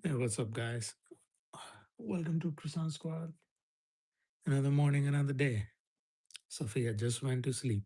Hey, what's up, guys? Welcome to Croissant Squad. Another morning, another day. Sophia just went to sleep.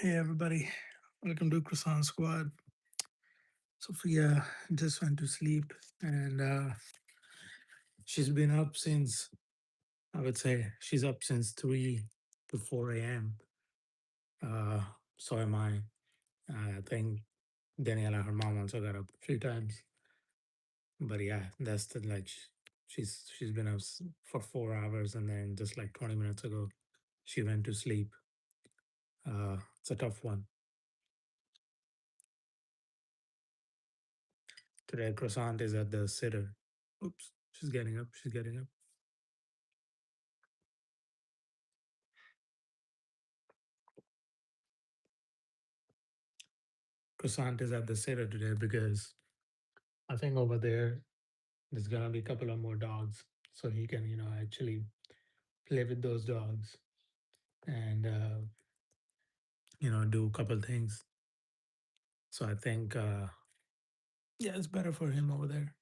Hey, everybody. Welcome to Croissant Squad. Sophia just went to sleep and she's been up since, I would say, she's up since 3 to 4 a.m. Uh, so am I. I think Daniela, her mom, also got up a few times. But yeah, that's the like, she's been up for 4 hours and then just like 20 minutes ago, she went to sleep. It's a tough one. Today, Croissant is at the sitter. Oops, she's getting up. She's getting up. Croissant is at the sitter today because I think over there's gonna be a couple of more dogs, so he can actually play with those dogs and do a couple things. So I think yeah, it's better for him over there.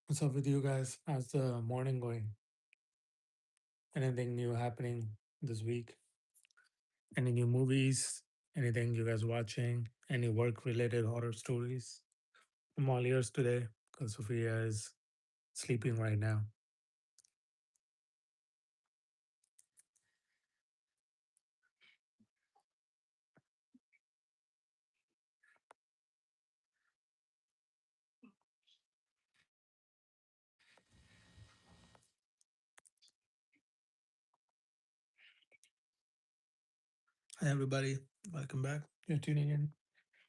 What's up with you guys? How's the morning going? Anything new happening this week? Any new movies? Anything you guys watching? Any work related horror stories? I'm all ears today because Sophia is sleeping right now. Hi, everybody. Welcome back. You're tuning in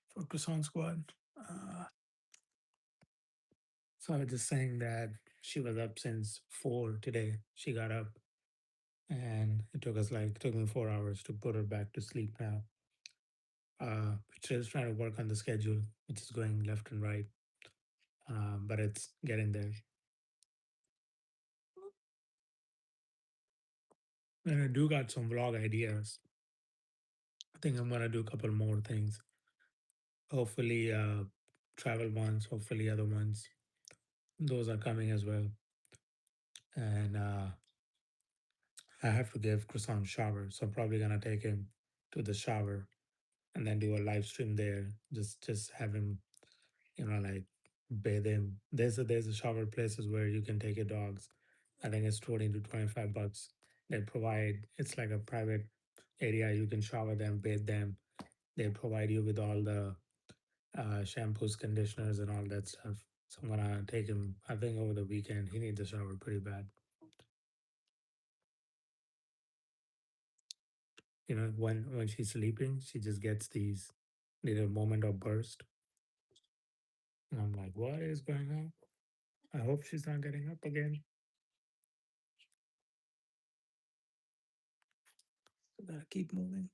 for Croissant Squad. Uh, so I was just saying that she was up since 4 today. She got up and it took me 4 hours to put her back to sleep now. Just trying to work on the schedule, which is going left and right, but it's getting there. And I do got some vlog ideas. I think I'm gonna do a couple more things. Hopefully, travel ones. Hopefully, other ones. Those are coming as well. And I have to give Croissant a shower, so I'm probably gonna take him to the shower and then do a live stream there. Just have him, like bathe him. There's a shower places where you can take your dogs. I think it's 20 to 25 bucks. They provide, it's like a private area. You can shower them, bathe them. They provide you with all the shampoos, conditioners, and all that stuff. So I'm gonna take him. I think over the weekend he needs a shower pretty bad. When she's sleeping, she just gets these little moment of burst, and I'm like, what is going on? I hope she's not getting up again. I gotta keep moving.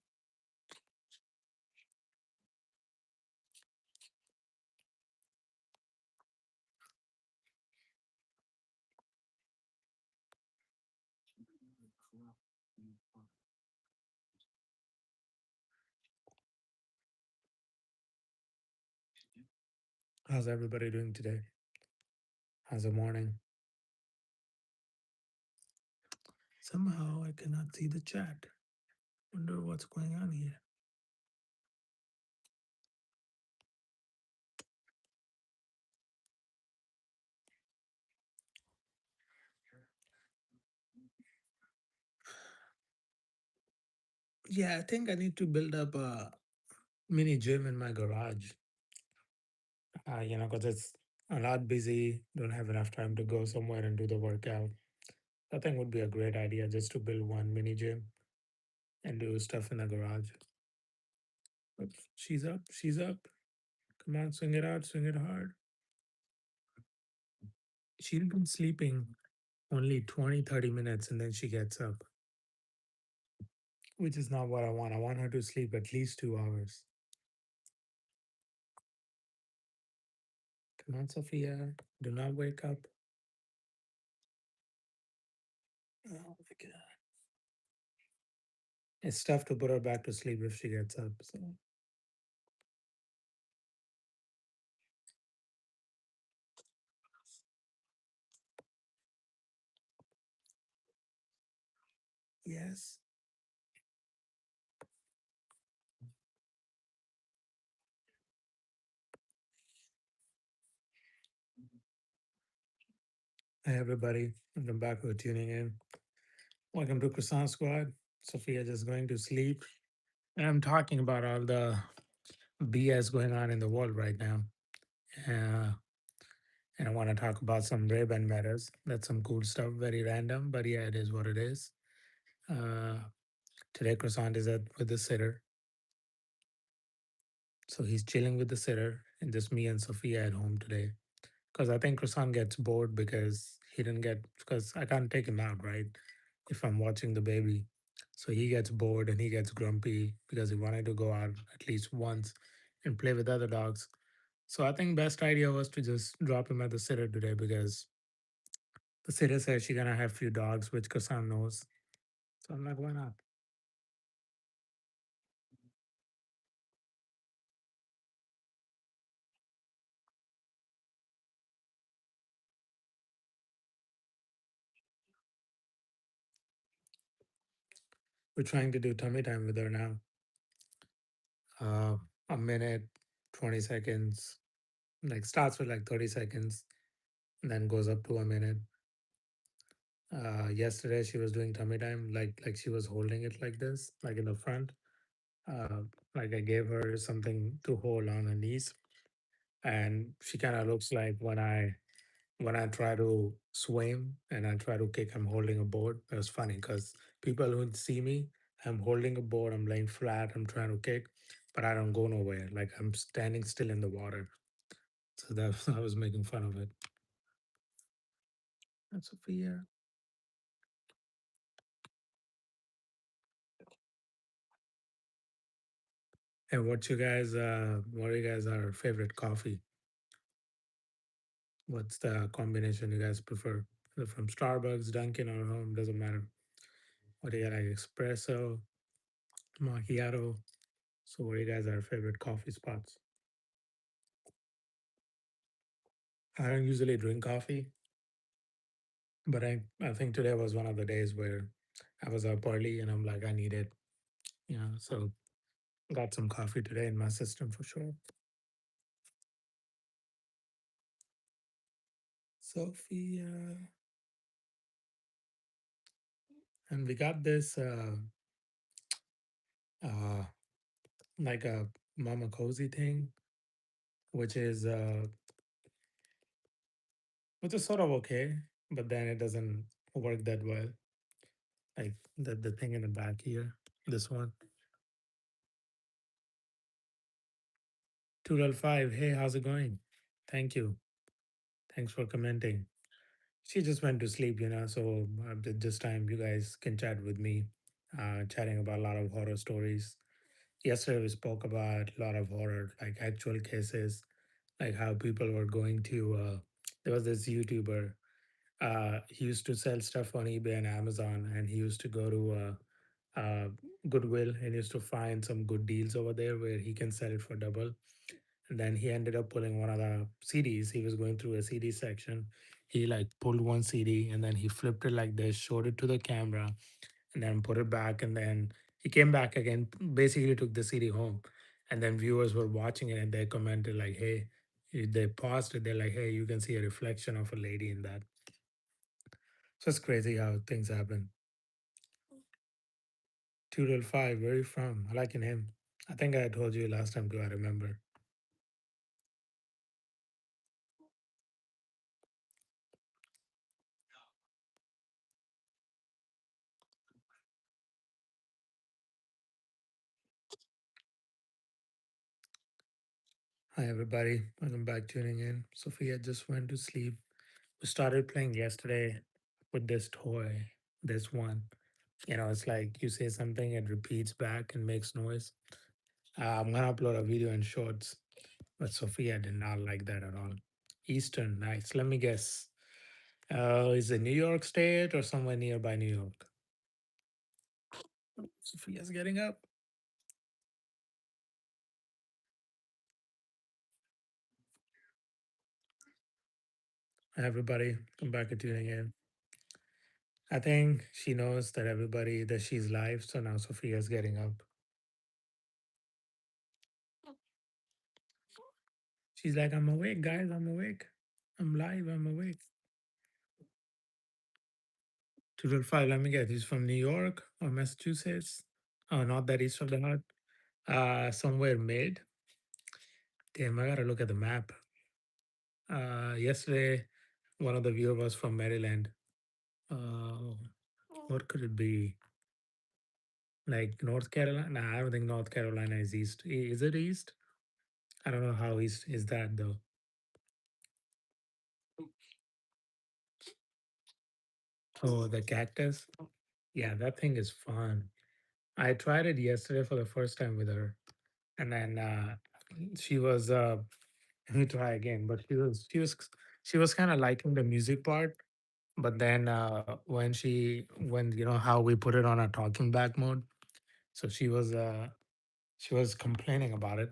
How's everybody doing today? How's the morning? Somehow I cannot see the chat. Wonder what's going on here. Yeah, I think I need to build up a mini gym in my garage. Because it's a lot busy. Don't have enough time to go somewhere and do the workout. I think would be a great idea just to build one mini gym and do stuff in the garage. But she's up. She's up. Come on, swing it out, swing it hard. She'll be sleeping only 20, 30 minutes and then she gets up, which is not what I want. I want her to sleep at least 2 hours. Come on, Sophia. Do not wake up. Oh my God. It's tough to put her back to sleep if she gets up. So, yes. Hey, everybody. Welcome back for tuning in. Welcome to Croissant Squad. Sophia just going to sleep. And I'm talking about all the BS going on in the world right now. Uh, and I want to talk about some Ray-Ban matters. That's some cool stuff, very random, but yeah, it is what it is. Uh, Today, Croissant is with the sitter. So he's chilling with the sitter and just me and Sophia at home today. Because I think Croissant gets bored because he didn't get, because I can't take him out, right? If I'm watching the baby. So he gets bored and he gets grumpy because he wanted to go out at least once and play with other dogs. So I think best idea was to just drop him at the sitter today because the sitter says she's gonna have few dogs, which Croissant knows. So I'm like, why not? We're trying to do tummy time with her now. Uh, a minute, 20 seconds, like starts with like 30 seconds, and then goes up to a minute. Yesterday she was doing tummy time, like she was holding it like this, like in the front. Uh, like I gave her something to hold on her knees, and she kind of looks like when I try to swim and I try to kick, I'm holding a board. It was funny because people who see me, I'm holding a board, I'm laying flat, I'm trying to kick, but I don't go nowhere. Like I'm standing still in the water. So that I was making fun of it. And Sophia. And what you guys are favorite coffee? What's the combination you guys prefer? Is it from Starbucks, Dunkin', or home? Doesn't matter. What do you like? Espresso, macchiato. So what do you guys are favorite coffee spots? I don't usually drink coffee, but I think today was one of the days where I was up early and I'm like, I need it. So Got some coffee today in my system for sure. Sophia. And we got this uh like a mama cozy thing, which is sort of okay, but then it doesn't work that well. Like the thing in the back here. This one. 205. Hey, how's it going? Thank you. Thanks for commenting. She just went to sleep, so this time you guys can chat with me, chatting about a lot of horror stories. Yesterday we spoke about a lot of horror, like actual cases, like how people were going to. There was this YouTuber. He used to sell stuff on eBay and Amazon, and he used to go to Goodwill and used to find some good deals over there where he can sell it for double. And then he ended up pulling one of the CDs. He was going through a CD section. He like pulled one CD and then he flipped it like this, showed it to the camera, and then put it back. And then he came back again, basically took the CD home. And then viewers were watching it and they commented like, "Hey," they paused it. They're like, "Hey, you can see a reflection of a lady in that." So it's crazy how things happen. 205, where are you from? I like your name. I think I told you last time too, I remember. Hi, everybody. Welcome back tuning in. Sophia just went to sleep. We started playing yesterday with this toy, this one. It's like you say something, it repeats back and makes noise. I'm going to upload a video in shorts, but Sophia did not like that at all. Eastern, nice. Let me guess. Is it New York State or somewhere nearby New York? Sophia's getting up. Hi, everybody. Come back and tuning in. I think she knows that everybody that she's live, so now Sophia's getting up. She's like, I'm awake, guys. I'm awake. I'm live. I'm awake. 205. Let me get. He's from New York or Massachusetts. Oh, not that east of the heart. Somewhere mid. Damn, I gotta look at the map. Yesterday, one of the viewers was from Maryland. Uh, what could it be? Like North Carolina? Nah, I don't think North Carolina is east. Is it east? I don't know how east is that though. Oh, the cactus. Yeah, that thing is fun. I tried it yesterday for the first time with her, and then she was. Let me try again, but she was kind of liking the music part, but then when how we put it on a talking back mode, so she was complaining about it.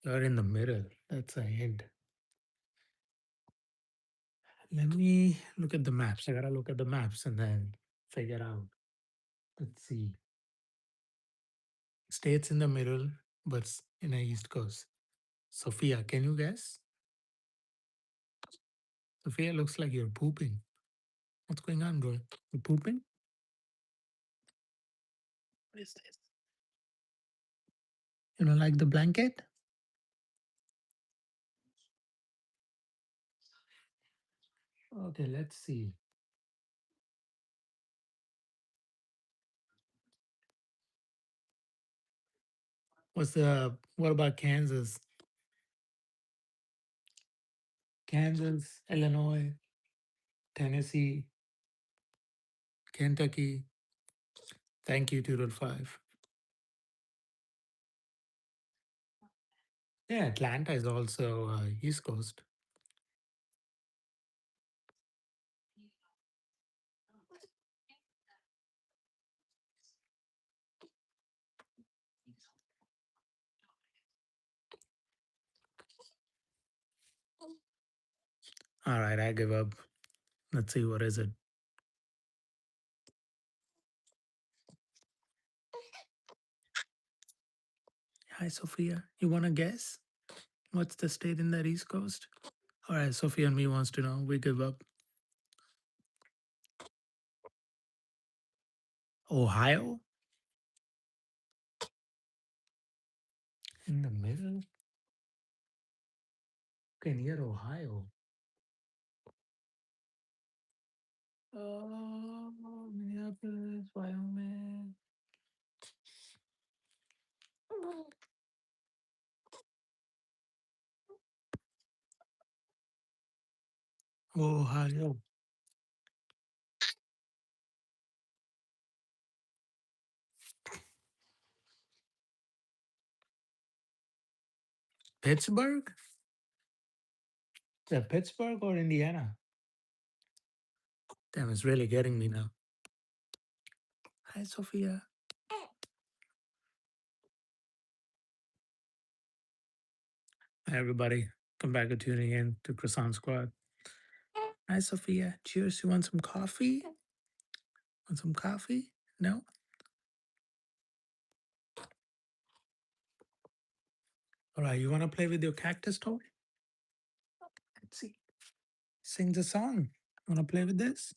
You're in the middle. That's a hint. Let me look at the maps. I gotta look at the maps and then figure out. Let's see. States in the middle, but in the East Coast. Sophia, can you guess? Sophia, looks like you're pooping. What's going on, girl? You pooping? What is this? You don't like the blanket? Okay, let's see. What about Kansas? Kansas, Illinois, Tennessee, Kentucky. Thank you, 205. Yeah, Atlanta is also East Coast. All right, I give up. Let's see, what is it? Hi, Sophia. You want to guess? What's the state in the East Coast? All right, Sophia and me wants to know. We give up. Ohio? In the middle? Okay, near Ohio. Oh, Minneapolis, Wyoming. Ohio. Pittsburgh? Is that Pittsburgh or Indiana? Damn, it's really getting me now. Hi, Sophia. Hi, everybody. Come back to tuning in to Croissant Squad. Hi, Sophia. Cheers. You want some coffee? Want some coffee? No? All right. You want to play with your cactus toy? Let's see. Sing the song. Want to play with this?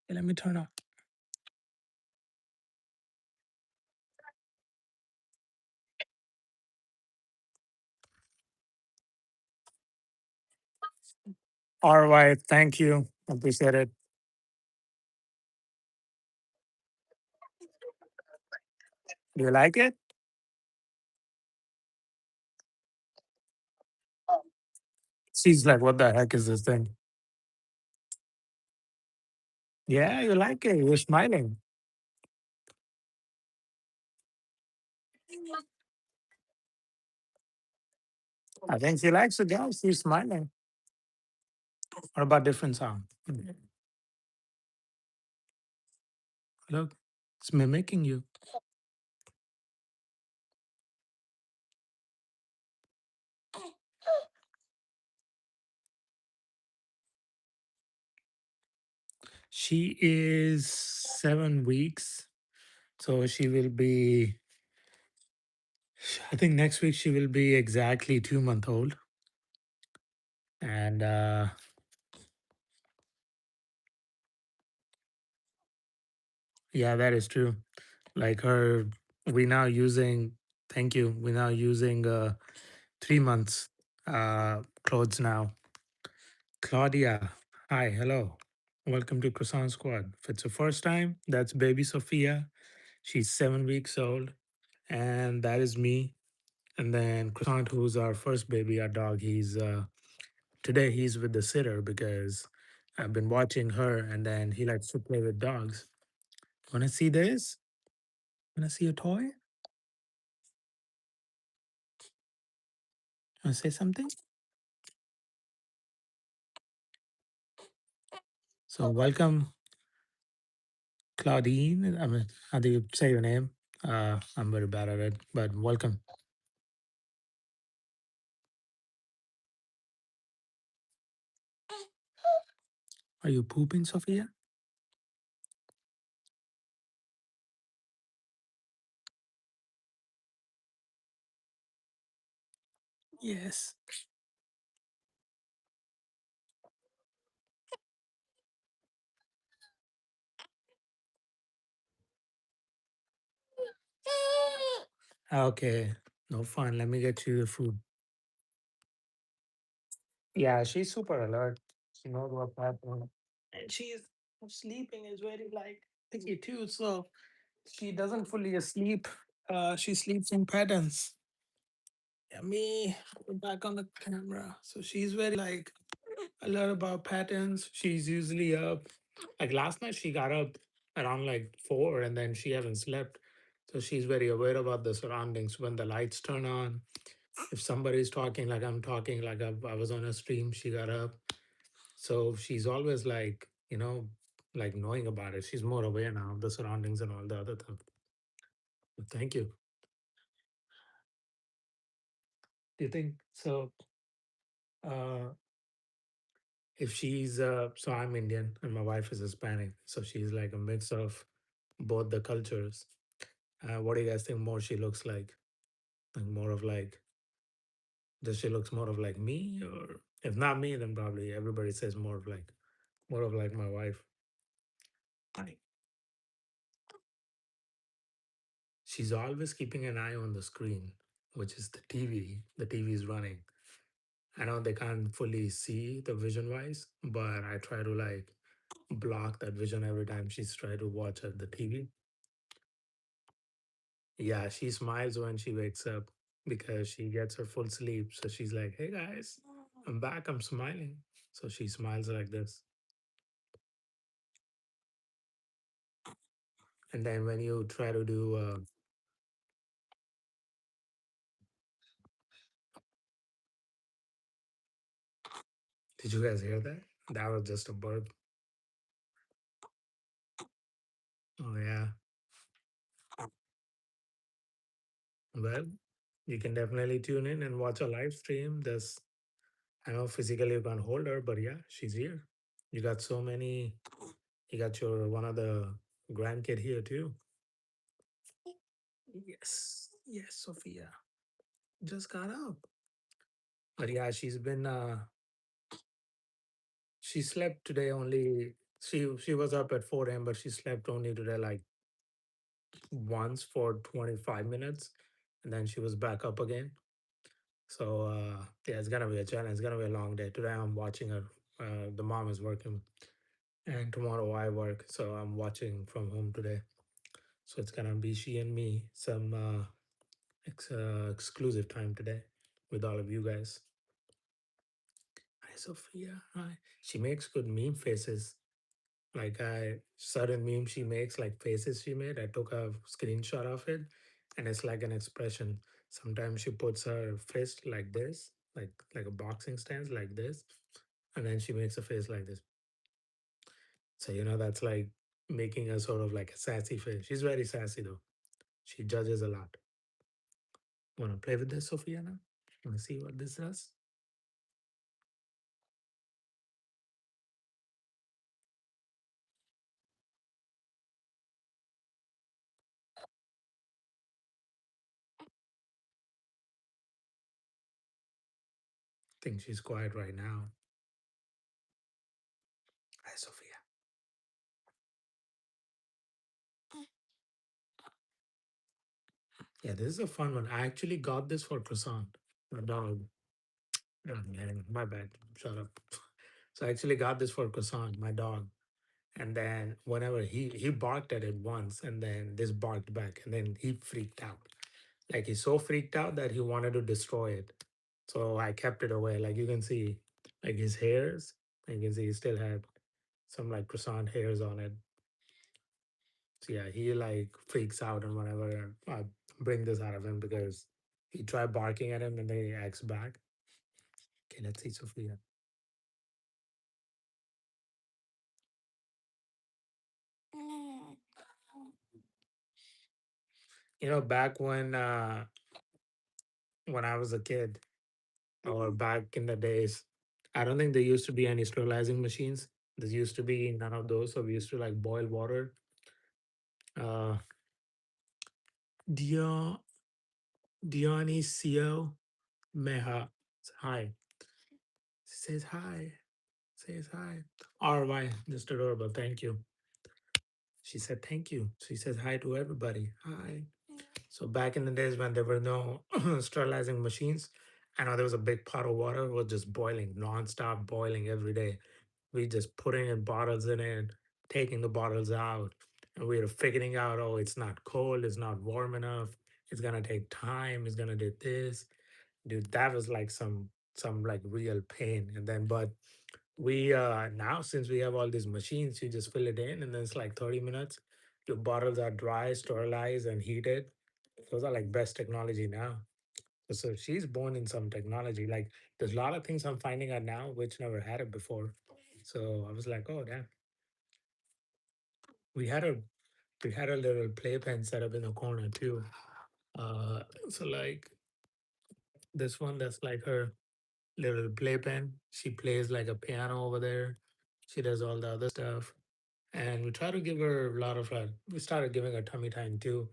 Okay, let me turn off. All right. Thank you. Appreciate it. Do you like it? She's like, what the heck is this thing? Yeah, you like it. You're smiling. I think she likes it. Yeah, she's smiling. What about different song? Look, it's mimicking you. She is 7 weeks. So she will be, I think next week she will be exactly 2 month old. And yeah, that is true. Like her, we now using, thank you, we now using 3 months clothes now. Claudia, hi, hello. Welcome to Croissant Squad. If it's the first time, that's baby Sophia. She's 7 weeks old. And that is me. And then Croissant, who's our first baby, our dog, he's today he's with the sitter because I've been watching her and then he likes to play with dogs. Wanna see this? Wanna see a toy? Wanna say something? So welcome, Claudine. I mean, how do you say your name? I'm very bad at it, but welcome. Are you pooping, Sophia? Yes. Okay. No fun. Let me get you the food. Yeah, she's super alert. She knows what's happening. And she's sleeping is very like picky too. So she doesn't fully asleep. She sleeps in patterns. Yeah, me put back on the camera. So she's very like alert about patterns. She's usually up. Like last night, she got up around like 4, and then she hasn't slept. So she's very aware about the surroundings when the lights turn on. If somebody's talking, like I'm talking, like I was on a stream, she got up. So she's always like, like knowing about it. She's more aware now of the surroundings and all the other stuff. Thank you. Do you think so? Uh, if she's so I'm Indian and my wife is Hispanic, so she's like a mix of both the cultures. What do you guys think more she looks like? Like more of like, does she looks more of like me, or if not me, then probably everybody says more of like my wife. Like, she's always keeping an eye on the screen, which is the TV. The TV is running. I know they can't fully see the vision wise, but I try to like block that vision every time she's trying to watch at the TV. Yeah, she smiles when she wakes up because she gets her full sleep. So she's like, "Hey guys, I'm back. I'm smiling." So she smiles like this. And then when you try to do, did you guys hear that? That was just a bird. Oh yeah. Well, you can definitely tune in and watch a live stream. There's, I know physically you can't hold her, but yeah, she's here. You got so many. You got your one of the grandkid here too. Yes, yes, Sophia just got up. But yeah, she slept today only. She was up at 4 a.m., but she slept only today like once for 25 minutes, and then she was back up again. So yeah, it's gonna be a challenge. It's gonna be a long day. Today I'm watching her. The mom is working, and tomorrow I work, so I'm watching from home today. So it's gonna be she and me some exclusive time today with all of you guys. Hi Sophia. Hi. She makes good meme faces. Like I certain meme she makes, like faces she made. I took a screenshot of it, and it's like an expression. Sometimes she puts her fist like this, like a boxing stance, like this, and then she makes a face like this. So that's like making a sort of like a sassy face. She's very sassy though. She judges a lot. Wanna play with this, Sophia? Now, wanna see what this does? Think she's quiet right now. Hi, Sophia. Yeah, this is a fun one. I actually got this for croissant. My dog. Oh, man, my bad. Shut up. So I actually got this for croissant, my dog. And then whenever he barked at it once, and then this barked back, and then he freaked out. Like he's so freaked out that he wanted to destroy it. So I kept it away. Like you can see, like his hairs. You can see he still had some like croissant hairs on it. So yeah, he like freaks out, and whenever I bring this out of him because he tried barking at him and then he acts back. Okay, let's see Sophia. Back when I was a kid or back in the days, I don't think there used to be any sterilizing machines. There used to be none of those, so we used to like boil water. Uh, Dio Dionisio Meha, hi, says hi, says hi. RY, just adorable. Thank you. She said thank you. She says hi to everybody. Hi. So back in the days when there were no sterilizing machines, I know there was a big pot of water was just boiling, nonstop boiling every day. We just putting in bottles in it, taking the bottles out, and we were figuring out, oh, it's not cold, it's not warm enough, it's gonna take time, it's gonna do this. Dude, that was like some like real pain. And then but we now since we have all these machines, you just fill it in and then it's like 30 minutes. Your bottles are dry, sterilized, and heated. Those are like best technology now. So she's born in some technology. Like there's a lot of things I'm finding out now which never had it before. So I was like, oh damn. We had a we had a little playpen set up in the corner too. So like this one that's like her little playpen. She plays like a piano over there. She does all the other stuff. And we try to give her a lot of we started giving her tummy time too.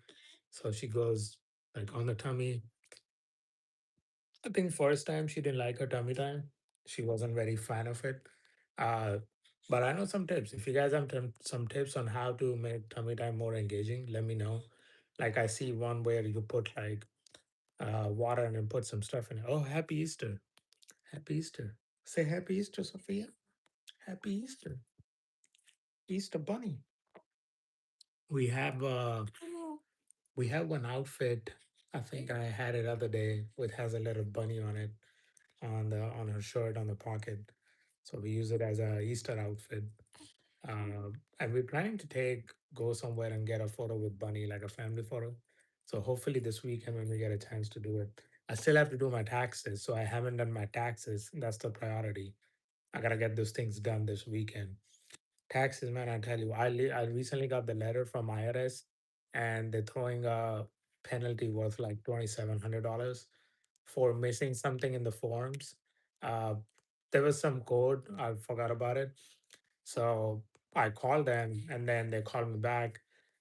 So she goes like on the tummy. I think first time she didn't like her tummy time. She wasn't very fan of it. Uh, but I know some tips. If you guys have some tips on how to make tummy time more engaging, let me know. Like I see one where you put like water and then put some stuff in it. Oh, happy Easter. Happy Easter. Say happy Easter, Sophia. Happy Easter. Easter bunny. We have we have one outfit. I think I had it other day with has a little bunny on it on her shirt on the pocket. So we use it as a Easter outfit. And we're planning to go somewhere and get a photo with Bunny, like a family photo. So hopefully this weekend when we get a chance to do it. I still have to do my taxes, so I haven't done my taxes. That's the priority. I gotta get those things done this weekend. Taxes, man, I tell you, I recently got the letter from IRS, and they're throwing a penalty worth like $2,700 for missing something in the forms. Uh, there was some code, I forgot about it. So I called them and then they called me back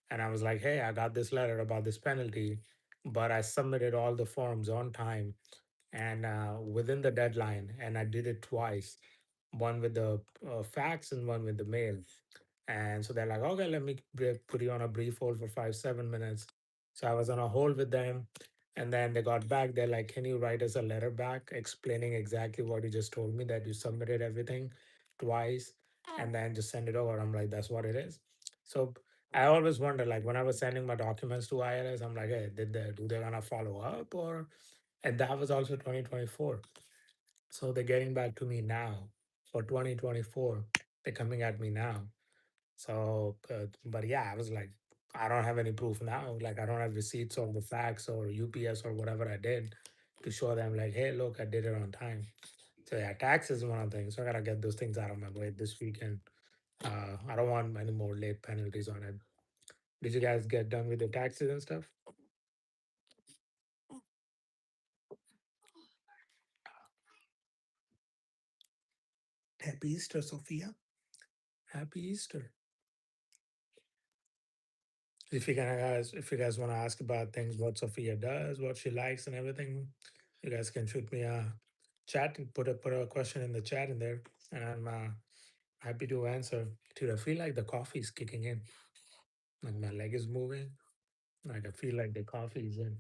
and I was like, hey, I got this letter about this penalty, but I submitted all the forms on time and within the deadline, and I did it twice, one with the fax and one with the mail. And so they're like, okay, let me put you on a brief hold for 5, 7 minutes. So I was on a hold with them. And then they got back. They're like, can you write us a letter back explaining exactly what you just told me that you submitted everything twice and then just send it over? I'm like, that's what it is. So I always wonder, like, when I was sending my documents to IRS, I'm like, hey, do they gonna follow up or? And that was also 2024. So they're getting back to me now for 2024. They're coming at me now. So, but yeah, I was like, I don't have any proof now. Like, I don't have receipts of the fax or UPS or whatever I did to show them, like, hey, look, I did it on time. So, yeah, tax is one of the things. So, I got to get those things out of my way this weekend. I don't want any more late penalties on it. Did you guys get done with the taxes and stuff? Happy Easter, Sophia. Happy Easter. If you guys want to ask about things, what Sophia does, what she likes, and everything, you guys can shoot me a chat and put a question in the chat in there, and I'm happy to answer. Dude, I feel like the coffee is kicking in. Like my leg is moving. Like I feel like the coffee is in.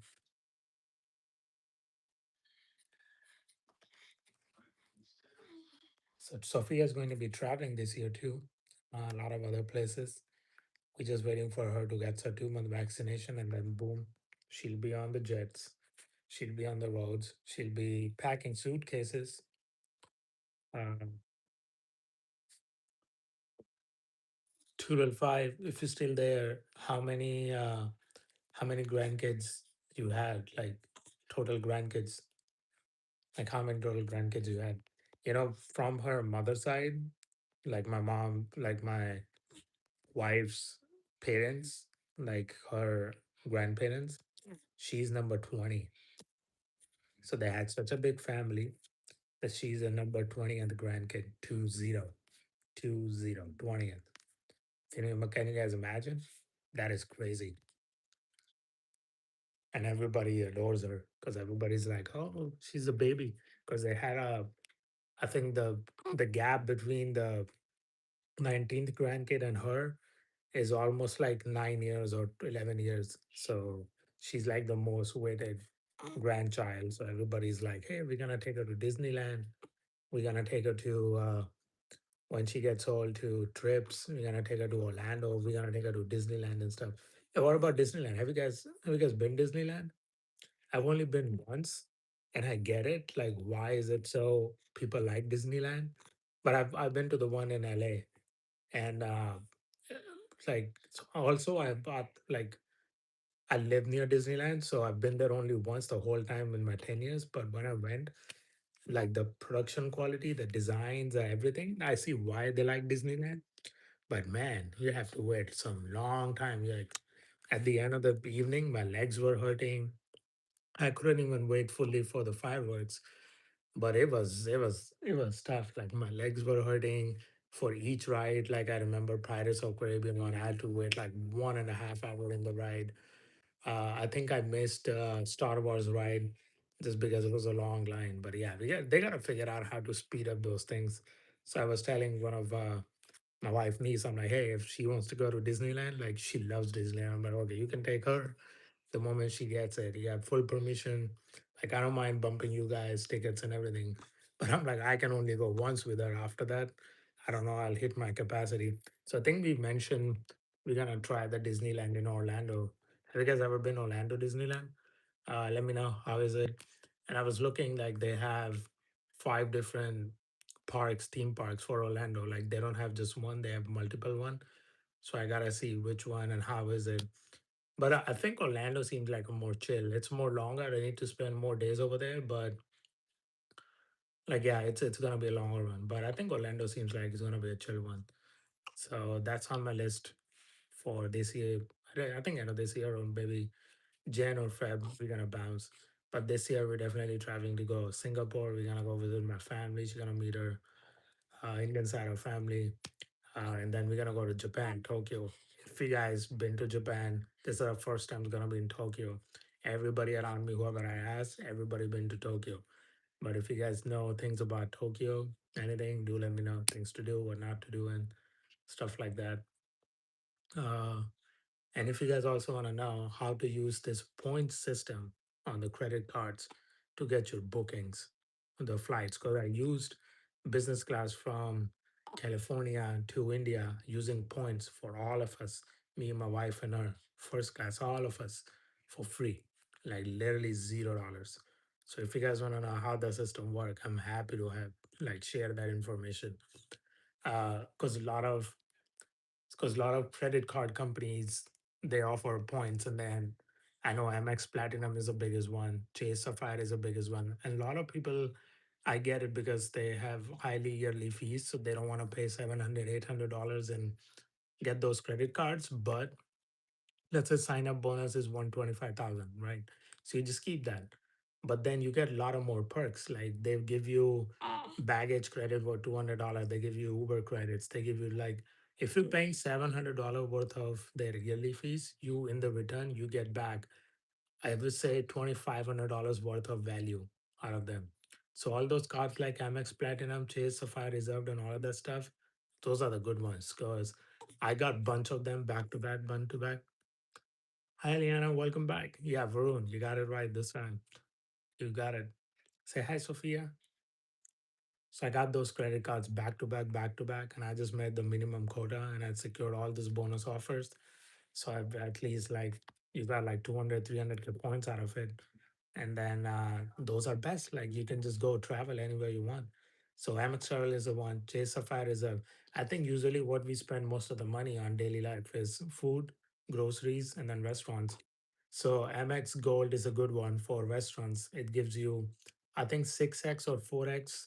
So Sophia is going to be traveling this year too. A lot of other places. We're just waiting for her to get her 2 month vaccination, and then boom, she'll be on the jets. She'll be on the roads. She'll be packing suitcases. 2 to 5. If you're still there, how many grandkids you had? Like total grandkids? Like how many total grandkids you had? You know, from her mother's side, like my mom, like my wife's parents, like her grandparents, she's number 20. So they had such a big family that she's a number 20 and the grandkid 20, 20th. Can you guys imagine? That is crazy. And everybody adores her because everybody's like, "Oh, she's a baby." Because they had I think the gap between the 19th grandkid and her is almost like 9 years or 11 years. So she's like the most waited grandchild. So everybody's like, "Hey, we're gonna take her to Disneyland. We're gonna take her to when she gets old to trips. We're gonna take her to Orlando. We're gonna take her to Disneyland and stuff." Hey, what about Disneyland? Have you guys been Disneyland? I've only been once and I get it. Like, why is it so people like Disneyland? But I've been to the one in LA and like also I bought like I live near Disneyland, so I've been there only once the whole time in my 10 years. But when I went, like the production quality, the designs, everything, I see why they like Disneyland. But man, you have to wait some long time. You're like at the end of the evening, my legs were hurting. I couldn't even wait fully for the fireworks, but it was tough. Like my legs were hurting for each ride. Like I remember Pirates of Caribbean one, I had to wait like 1.5 hour in the ride. I think I missed Star Wars ride just because it was a long line. But yeah, they got to figure out how to speed up those things. So I was telling one of my wife niece, I'm like, hey, if she wants to go to Disneyland, like she loves Disneyland, I'm like, okay, you can take her the moment she gets it. You have full permission. Like I don't mind bumping you guys tickets and everything, but I'm like I can only go once with her. After that, I don't know. I'll hit my capacity. So I think we mentioned we're gonna try the Disneyland in Orlando. Have you guys ever been Orlando Disneyland? Let me know how is it. And I was looking like they have five different parks, theme parks for Orlando. Like they don't have just one; they have multiple one. So I gotta see which one and how is it. But I think Orlando seems like a more chill. It's more longer. I need to spend more days over there, but like yeah, it's gonna be a longer one. But I think Orlando seems like it's gonna be a chill one. So that's on my list for this year. I think end of this year or maybe Jan or Feb we're gonna bounce. But this year we're definitely traveling to go Singapore. We're gonna go visit my family. She's gonna meet her Indian side of family. And then we're gonna go to Japan, Tokyo. If you guys been to Japan, this is our first time gonna be in Tokyo. Everybody around me, whoever I ask, everybody been to Tokyo. But if you guys know things about Tokyo, anything, do let me know things to do, what not to do, and stuff like that. Uh, and if you guys also want to know how to use this point system on the credit cards to get your bookings, the flights, because I used business class from California to India using points for all of us, me and my wife and her, first class, all of us for free, like literally $0. So if you guys want to know how the system work, I'm happy to have like share that information. Because a lot of credit card companies they offer points, and then I know Amex Platinum is the biggest one, Chase Sapphire is the biggest one, and a lot of people I get it because they have highly yearly fees, so they don't want to pay 700, $800 and get those credit cards. But let's say sign up bonus is 125,000, right? So you just keep that. But then you get a lot of more perks. Like they give you baggage credit for $200. They give you Uber credits. They give you like, if you're paying $700 worth of their yearly fees, you in the return, you get back, I would say $2,500 worth of value out of them. So all those cards like Amex Platinum, Chase, Sapphire Reserved, and all of that stuff, those are the good ones because I got bunch of them back to back, back to back. Hi, Liana. Welcome back. Yeah, Varun, you got it right this time. You got it. Say hi, Sophia. So I got those credit cards back to back, back to back, and I just made the minimum quota and I secured all these bonus offers. So I've at least like you got like 200, 300 points out of it. And then those are best. Like you can just go travel anywhere you want. So Amex Travel is the one. Chase Sapphire is a. I think usually what we spend most of the money on daily life is food, groceries, and then restaurants. So Amex Gold is a good one for restaurants. It gives you, I think, 6x or 4x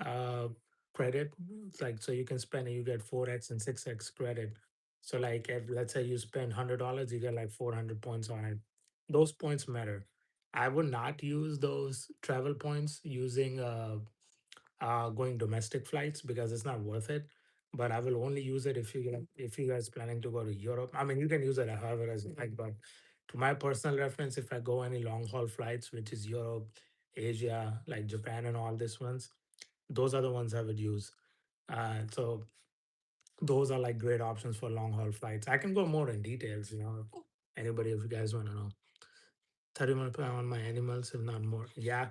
uh, credit. It's like so you can spend and you get 4x and 6x credit. So like if let's say you spend $100, you get like 400 points on it. Those points matter. I would not use those travel points using going domestic flights because it's not worth it. But I will only use it if you guys planning to go to Europe. I mean, you can use it however as you like, but to my personal reference, if I go any long haul flights, which is Europe, Asia, like Japan and all these ones, those are the ones I would use. So those are like great options for long haul flights. I can go more in details, anybody if you guys want to know. 31 pound on my animals, if not more. Yeah,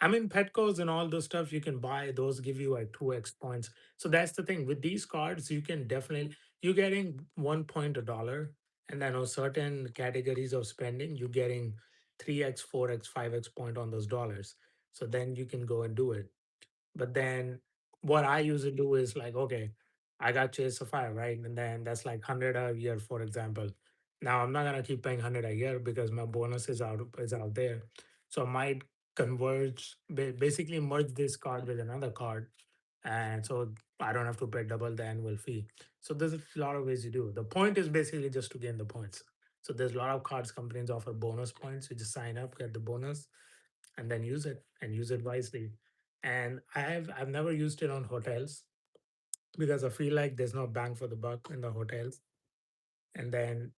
I mean, Petcos and all those stuff you can buy, those give you like 2x points. So that's the thing with these cards, you can definitely, you're getting 1 point a dollar. And then on certain categories of spending, you're getting 3x, 4x, 5x point on those dollars. So then you can go and do it. But then what I usually do is like, okay, I got Chase Sapphire, right? And then that's like 100 a year, for example. Now I'm not gonna keep paying 100 a year because my bonus is out there. So I might converge, basically merge this card with another card, and so I don't have to pay double the annual fee. So there's a lot of ways you do. The point is basically just to gain the points. So there's a lot of cards companies offer bonus points. You just sign up, get the bonus, and then use it and use it wisely. And I've never used it on hotels because I feel like there's no bang for the buck in the hotels. And then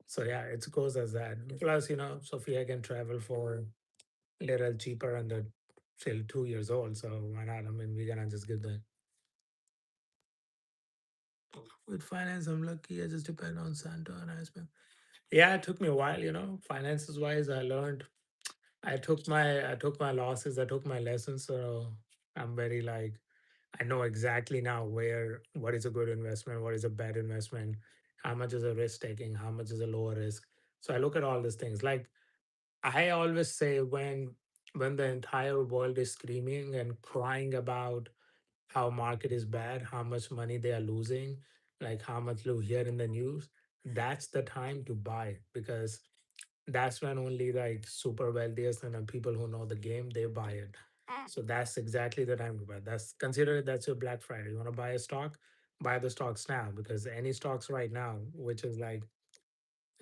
So yeah, it goes as that. Plus, Sophia can travel for a little cheaper and they're still 2 years old. So why not? I mean, we're gonna just give the with finance. I'm lucky. I just depend on Santa and I spend. Yeah, it took me a while. Finances wise, I learned. I took my losses. I took my lessons. So I'm very like I know exactly now what is a good investment, what is a bad investment, how much is a risk taking, how much is a lower risk. So I look at all these things. Like I always say when the entire world is screaming and crying about how market is bad, how much money they are losing, like how much you hear in the news, that's the time to buy because that's when only like super wealthiest and people who know the game they buy it. So that's exactly the time to buy. That's consider it that's your Black Friday. You want to buy a stock, buy the stocks now because any stocks right now, which is like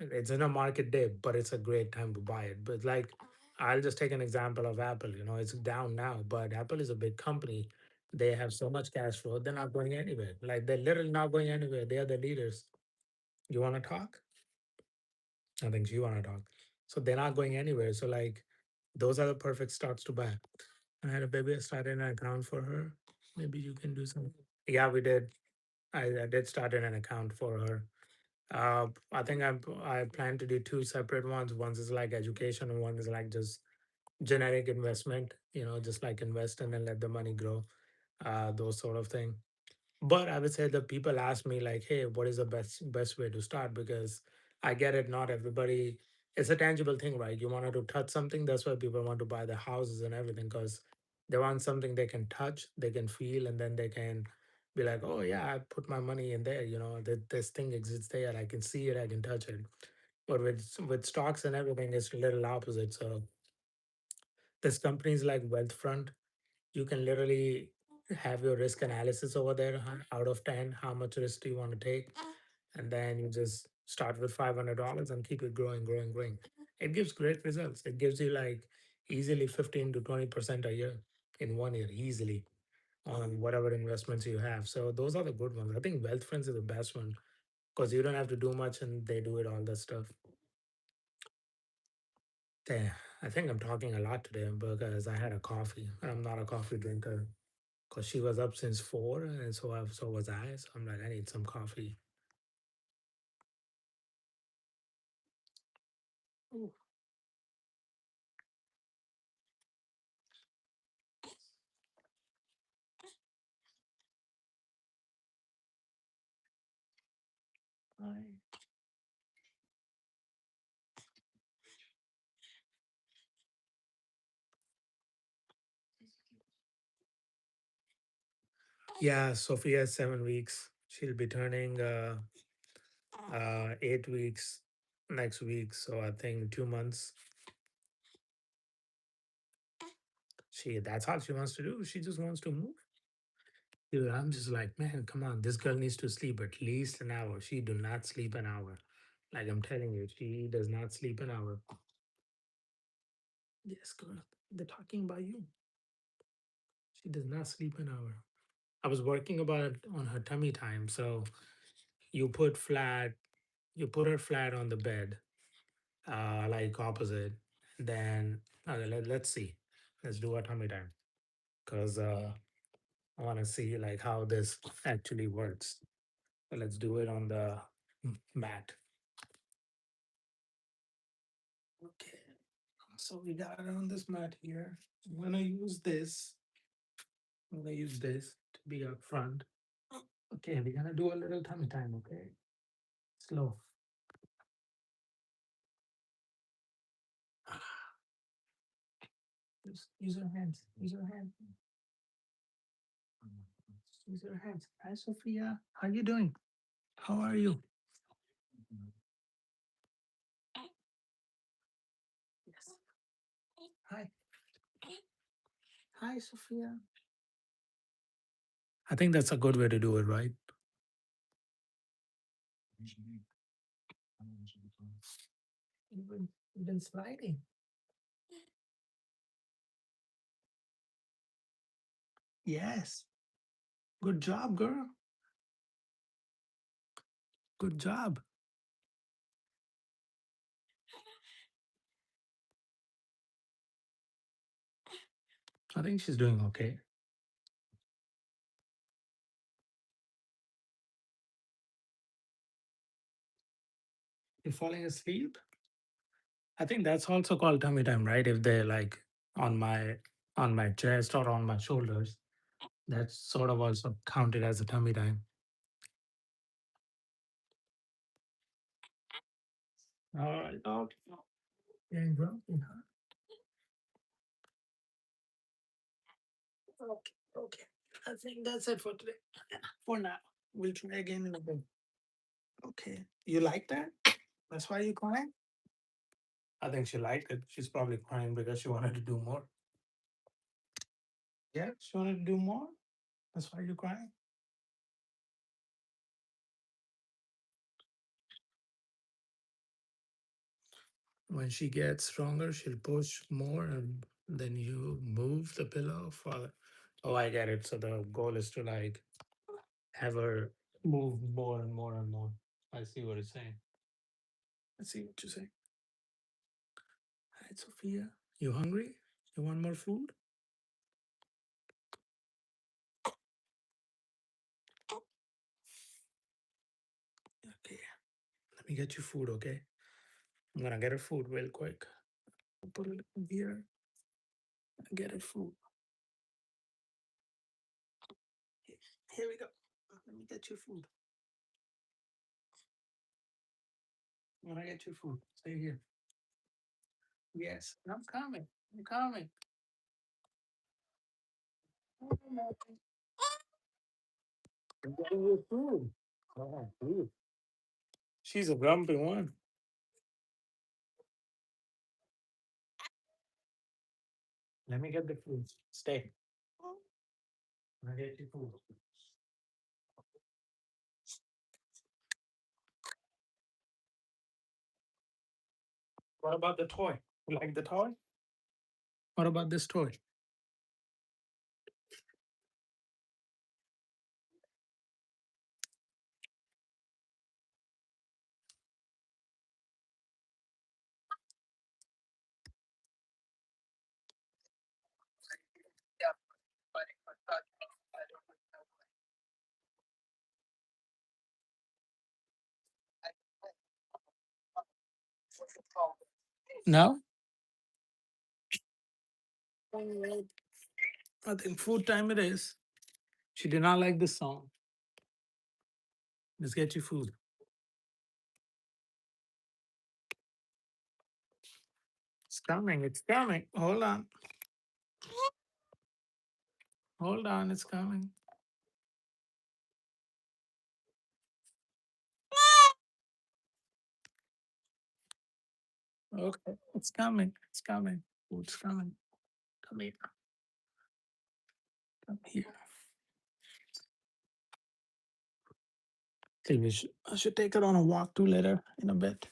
it's in a market dip, but it's a great time to buy it. But like, I'll just take an example of Apple. It's down now, but Apple is a big company. They have so much cash flow, they're not going anywhere. Like, they're literally not going anywhere. They are the leaders. You want to talk? I think you want to talk. So they're not going anywhere. So, like, those are the perfect stocks to buy. I had a baby. I started an account for her. Maybe you can do something. Yeah, we did. I did start an account for her. I think I plan to do two separate ones. One is like education, and one is like just generic investment. Just like invest and then let the money grow. Those sort of thing. But I would say that people ask me like, "Hey, what is the best way to start?" Because I get it. Not everybody. It's a tangible thing, right? You wanted to touch something. That's why people want to buy the houses and everything because they want something they can touch, they can feel, and then they can be like, "Oh yeah, I put my money in there. That this thing exists there. I can see it. I can touch it." But with stocks and everything, it's a little opposite. So there's companies like Wealthfront. You can literally have your risk analysis over there. Out of 10, how much risk do you want to take? And then you just start with $500 and keep it growing, growing, growing. It gives great results. It gives you like easily 15 to 20% a year in 1 year, easily on whatever investments you have. So those are the good ones. I think Wealth Friends is the best one because you don't have to do much and they do it all that stuff. There, I think I'm talking a lot today because I had a coffee. I'm not a coffee drinker because she was up since 4, and so was I. So I'm like, I need some coffee. Ooh. Yeah, Sophia is 7 weeks. She'll be turning 8 weeks next week. So I think 2 months. That's all she wants to do. She just wants to move. Dude, I'm just like, man, come on. This girl needs to sleep at least an hour. She do not sleep an hour. Like I'm telling you, she does not sleep an hour. Yes, girl. They're talking about you. She does not sleep an hour. I was working about on her tummy time. So you put flat, you put her flat on the bed, like opposite. Then let's see. Let's do a tummy time because I want to see like how this actually works. So let's do it on the mat. Okay. So we got it on this mat here. I'm gonna use this. I'm gonna use this to be up front. Okay, we're gonna do a little tummy time. Okay, slow. Use your hands. Use your hands. Use your hands. Hi, Sophia. How you doing? How are you? Yes. Hi. Hi, Sophia. I think that's a good way to do it, right? You've been sliding. Yes. Good job, girl. Good job. I think she's doing okay. You're falling asleep? I think that's also called tummy time, right? If they're like on my chest or on my shoulders, that's sort of also counted as a tummy time. All right. Okay. Getting grumpy, huh? Okay. Okay. I think that's it for today. For now. We'll try again in a bit. Okay. You like that? That's why you crying? I think she liked it. She's probably crying because she wanted to do more. Yeah, she wanted to do more. That's why you're crying. When she gets stronger, she'll push more and then you move the pillow for. Oh, I get it. So the goal is to like have her move more and more and more. I see what it's saying. I see what you're saying. Hi, Sophia. You hungry? You want more food? Okay. Let me get you food, okay? I'm gonna get her food real quick. I'll put it in here and get her food. Here we go. Let me get you food. I'm gonna get you food. Stay here. Yes, I'm coming. I'm coming. I'm getting you food. Oh, food. She's a grumpy one. Let me get the food. Stay. I'm gonna get you food. What about the toy? You like the toy? What about this toy? No? I think food time it is. She did not like this song. Let's get you food. It's coming. It's coming. Hold on. Hold on. It's coming. Okay. It's coming. It's coming. Food's coming. Come here. Come here. I should take her on a walk too later in a bit.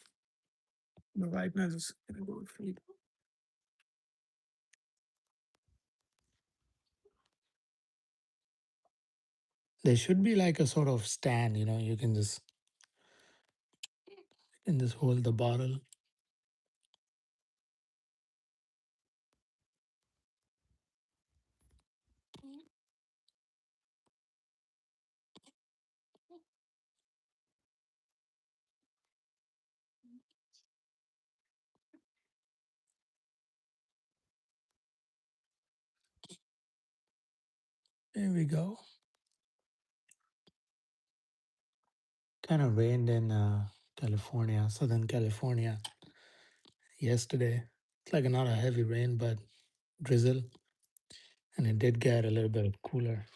But right now, just gonna go feed. There should be like a sort of stand, you can just hold the bottle. There we go. Kind of rained in California, Southern California yesterday. It's like not a heavy rain, but drizzle. And it did get a little bit cooler.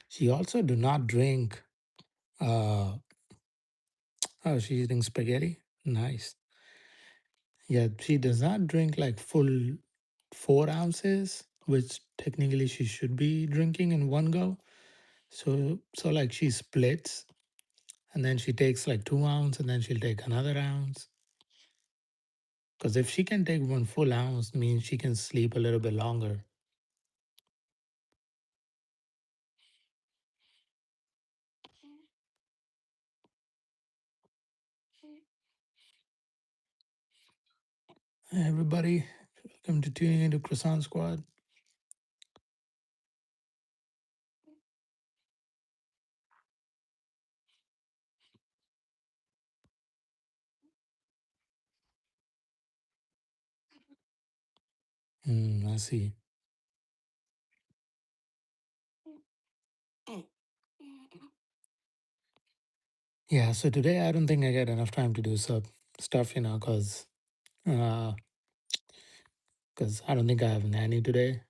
She also do not drink. Oh, she's eating spaghetti. Nice. Yeah, she does not drink like full 4 ounces, which technically she should be drinking in one go. So like she splits, and then she takes like 2 ounce, and then she'll take another ounce. Because if she can take one full ounce, means she can sleep a little bit longer. Everybody Welcome to tuning into Croissant Squad. I see. Yeah, so today I don't think I get enough time to do some stuff, uh, cause I don't think I have a nanny today.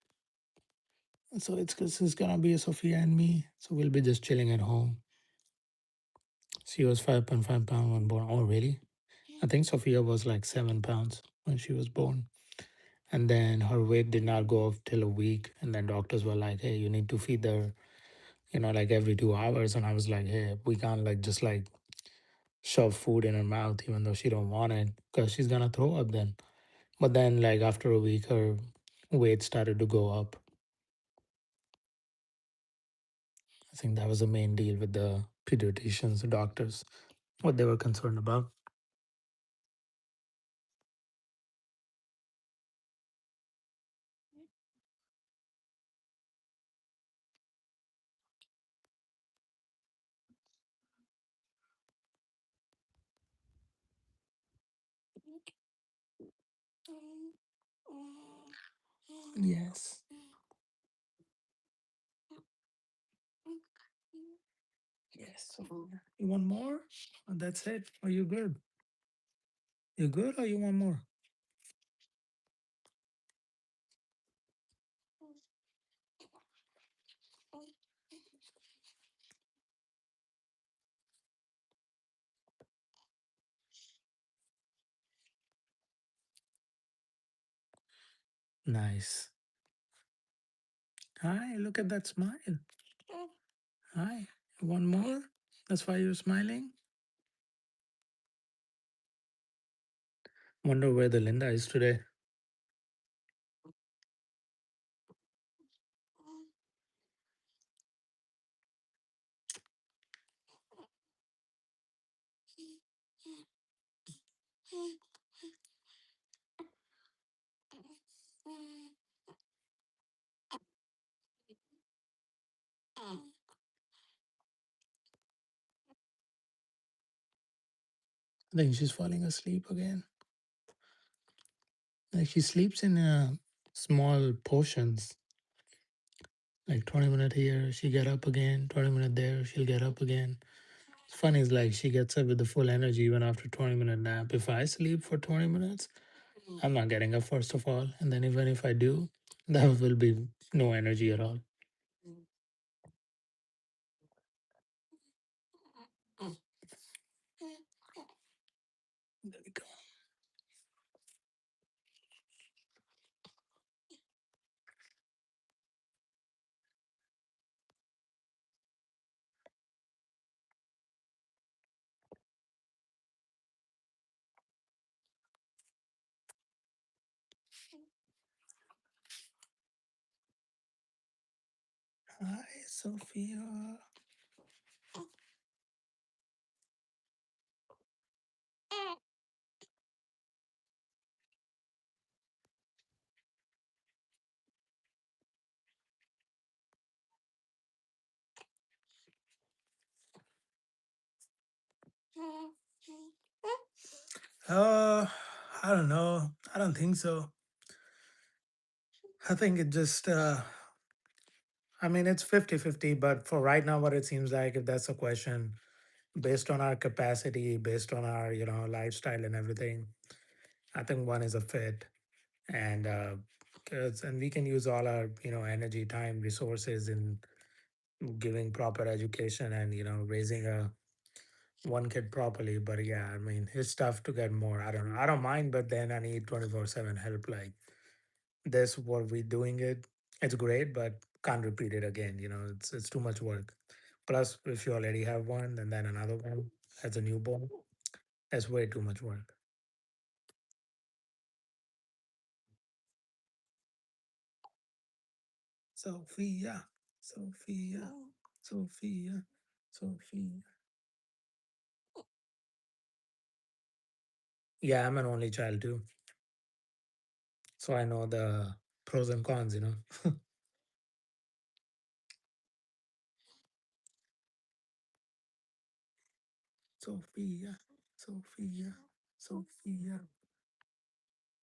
So it's because it's gonna be Sophia and me. So we'll be just chilling at home. She was 5.5 pounds when born. Oh, really? I think Sophia was like 7 pounds when she was born. And then her weight did not go up till a week. And then doctors were like, hey, you need to feed her, like every 2 hours. And I was like, hey, we can't like just like shove food in her mouth even though she don't want it because she's gonna throw up then. But then like after a week her weight started to go up. I think that was the main deal with the pediatricians, the doctors, what they were concerned about. Yes. Yes. You want more? Or that's it. Are you good? You good or you want more? Nice. Hi, look at that smile. Hi. You want more? That's why you're smiling? Wonder where the Linda is today. I think she's falling asleep again. Like she sleeps in small portions. Like 20 minutes here, she get up again. 20 minutes there, she'll get up again. It's funny is like she gets up with the full energy even after 20-minute nap. If I sleep for 20 minutes, I'm not getting up first of all. And then even if I do, there will be no energy at all. There we go. Hi, Sophia. Uh, I don't know. I don't think so. I think it just, I mean, it's 50-50. But for right now, what it seems like, if that's a question, based on our capacity, based on our, lifestyle and everything, I think one is a fit. And, and we can use all our, energy, time, resources in giving proper education and, raising a one kid properly. But yeah, I mean, it's tough to get more. I don't know. I don't mind, but then I need 24/7 help. Like this, what we doing it, it's great, but can't repeat it again. It's too much work. Plus, if you already have one, and then another one as a newborn, that's way too much work. Sophia, Sophia, Sophia, Sophia. Yeah, I'm an only child too. so I know the pros and cons. Sophia, Sophia, Sophia,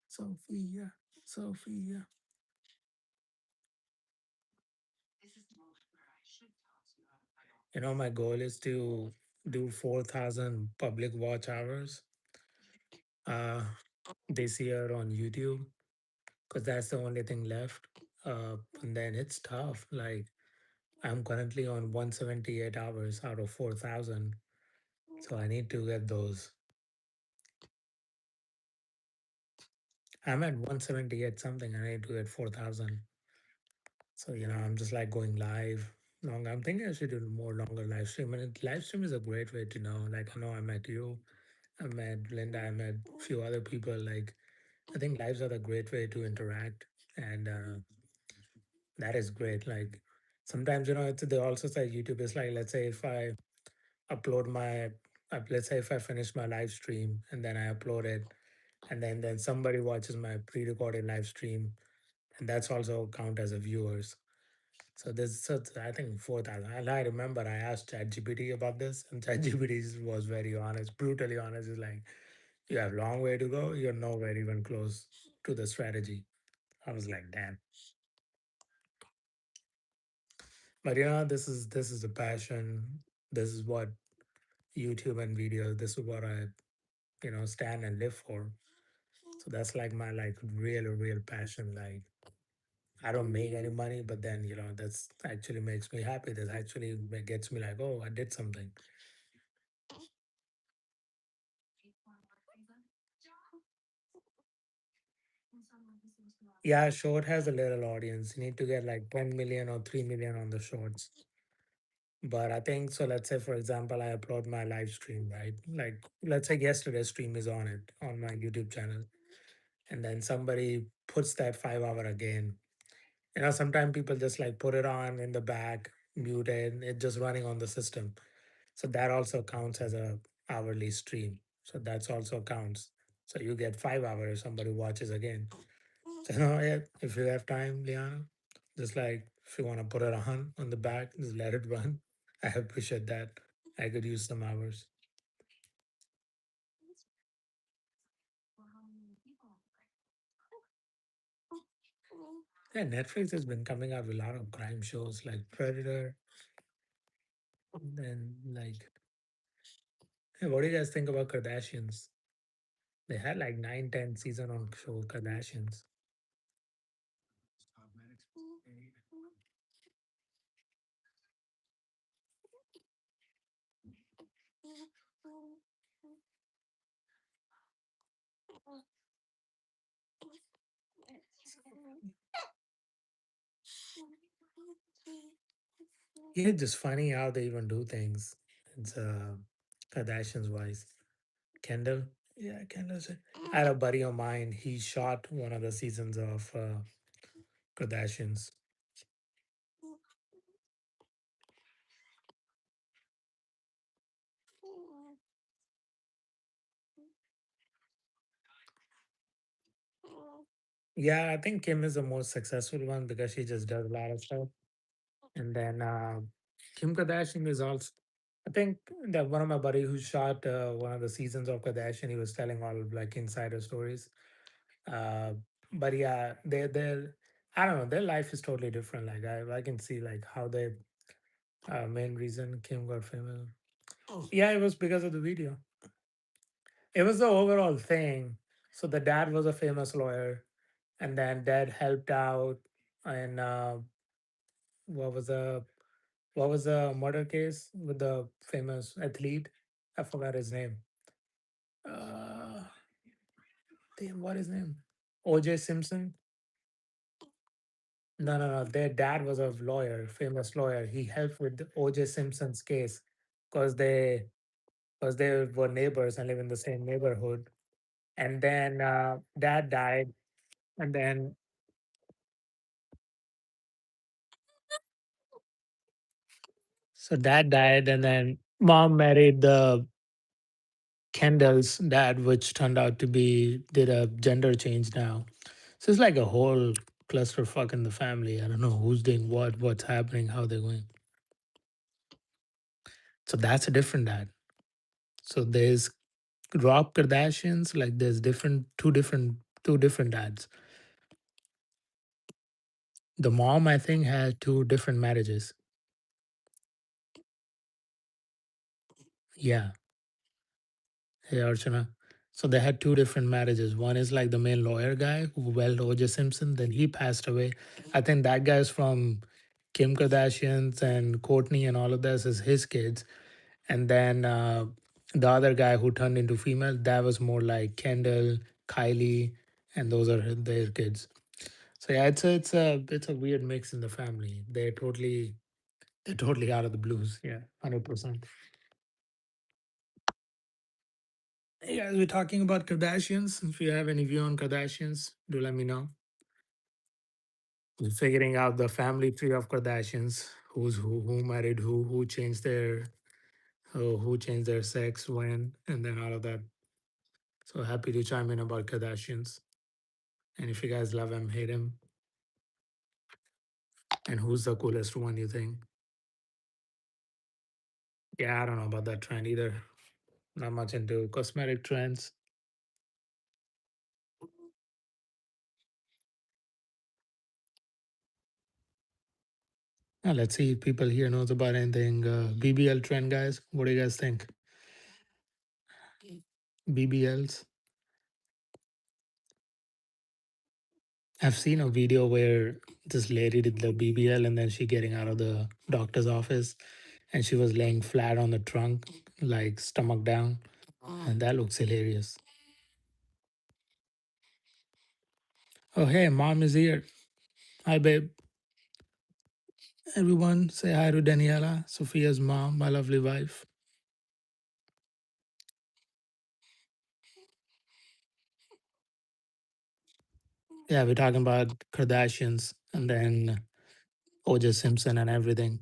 Sophia, Sophia. My goal is to do 4,000 public watch hours uh, this year on YouTube because that's the only thing left. And then it's tough. Like I'm currently on 178 hours out of 4,000. So I need to get those. I'm at 178 something. I need to get 4,000. So, I'm just like going live long. I'm thinking I should do more longer live stream. And live stream is a great way to know. Like, I know I met you, I met Linda, I met a few other people. Like, I think lives are a great way to interact. And that is great. Like, sometimes, they also say YouTube is like, let's say if I upload my, let's say if I finish my live stream and then I upload it, and then somebody watches my pre-recorded live stream, and that's also count as a viewers. So I think 4,000. And I remember I asked ChatGPT about this, and ChatGPT was very honest, brutally honest. It's like, you have long way to go. You're nowhere even close to the strategy. I was like, damn. But this is a passion. This is what YouTube and video. This is what I stand and live for. So that's like my like real passion. Like I don't make any money, but then that's actually makes me happy. That actually gets me like, oh, I did something. Yeah, short has a little audience. You need to get like 10 million or 3 million on the shorts. But I think so. Let's say, for example, I upload my live stream, right? Like, let's say yesterday's stream is on it on my YouTube channel, and then somebody puts that 5 hour again. Sometimes people just like put it on in the back, mute it, and it's just running on the system. So that also counts as a hourly stream. So that's also counts. So you get 5 hours. Somebody watches again. So, yeah, if you have time, Liana, just like if you want to put it on the back, just let it run. I appreciate that. I could use some hours. Yeah, Netflix has been coming out with a lot of crime shows like Predator. And then like, hey, what do you guys think about Kardashians? They had like 9, 10 season on show Kardashians. Yeah, it's just funny how they even do things. It's Kardashians wise. Kendall. Yeah, Kendall's. I had a buddy of mine. He shot one of the seasons of Kardashians. Yeah, I think Kim is the most successful one because she just does a lot of stuff. And then Kim Kardashian is also. I think that one of my buddy who shot one of the seasons of Kardashian, he was telling all of like insider stories. Uh, but yeah, they I don't know, their life is totally different. Like I can see like how they main reason Kim got famous. Yeah, it was because of the video. It was the overall thing. So the dad was a famous lawyer, and then dad helped out. And what was the murder case with the famous athlete? I forgot his name. Uh, damn, what his name? O.J. Simpson. No, no, no. Their dad was a lawyer, famous lawyer. He helped with the O.J. Simpson's case because they were neighbors and live in the same neighborhood. And then dad died, and then dad died, and then mom married the Kendall's dad, which turned out to be did a gender change now. So it's like a whole clusterfuck in the family. I don't know who's doing what, what's happening, how they're going. So that's a different dad. So there's Rob Kardashians, like there's two different dads. The mom, I think, had two different marriages. Yeah, hey Archana. So they had two different marriages. One is like the main lawyer guy who wed OJ Simpson. Then he passed away. I think that guy's from Kim Kardashian's and Courtney and all of this is his kids. And then the other guy who turned into female, that was more like Kendall, Kylie, and those are their kids. So yeah, it's a weird mix in the family. They're totally out of the blues. Yeah, 100%. Hey guys, we're talking about Kardashians. If you have any view on Kardashians, do let me know. We're figuring out the family tree of Kardashians. Who's who married who changed their who changed their sex, when, and then all of that. So happy to chime in about Kardashians. And if you guys love him, hate him, and who's the coolest one you think? Yeah, I don't know about that trend either. Not much into cosmetic trends. Now, let's see if people here knows about anything. BBL trend, guys. What do you guys think? BBLs. I've seen a video where this lady did the BBL and then she getting out of the doctor's office and she was laying flat on the trunk, like stomach down, and that looks hilarious. Oh, hey, mom is here. Hi, babe. Everyone, say hi to Daniela, Sophia's mom, my lovely wife. Yeah, we're talking about Kardashians and then OJ Simpson and everything.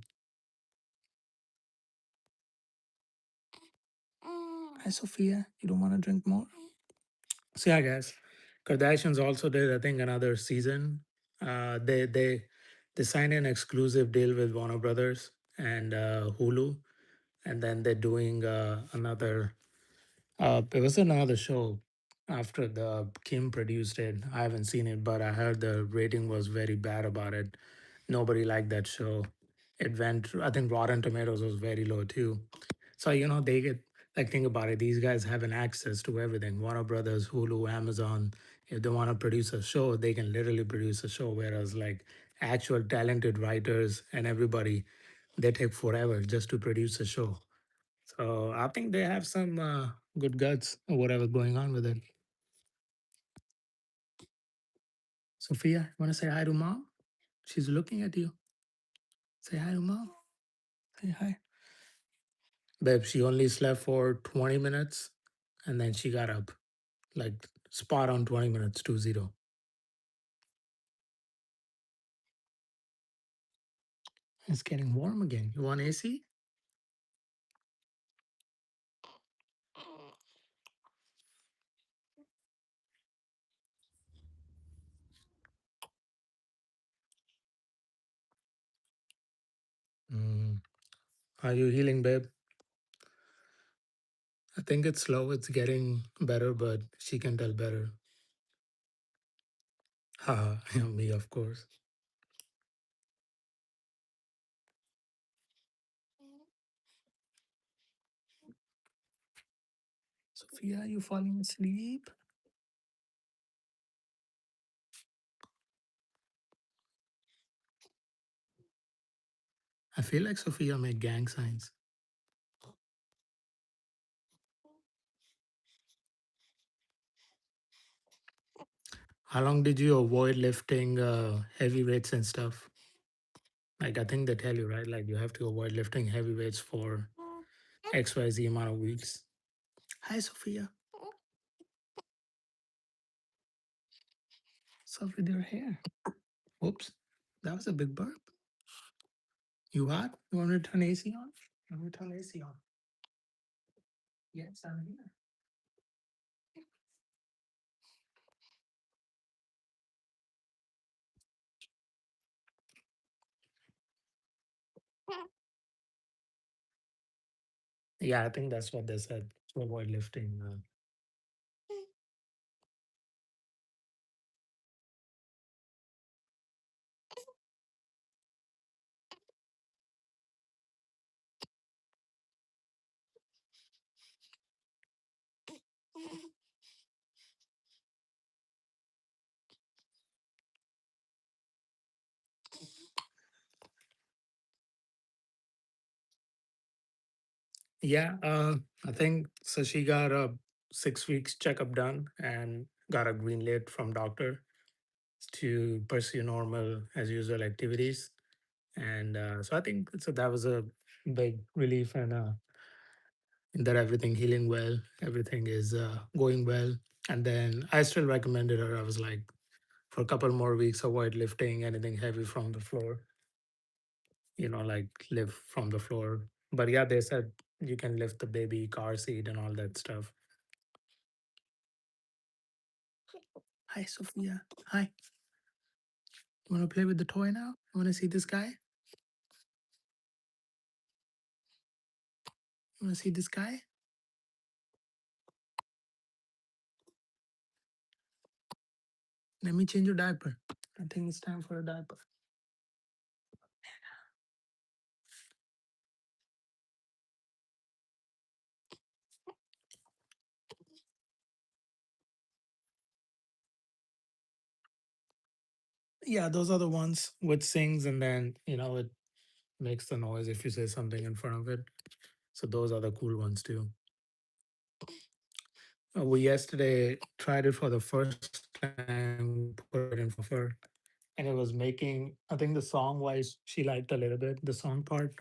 Hi, Sophia. You don't want to drink more? So yeah, guys, Kardashians also did, I think, another season. They signed an exclusive deal with Warner Brothers and Hulu, and then they're doing another. It was another show after the Kim produced it. I haven't seen it, but I heard the rating was very bad about it. Nobody liked that show. It went. I think Rotten Tomatoes was very low too. So they get, like, think about it. These guys have an access to everything. Warner Brothers, Hulu, Amazon. If they want to produce a show, they can literally produce a show. Whereas like actual talented writers and everybody, they take forever just to produce a show. So I think they have some good guts or whatever going on with it. Sophia, want to say hi to mom? She's looking at you. Say hi to mom. Say hi. Babe, she only slept for 20 minutes and then she got up. Like spot on 20 minutes, 2-0. It's getting warm again. You want AC? Mm. Are you healing, babe? I think it's slow. It's getting better, but she can tell better. Haha, me, of course. Sophia, are you falling asleep? I feel like Sophia made gang signs. How long did you avoid lifting heavy weights and stuff? Like, I think they tell you, right? Like, you have to avoid lifting heavy weights for XYZ amount of weeks. Hi, Sophia. What's up with your hair? Whoops. That was a big burp. You hot? You want me to turn AC on? You want me to turn AC on? Yes, I'm here. Yeah, I think that's what they said to avoid lifting. Yeah, I think so. She got a 6 weeks checkup done and got a green light from doctor to pursue normal as usual activities. And so I think so that was a big relief, and that everything healing well, everything is going well. And then I still recommended her. I was like, for a couple more weeks, avoid lifting anything heavy from the floor. Like lift from the floor. But yeah, they said you can lift the baby car seat and all that stuff. Hi, Sophia. Hi. You want to play with the toy now? You want to see this guy? You want to see this guy? Let me change your diaper. I think it's time for a diaper. Yeah, those are the ones which sings, and then it makes the noise if you say something in front of it. So those are the cool ones too. We yesterday tried it for the first time, put it in front of her, and it was making. I think the song wise, she liked a little bit the song part,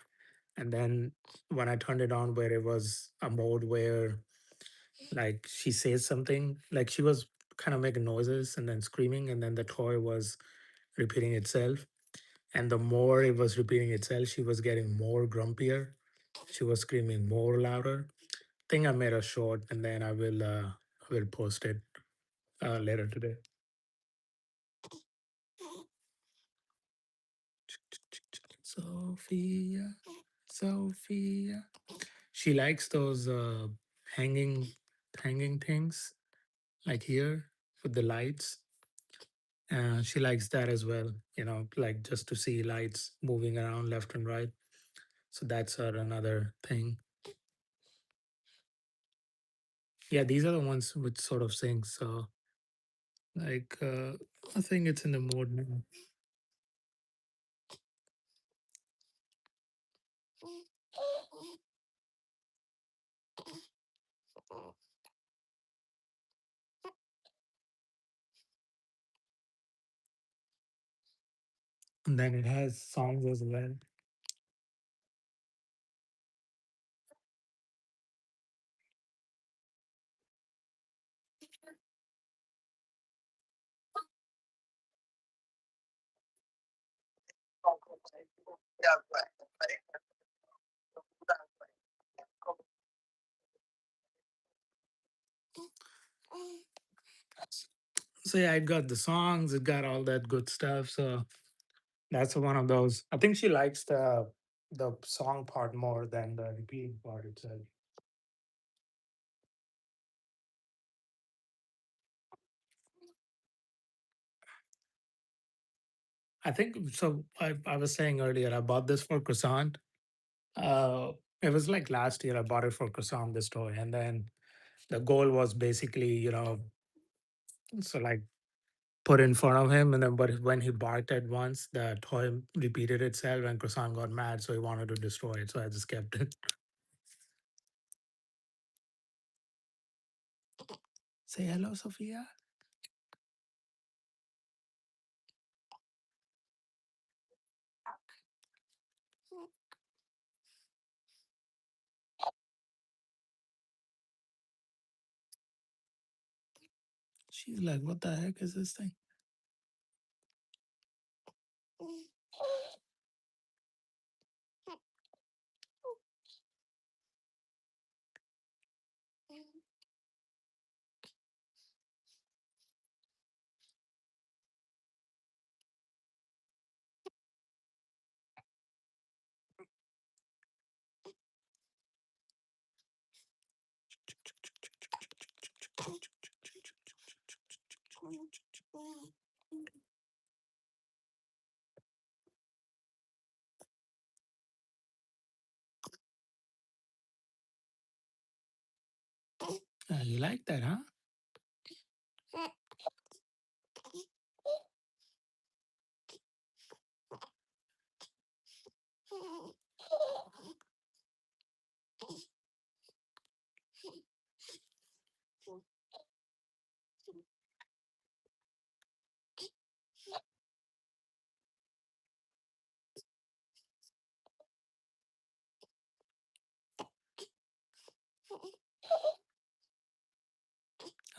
and then when I turned it on, where it was a mode where like she says something, like she was kind of making noises and then screaming, and then the toy was repeating itself. And the more it was repeating itself, she was getting more grumpier. She was screaming more louder. I think I made a short, and then I will post it later today. Sophia, Sophia. She likes those hanging things like here with the lights. She likes that as well. Like just to see lights moving around left and right. So that's her another thing. Yeah, these are the ones which sort of sing. So like I think it's in the mode now. And then it has songs as well. So yeah, it got the songs, it got all that good stuff. So that's one of those. I think she likes the song part more than the repeating part itself. I think so. I was saying earlier, I bought this for croissant. Uh, it was like last year I bought it for croissant, this toy, and then the goal was basically, so like put in front of him, and then but when he barked at once, the toy repeated itself, and croissant got mad, so he wanted to destroy it. So I just kept it. Say hello, Sophia. She's like, what the heck is this thing? You like that, huh?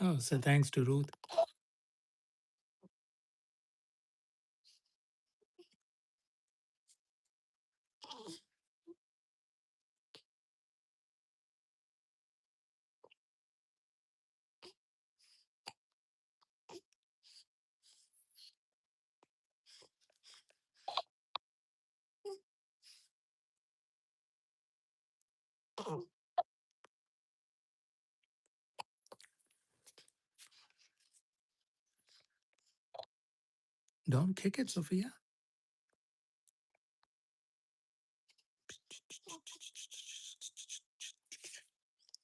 Oh, so thanks to Ruth. Don't kick it, Sophia.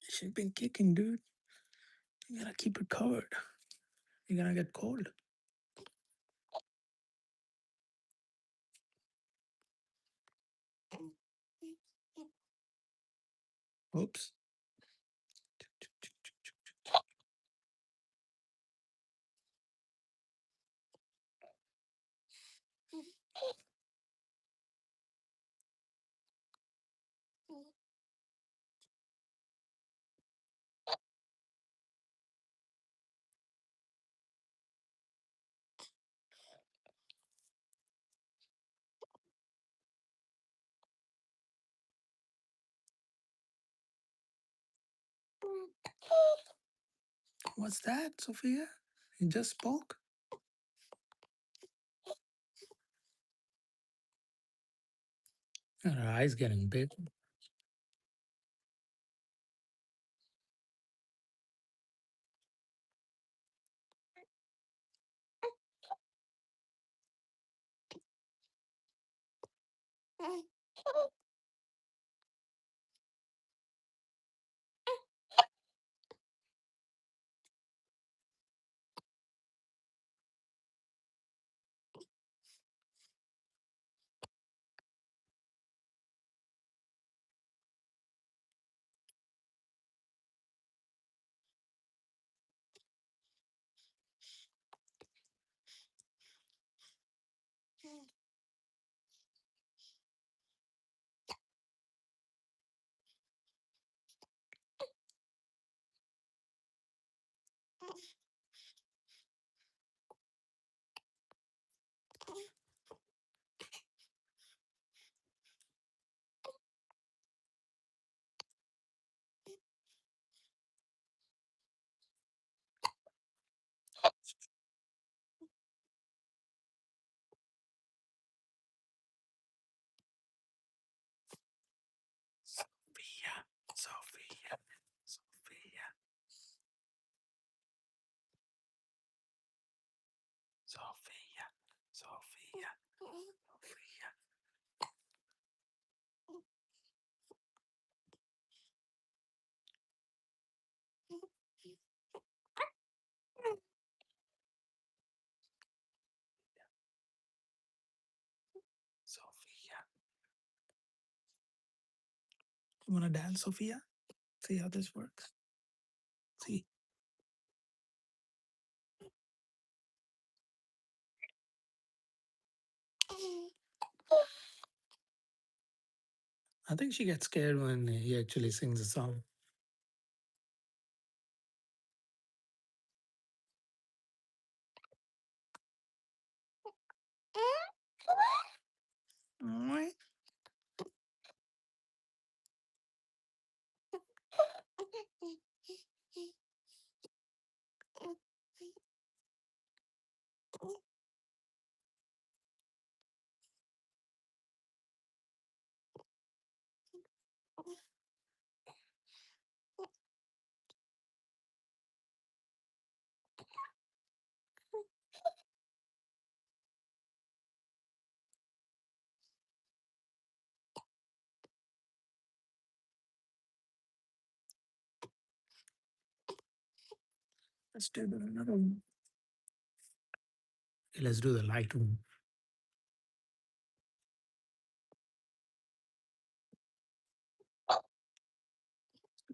She's been kicking, dude. You gotta keep it covered. You're gonna get cold. Oops. What's that, Sophia? You just spoke? Her eyes getting big. Sophia, Sophia, Sophia, Sophia, Sophia, Sophia. Sophia. You wanna dance, Sophia? See how this works? See? I think she gets scared when he actually sings a song. Alright. Let's do another one. Okay, let's do the light one.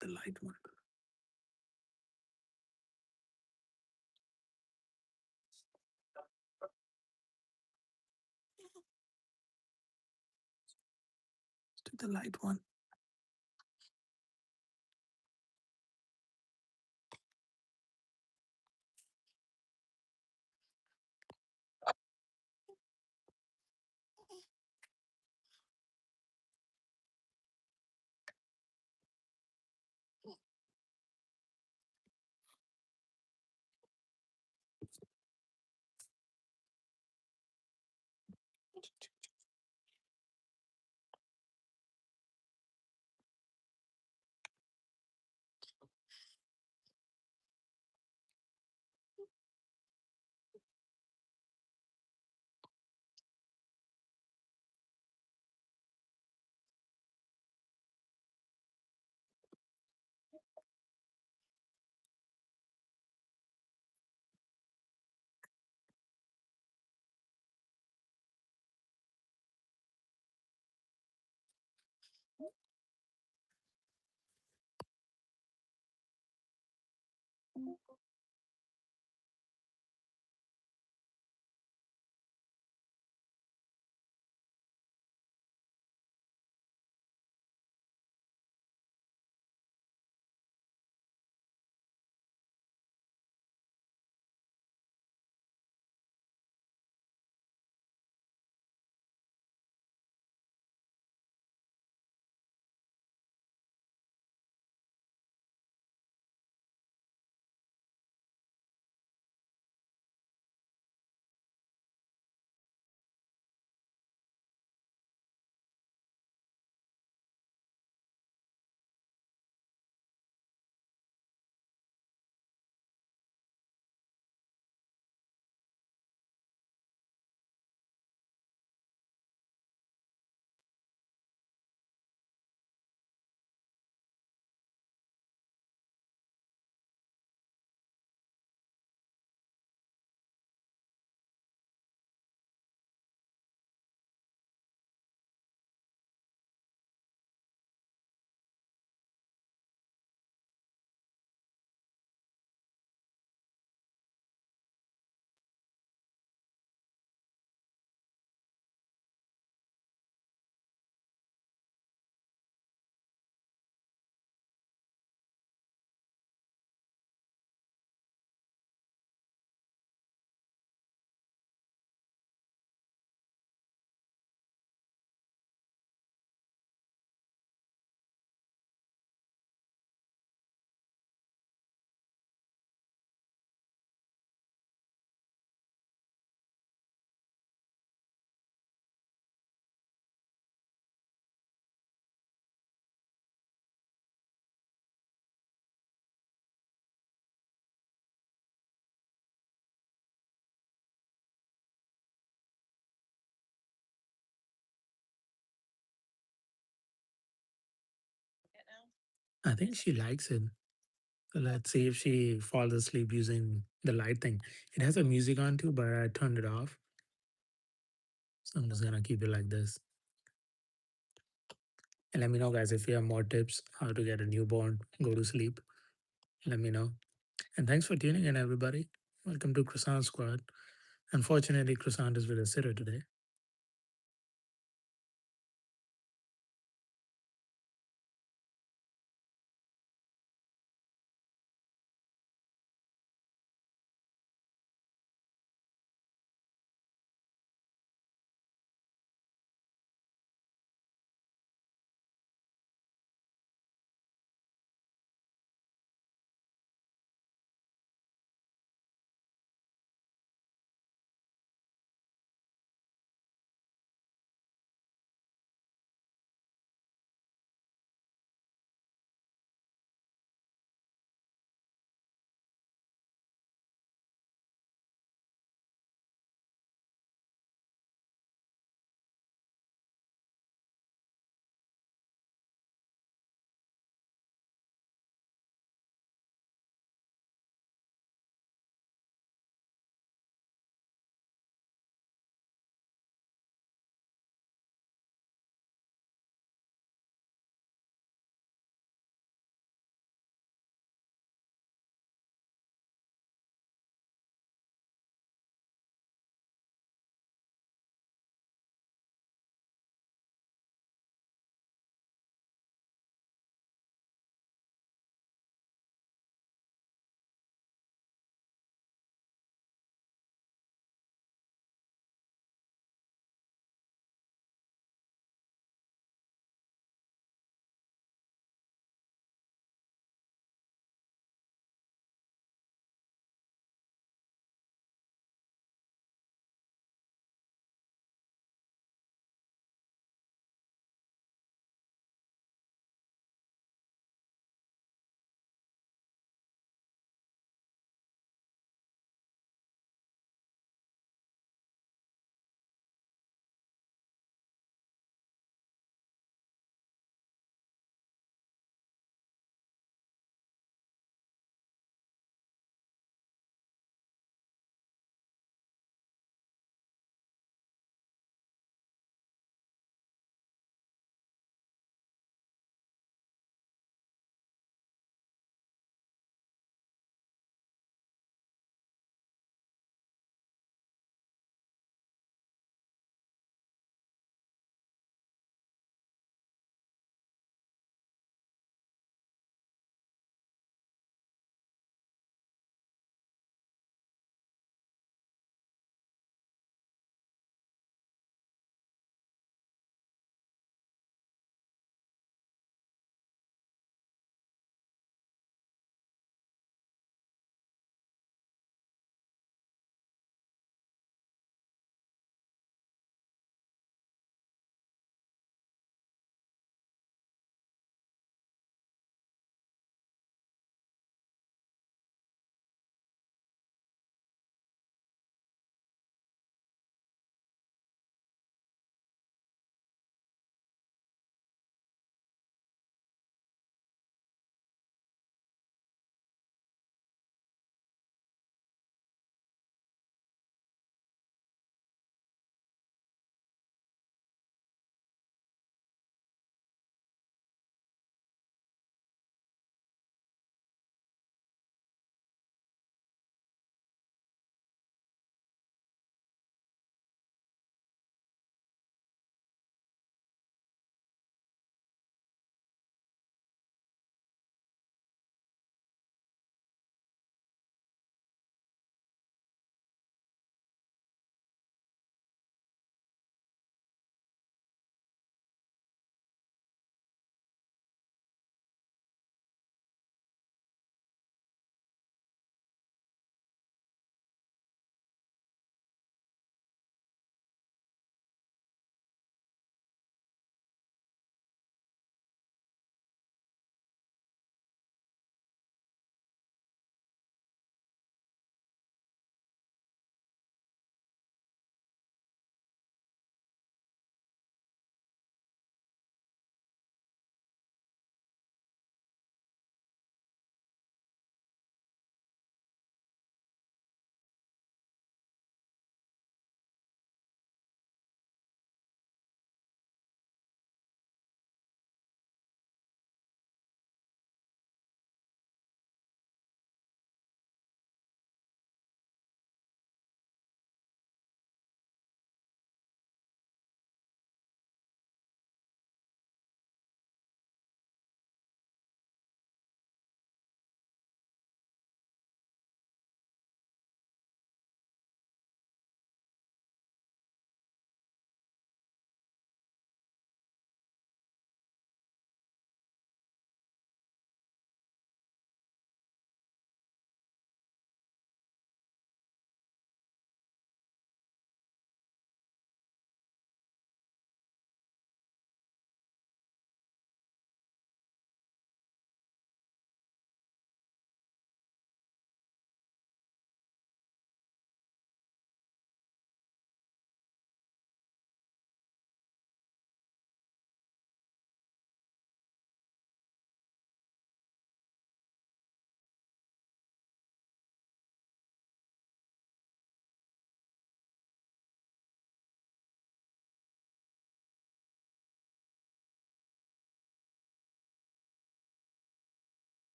The light one. Let's do the light one. I think she likes it. So let's see if she falls asleep using the light thing. It has a music on too, but I turned it off. So I'm just gonna keep it like this. And let me know, guys, if you have more tips how to get a newborn go to sleep. Let me know. And thanks for tuning in, everybody. Welcome to Croissant Squad. Unfortunately, Croissant is with a sitter today.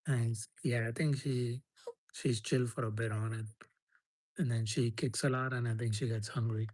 Nice. Yeah, I think she's chill for a bit on it, and then she kicks a lot, and I think she gets hungry.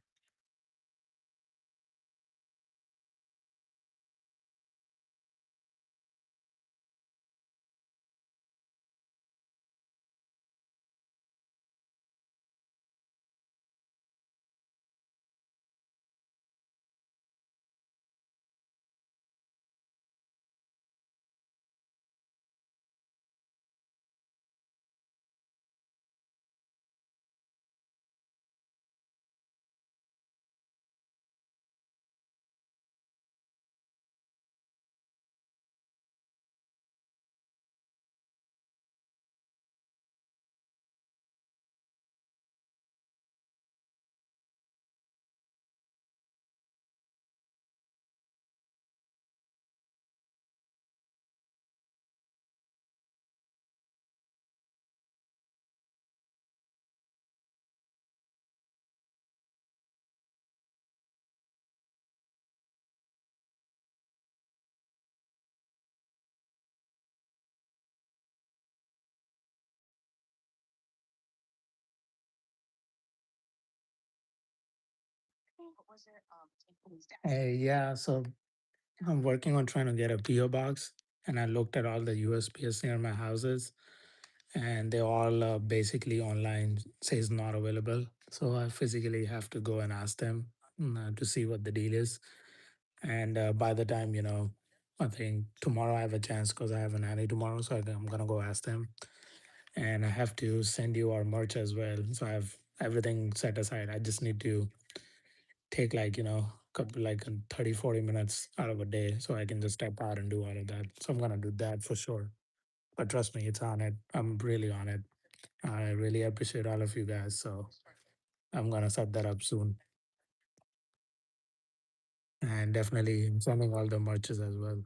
Yeah, so I'm working on trying to get a PO box, and I looked at all the USPS near my houses, and they all basically online says not available. So I physically have to go and ask them to see what the deal is. And by the time, I think tomorrow I have a chance because I have an nanny tomorrow. So I'm going to go ask them. And I have to send you our merch as well. So I have everything set aside. I just need to take like, couple like 30, 40 minutes out of a day so I can just step out and do all of that. So I'm going to do that for sure. But trust me, it's on it. I'm really on it. I really appreciate all of you guys. So I'm going to set that up soon. And definitely sending all the merches as well.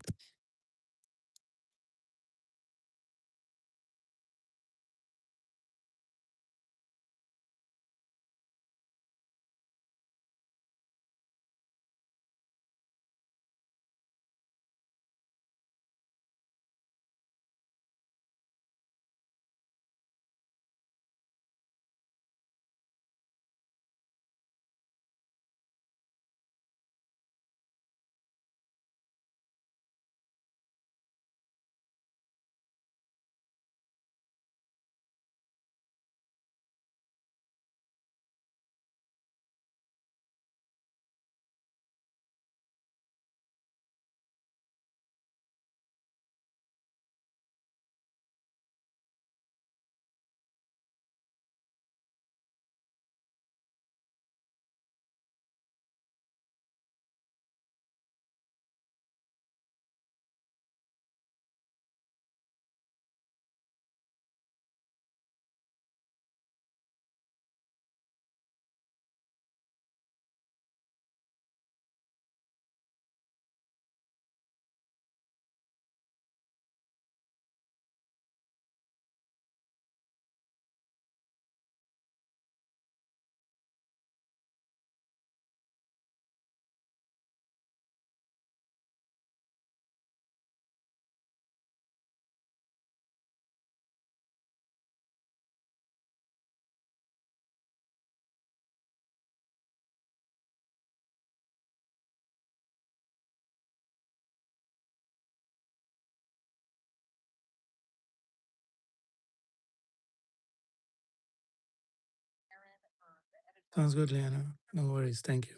Sounds good, Leanna. No worries. Thank you.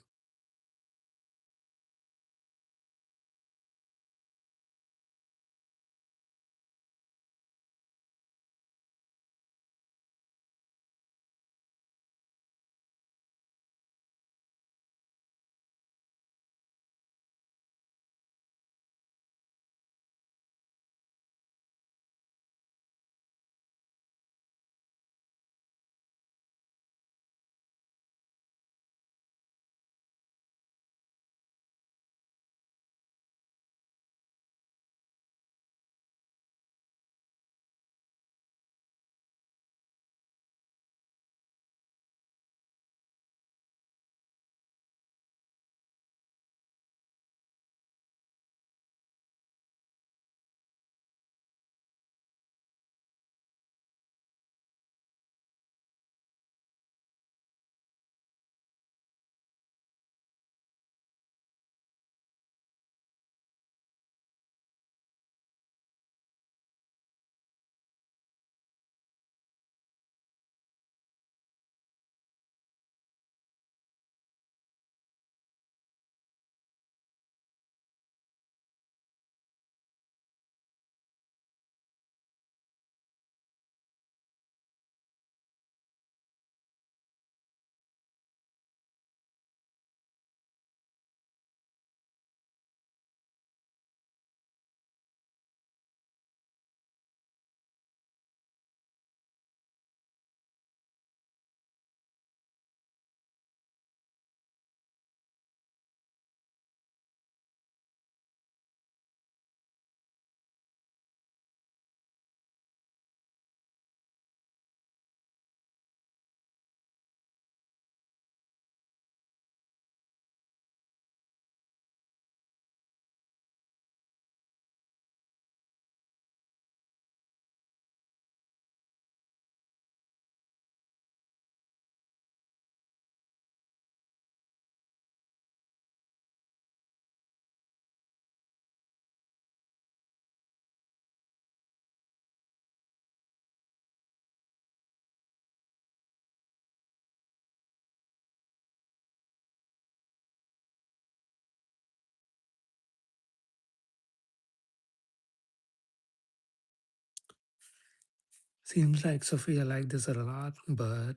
Seems like Sophia liked this a lot, but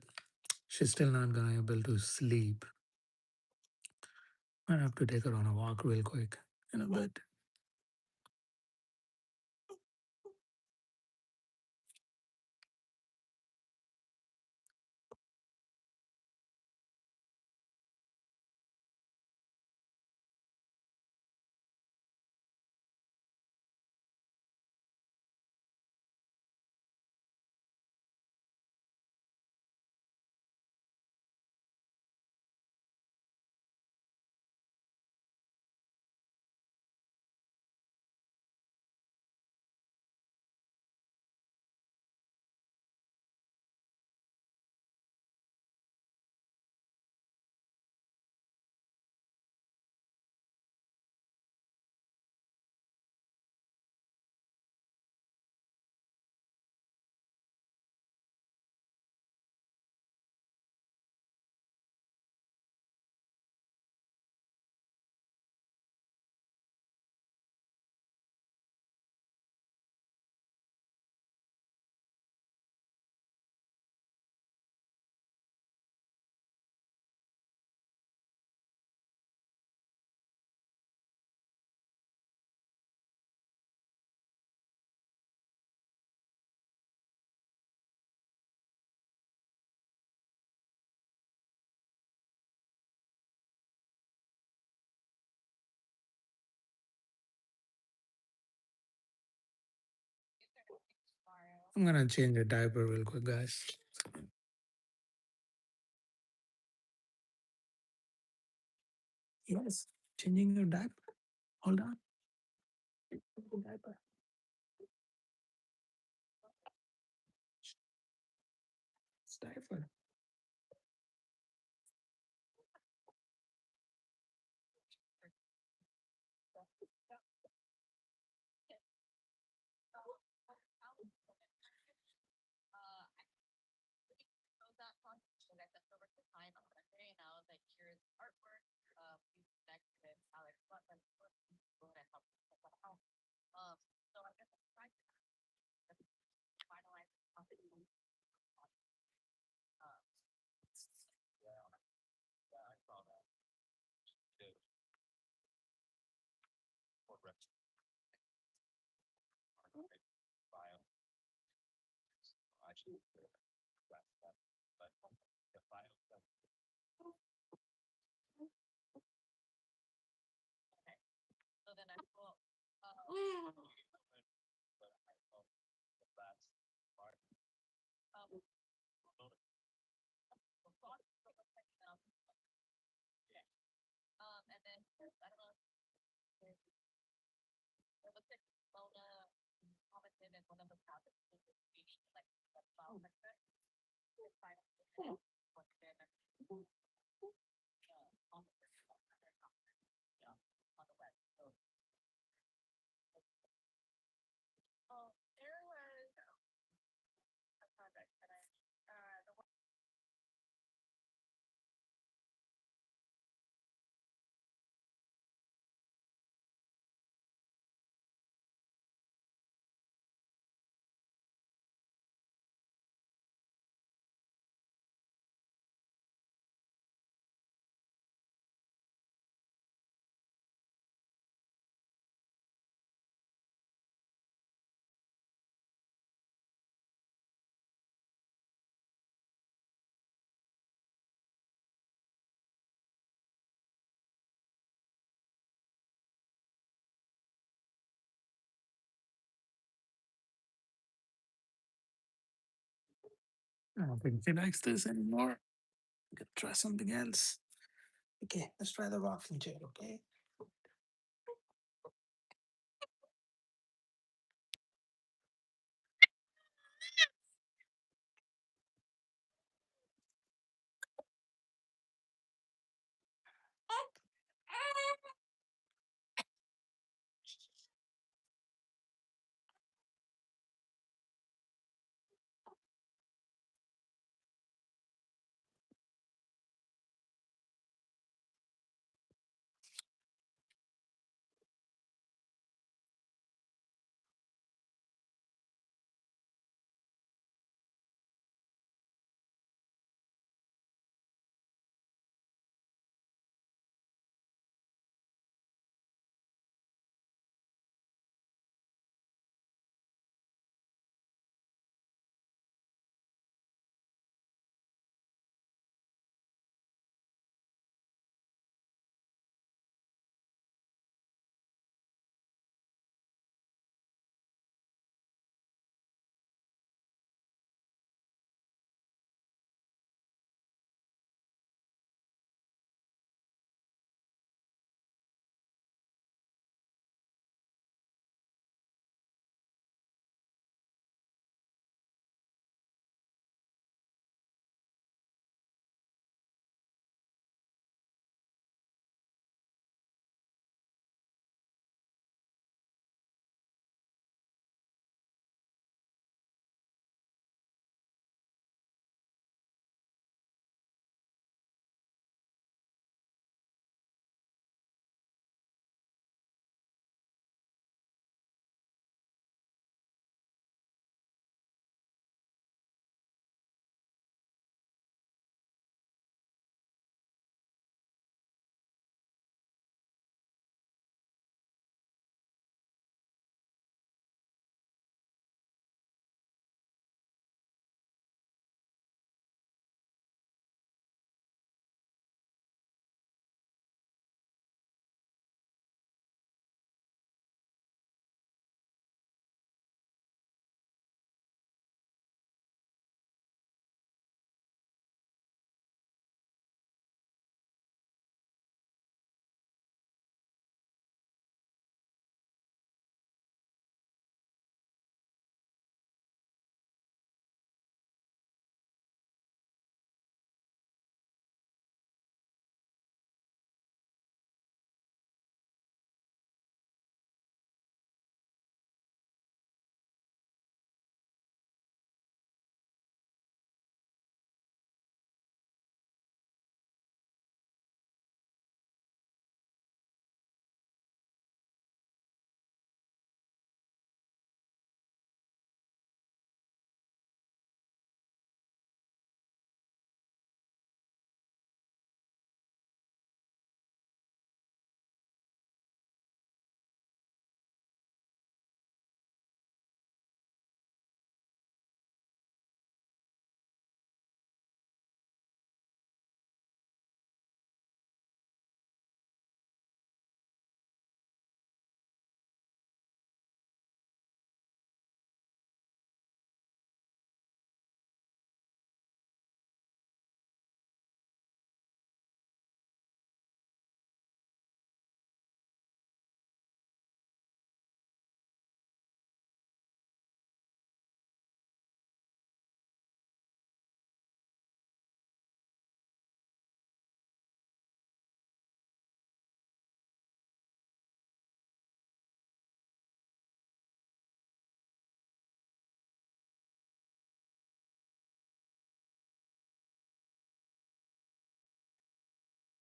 she's still not gonna able to sleep. I have to take her on a walk real quick in a bit. I'm gonna change the diaper real quick, guys. Yes, changing your diaper. Hold on. Diaper. It's diaper. I don't think she likes this anymore. We could try something else. Okay, let's try the rocking chair, okay?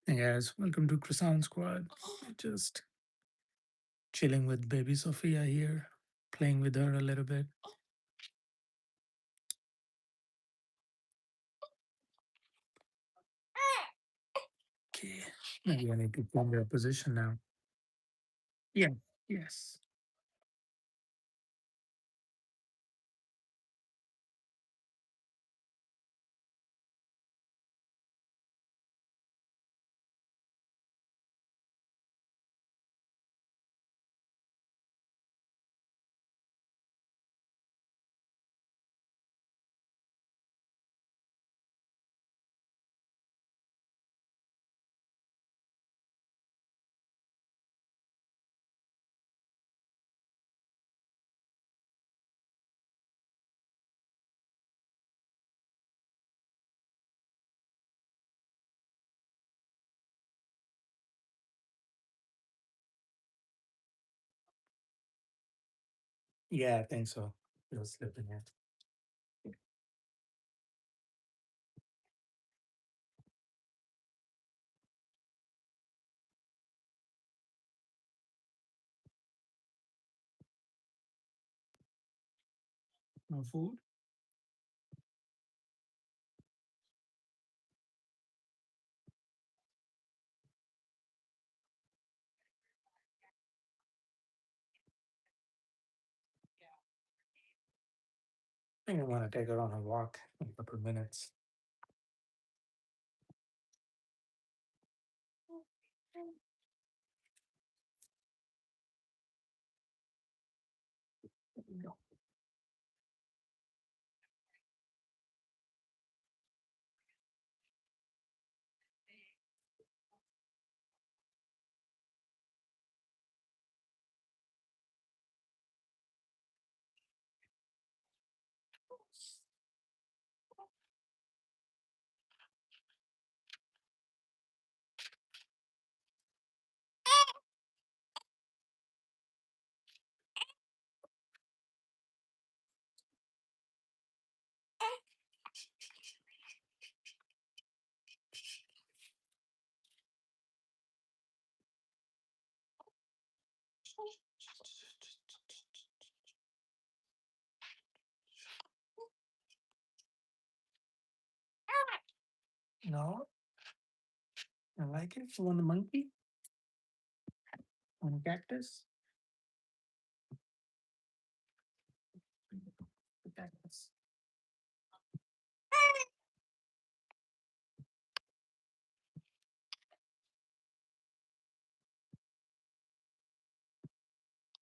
Hey guys, welcome to Croissant Squad. Just chilling with baby Sophia here, playing with her a little bit. Okay, maybe I need to change her position now. Yeah, yes. Yeah, I think so. It was slipping in. No food? I think I want to take her on a walk in a couple of minutes. No, I like it. You want a monkey? Want a cactus? The cactus.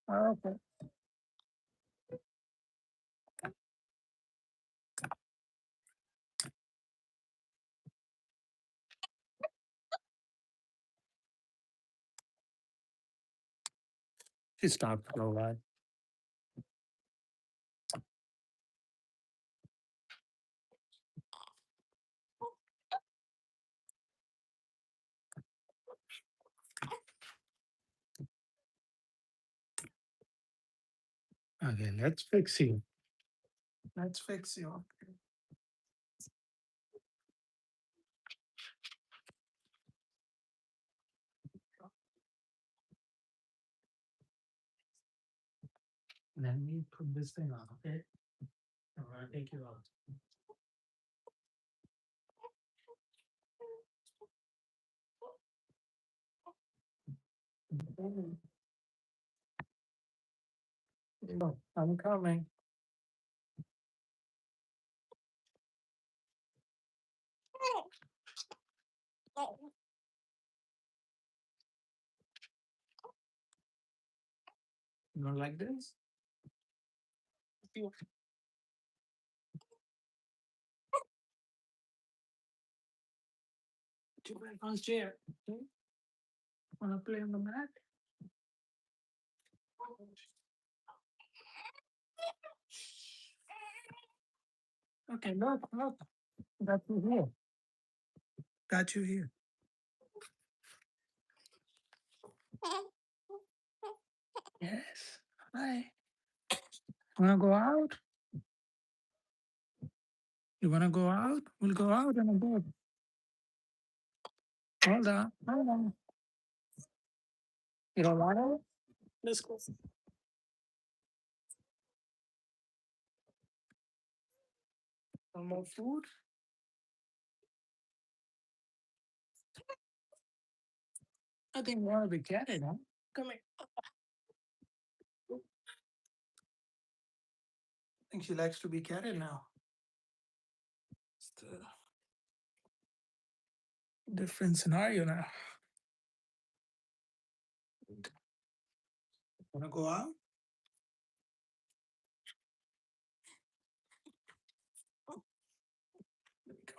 Oh, okay. She stopped for a while. Okay, let's fix you. Let's fix you. Let me put this thing on, okay? I'm gonna take you out. No, I'm coming. You don't like this? You Too bad on chair. Okay? Wanna play on the mat? Okay, look, look. Got you here. Got you here. Yes. Hi. Wanna go out? You wanna go out? We'll go out in a bit. Hold on. Hold on. You don't want it? Let's go. Some more food? I think you want to be carried, huh? Come here. I think she likes to be carried now. It's a different scenario now. Want to go out? There we go.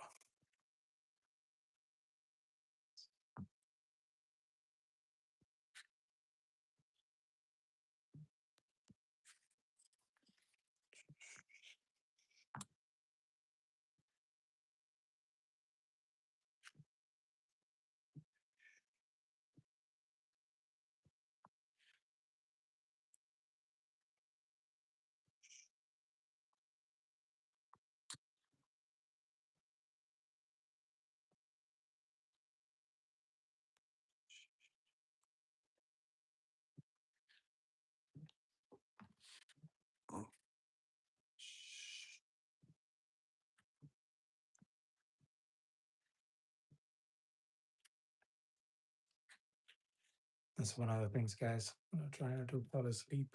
That's one of the things, guys. I'm not trying to fall asleep.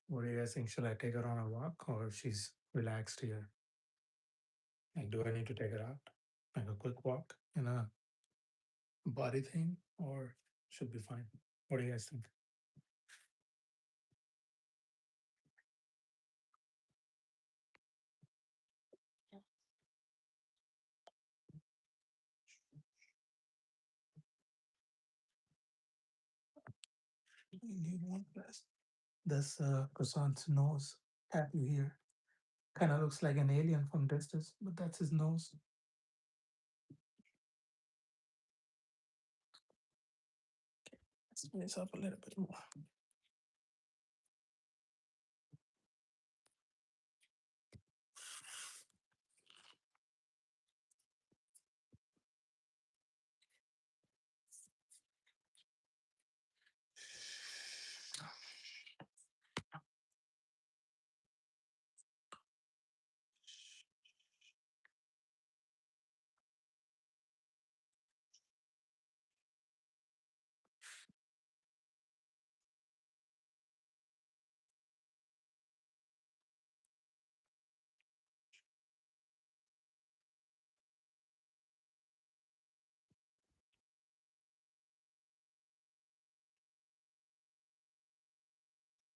What do you guys think? Should I take her on a walk or if she's relaxed here? Like, do I need to take her out? Like a quick walk in a body thing or should be fine? What do you guys think? You need one less. That's Croissant's nose. Have you here? Kind of looks like an alien from distance, but that's his nose. Let's raise up a little bit more.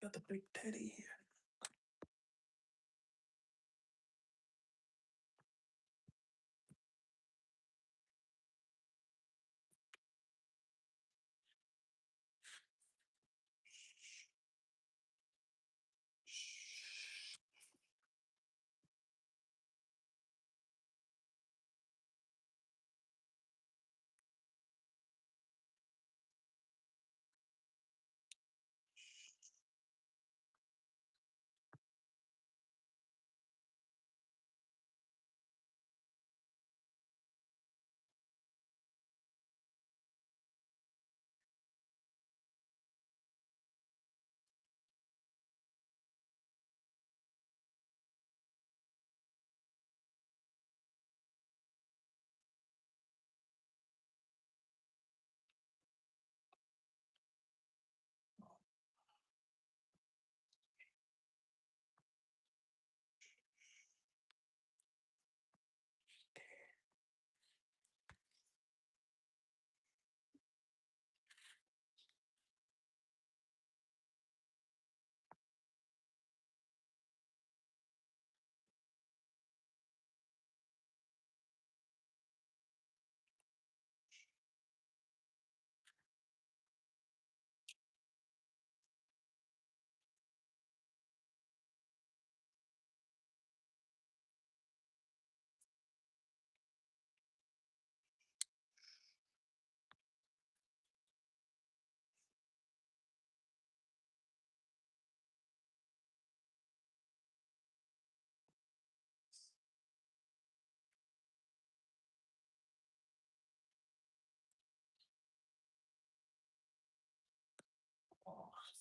Got the big teddy here.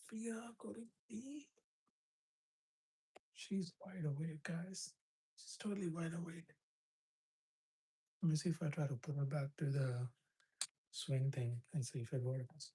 Sophia going deep. She's wide awake, guys. She's totally wide awake. Let me see if I try to put her back to the swing thing and see if it works.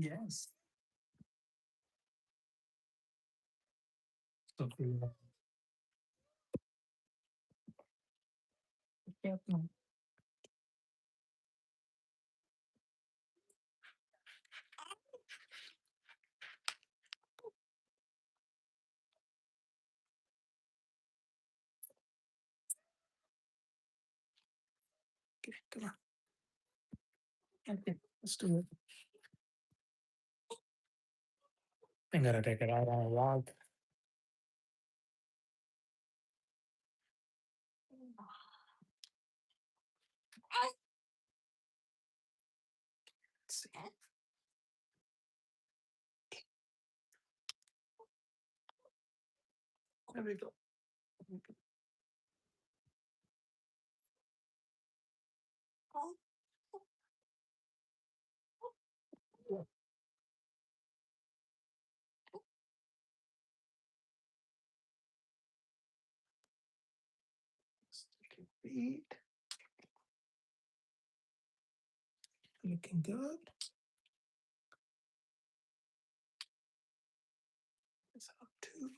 Yes. Sophia. Yep. Okay, come on. Okay, let's do it. I'm gonna take it out on a walk. Let's see. There we go. Stick your feet. Looking good. It's up too.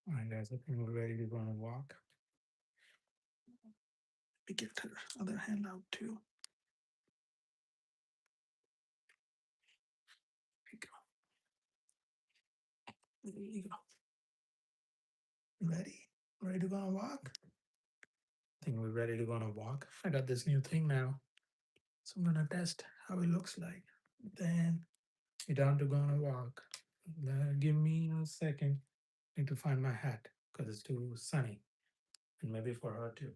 All right, guys, I think we're ready to go on a walk. Let me get her other hand out too. There you go. Ready? Ready to go on a walk? I think we're ready to go on a walk. I got this new thing now. So I'm gonna test how it looks like. Then you're down to go on a walk. Give me a second. Need to find my hat because it's too sunny. And maybe for her too.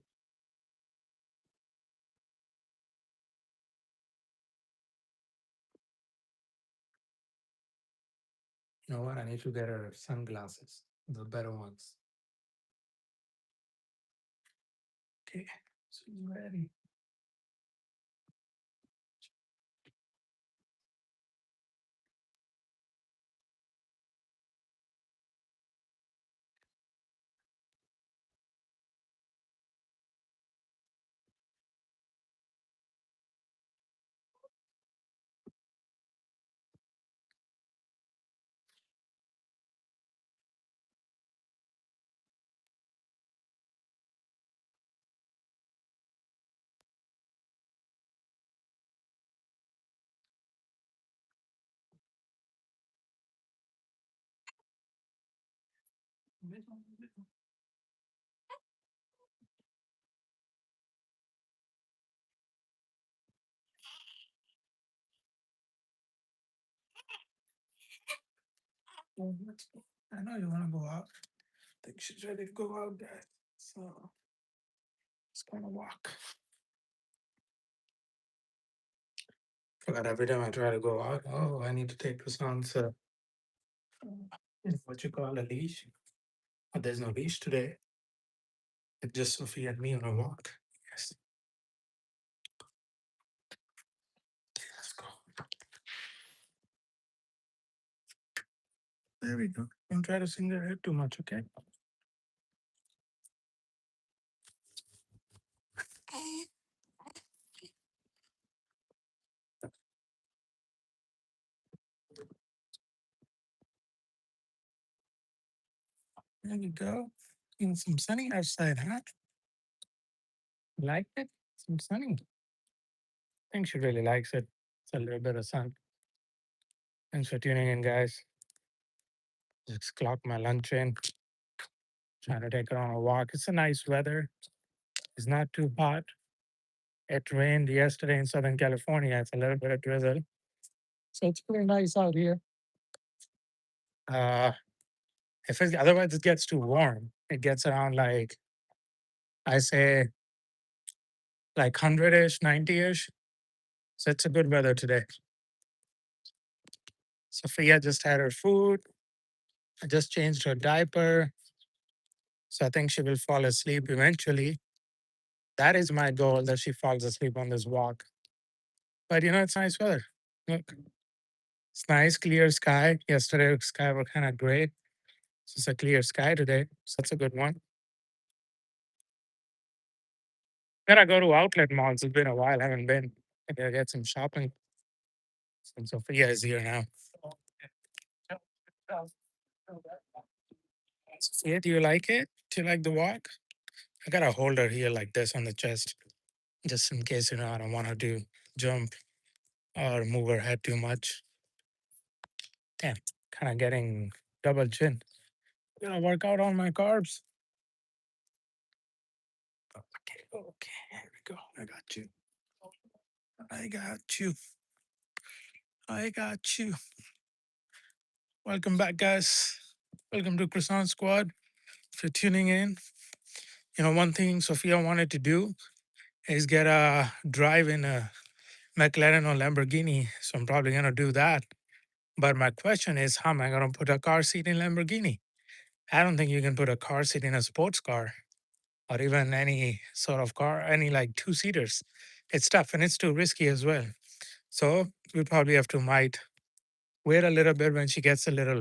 You know what? I need to get her sunglasses, the better ones. Okay, so you ready? Well, I know you want to go out. I think she's ready to go out, guys. So it's gonna walk. Forgot every time I try to go out, oh, I need to take this on. So what you call a leash. But there's no leash today. It's just Sophia and me on a walk. Yes. Let's go. There we go. Don't try to sing her head too much, okay? There you go. In some sunny outside, huh? Like it? Some sunny. I think she really likes it. It's a little bit of sun. Thanks for tuning in, guys. Just clocked my lunch in, trying to take her on a walk. It's a nice weather. It's not too hot. It rained yesterday in Southern California. It's a little bit of drizzle. So it's pretty nice out here. Uh, if it's, otherwise it gets too warm. It gets around like I say like 100-ish, 90-ish. So it's a good weather today. Sophia just had her food. I just changed her diaper. So I think she will fall asleep eventually. That is my goal, that she falls asleep on this walk. But it's nice weather. Look, it's nice, clear sky. Yesterday sky were kind of gray. So it's a clear sky today. So that's a good one. Gotta go to outlet malls. It's been a while. I haven't been. I gotta get some shopping. Since Sophia is here now. Sophia, do you like it? Do you like the walk? I gotta hold her here like this on the chest, just in case I don't want her to jump or move her head too much. Damn, kind of getting double chin. Gonna work out on my carbs. Okay, okay, here we go. I got you. I got you. I got you. Welcome back, guys. Welcome to Croissant Squad. If you're tuning in, one thing Sophia wanted to do is get a drive in a McLaren or Lamborghini. So I'm probably gonna do that. But my question is, how am I gonna put a car seat in Lamborghini? I don't think you can put a car seat in a sports car or even any sort of car, any like two seaters. It's tough and it's too risky as well. So we probably have to might wait a little bit when she gets a little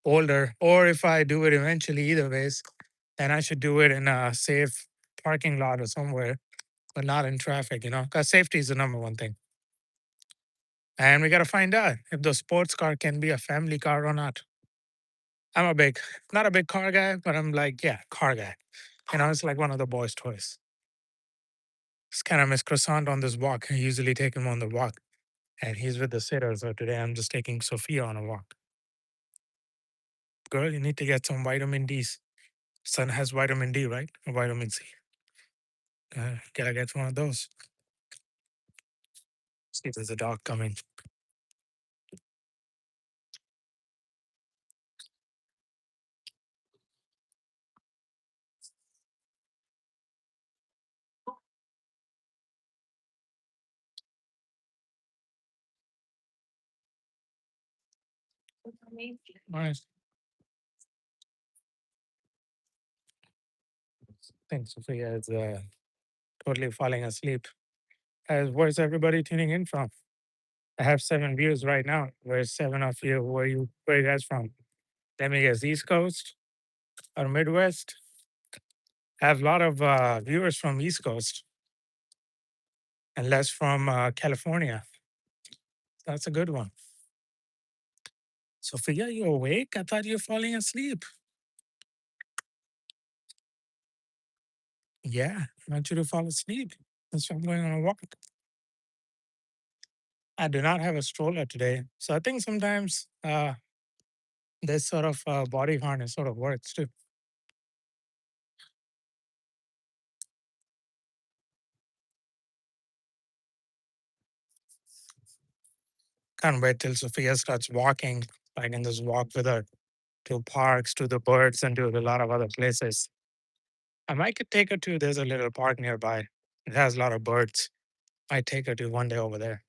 older, or if I do it eventually, either ways, then I should do it in a safe parking lot or somewhere, but not in traffic, because safety is the number one thing. And we got to find out if the sports car can be a family car or not. I'm not a big car guy, but I'm like, yeah, car guy. It's like one of the boys' toys. It's kind of Miss Croissant on this walk. I usually take him on the walk, and he's with the sitter. So today I'm just taking Sophia on a walk. Girl, you need to get some vitamin D's. Sun has vitamin D, right? Or vitamin C. Gotta get one of those. See if there's a dog coming. Nice. I think Sophia is totally falling asleep. Where's everybody tuning in from? I have 7 views right now. Where's 7 of you? Where you guys from? Let me guess, East Coast or Midwest? I have a lot of viewers from East Coast and less from California. That's a good one. Sophia, you awake? I thought you were falling asleep. Yeah, I want you to fall asleep. That's why I'm going on a walk. I do not have a stroller today. So I think sometimes this sort of body harness sort of works too. Can't wait till Sophia starts walking. I can just walk with her to parks, to the birds, and to a lot of other places. I might could take her to, there's a little park nearby. It has a lot of birds. Might take her to one day over there.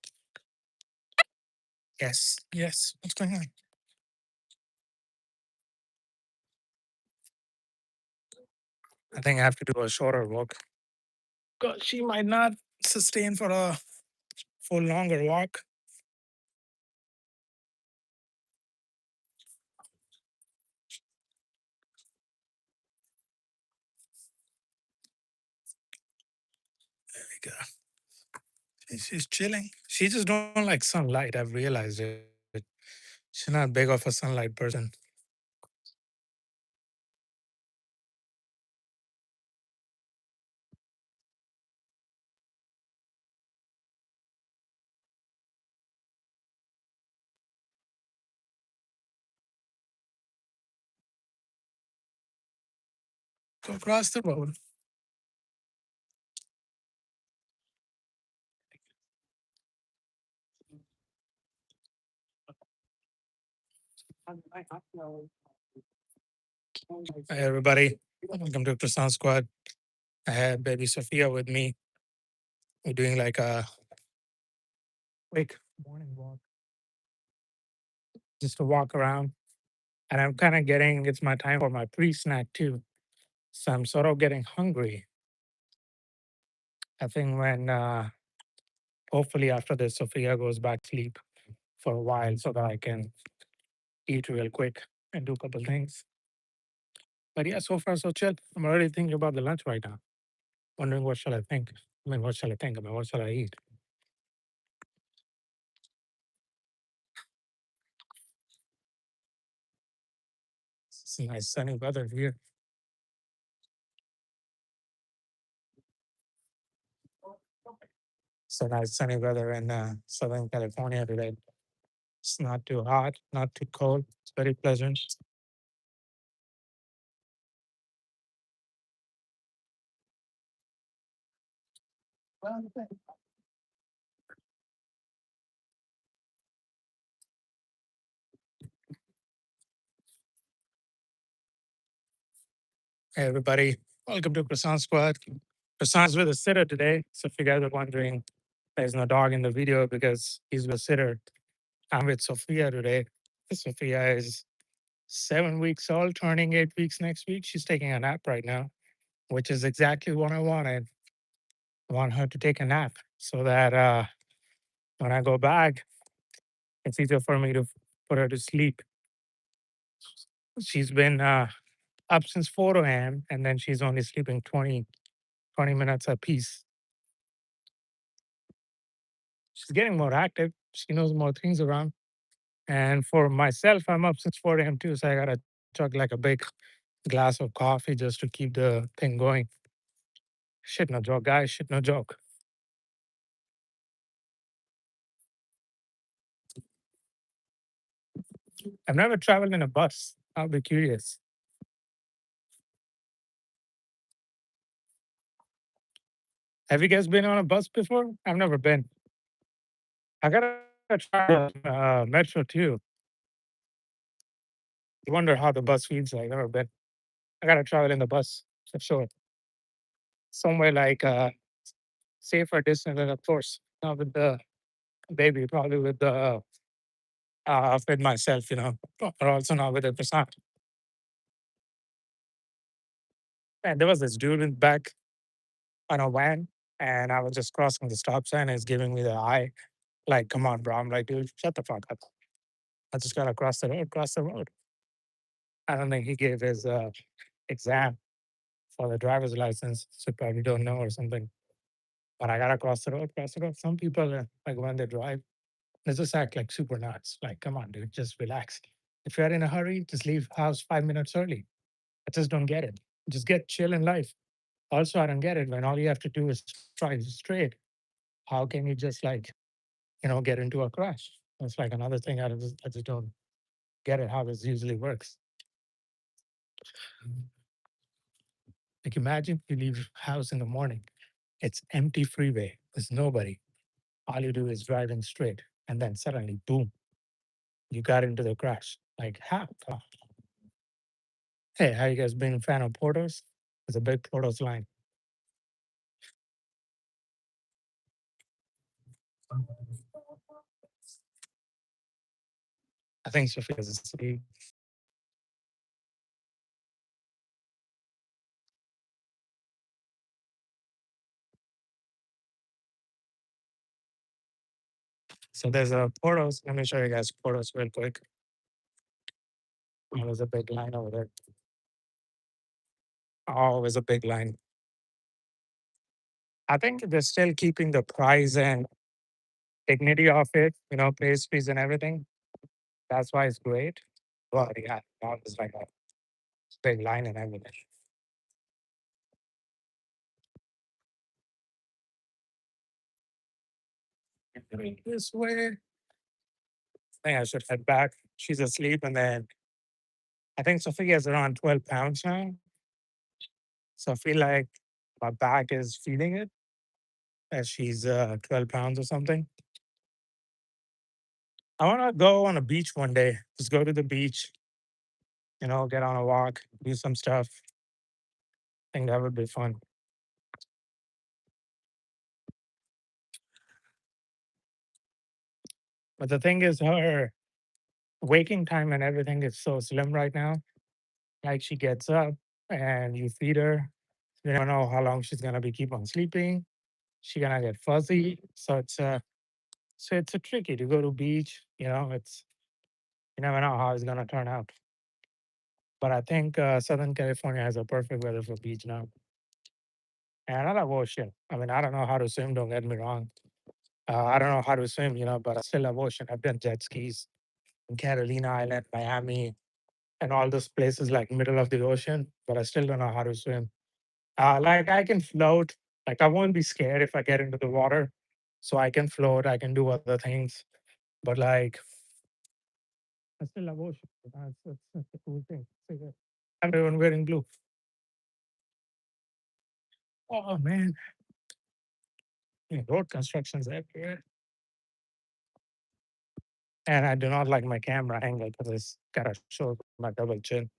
Yes, yes. What's going on? I think I have to do a shorter walk. God, she might not sustain for a full longer walk. There we go. She's chilling. She just don't like sunlight. I've realized it. She's not big of a sunlight person. Go across the road. Hey everybody, welcome to Croissant Squad. I have baby Sophia with me. We're doing like a quick morning walk, just to walk around. And I'm kind of getting, it's my time for my pre-snack too. So I'm sort of getting hungry. I think when, hopefully after this, Sophia goes back to sleep for a while so that I can eat real quick and do a couple things. But yeah, so far so chill. I'm already thinking about the lunch right now. Wondering what shall I think? What shall I think? What shall I eat? It's nice sunny weather here. So nice sunny weather in Southern California today. It's not too hot, not too cold. It's very pleasant. Hey everybody, welcome to Croissant Squad. Croissant's with a sitter today. So if you guys are wondering, there's no dog in the video because he's with a sitter. I'm with Sophia today. Sophia is 7 weeks old, turning 8 weeks next week. She's taking a nap right now, which is exactly what I wanted. I want her to take a nap so that when I go back, it's easier for me to put her to sleep. She's been up since 4 a.m. and then she's only sleeping 20 minutes a piece. She's getting more active. She knows more things around. And for myself, I'm up since 4 a.m. too. So I got to chug like a big glass of coffee just to keep the thing going. Shit, no joke, guys. Shit, no joke. I've never traveled in a bus. I'll be curious. Have you guys been on a bus before? I've never been. I gotta try metro too. I wonder how the bus feels like. I've never been. I gotta travel in the bus for sure. Somewhere like safer distance, and of course, not with the baby, probably with myself, or also not with the croissant. And there was this dude in the back on a van, and I was just crossing the stop sign, and he's giving me the eye, like, "Come on, bro." I'm like, "Dude, shut the fuck up. I just gotta cross the road, cross the road." I don't think he gave his exam for the driver's license, so probably don't know or something. But I gotta cross the road, cross the road. Some people, like when they drive, they just act like super nuts. Like, come on, dude, just relax. If you're in a hurry, just leave house 5 minutes early. I just don't get it. Just get chill in life. Also, I don't get it when all you have to do is drive straight. How can you just like, get into a crash? That's like another thing I just don't get it how this usually works. Like imagine you leave house in the morning, it's empty freeway, there's nobody. All you do is driving straight, and then suddenly, boom, you got into the crash. Like how? Hey, how you guys been a fan of Portos? There's a big Portos line. I think Sophia's asleep. So there's a Portos. Let me show you guys Portos real quick. There's a big line over there. Always a big line. I think they're still keeping the price and dignity of it, pastries and everything. That's why it's great. But yeah, now it's like a big line and everything. This way. I think I should head back. She's asleep, and then I think Sophia's around 12 pounds now. So I feel like my back is feeling it as she's 12 pounds or something. I want to go on a beach one day. Just go to the beach, get on a walk, do some stuff. I think that would be fun. But the thing is, her waking time and everything is so slim right now. Like she gets up and you feed her. You never know how long she's gonna be keep on sleeping. She gonna get fuzzy. So it's a tricky to go to beach. It's you never know how it's gonna turn out. But I think Southern California has a perfect weather for beach now. And I love ocean. I mean, I don't know how to swim. Don't get me wrong. I don't know how to swim, but I still love ocean. I've done jet skis in Carolina Island, Miami, and all those places like middle of the ocean. But I still don't know how to swim. Like I can float. Like I won't be scared if I get into the water. So I can float. I can do other things. But like I still love ocean. That's a cool thing. So, yeah. Everyone wearing blue. Oh man, yeah, road constructions everywhere. And I do not like my camera angle because it's gotta show my double chin.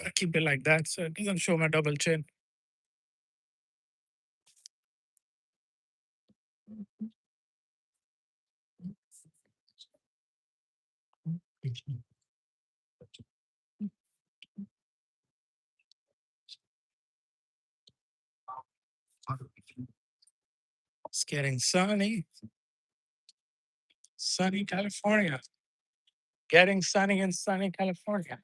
I keep it like that so it doesn't show my double chin. It's getting sunny, sunny California. Getting sunny in sunny California.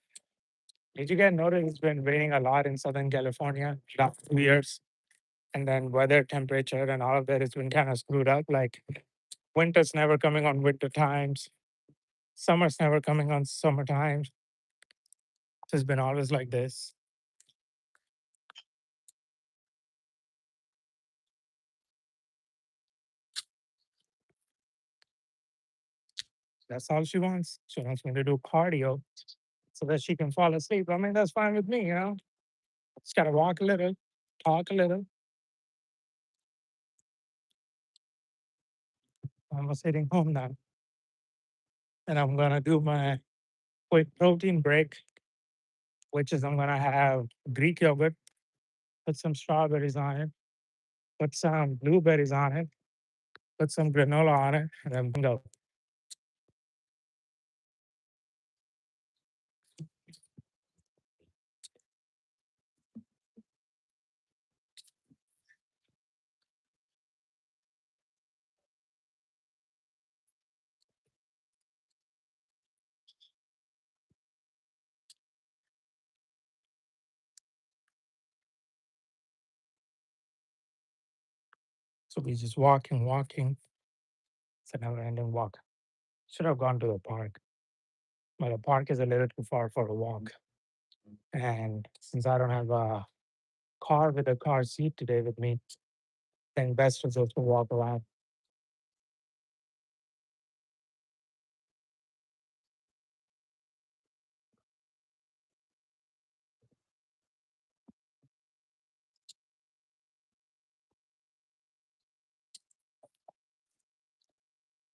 Did you get notice it's been raining a lot in Southern California last 2 years? And then weather, temperature, and all of that has been kind of screwed up. Like winter's never coming on winter times, summer's never coming on summer times. It's been always like this. That's all she wants. She wants me to do cardio so that she can fall asleep. I mean, that's fine with me. Just gotta walk a little, talk a little. I'm almost heading home now. And I'm gonna do my quick protein break, which is I'm gonna have Greek yogurt, put some strawberries on it, put some blueberries on it, put some granola on it, and then go. So we just walking, walking. It's a never ending walk. Should have gone to the park. But the park is a little too far for a walk. And since I don't have a car with a car seat today with me, then best to just walk around.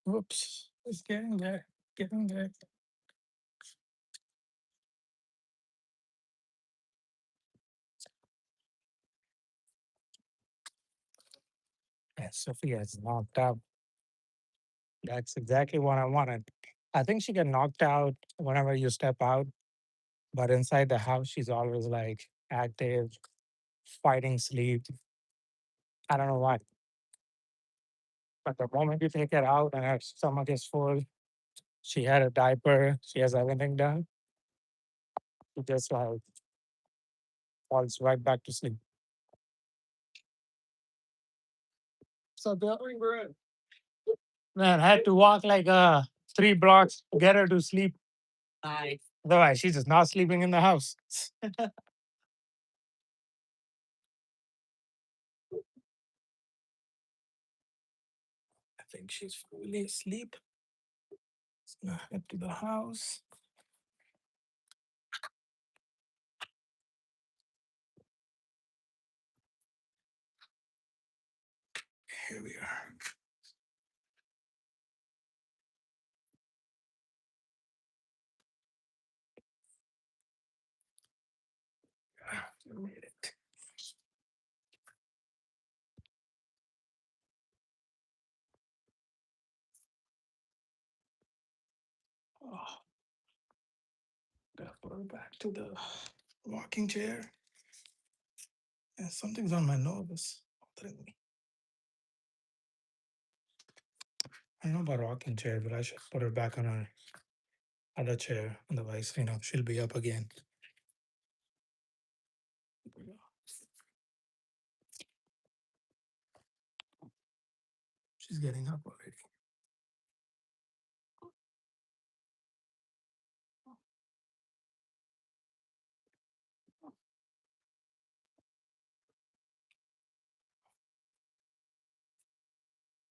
Oops, it's getting there, getting there. And Sophia is knocked out. That's exactly what I wanted. I think she get knocked out whenever you step out, but inside the house, she's always like active, fighting sleep. I don't know why. But the moment you take it out and her stomach is full, she had a diaper, she has everything done, she just like falls right back to sleep. So man, I had to walk like 3 blocks to get her to sleep. Otherwise, she's just not sleeping in the house. I think she's fully asleep. Head to the house. Here we are. We made it. Oh, gotta put her back to the rocking chair. Yeah, something's on my nose. It's bothering me. I don't know about rocking chair, but I should put her back on her other chair. Otherwise, she'll be up again. She's getting up already.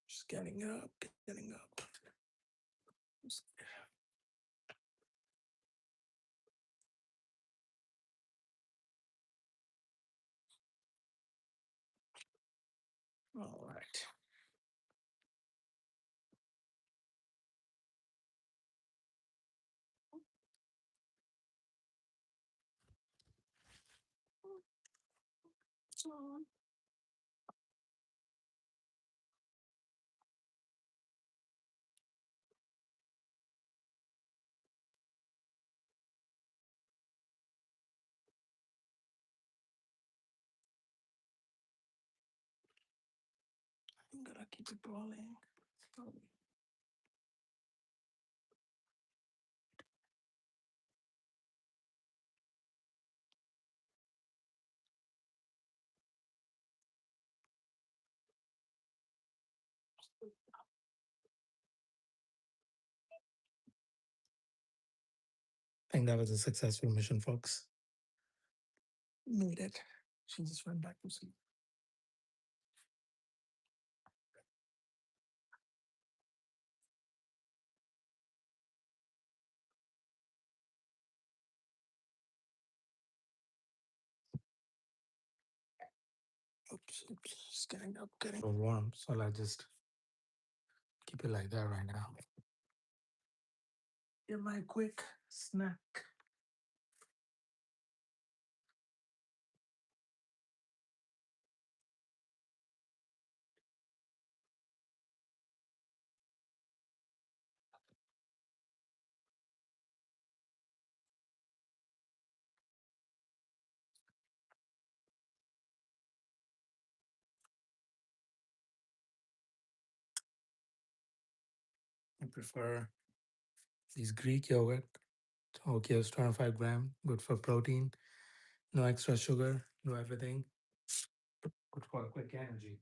She's getting up, getting up. All right. I'm gonna keep it rolling. I think that was a successful mission, folks. Made it. She just went back to sleep. Oops, oops. It's getting up, getting warm. So I'll just keep it like that right now. Get my quick snack. I prefer these Greek yogurt. Okay, it's 25 gram, good for protein, no extra sugar, no everything. Good for quick energy.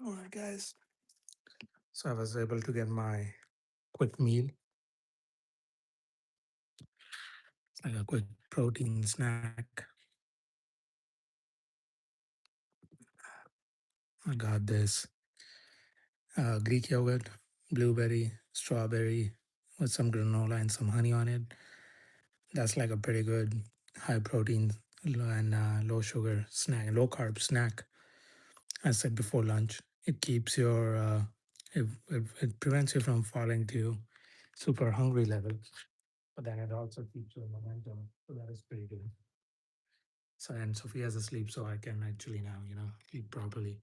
All right, guys. So I was able to get my quick meal, like a quick protein snack. I got this Greek yogurt, blueberry, strawberry, with some granola and some honey on it. That's like a pretty good high protein and low sugar snack, low carb snack. I said before lunch, it keeps your it prevents you from falling to super hungry level, but then it also keeps your momentum. So that is pretty good. So and Sophia's asleep, so I can actually now eat properly.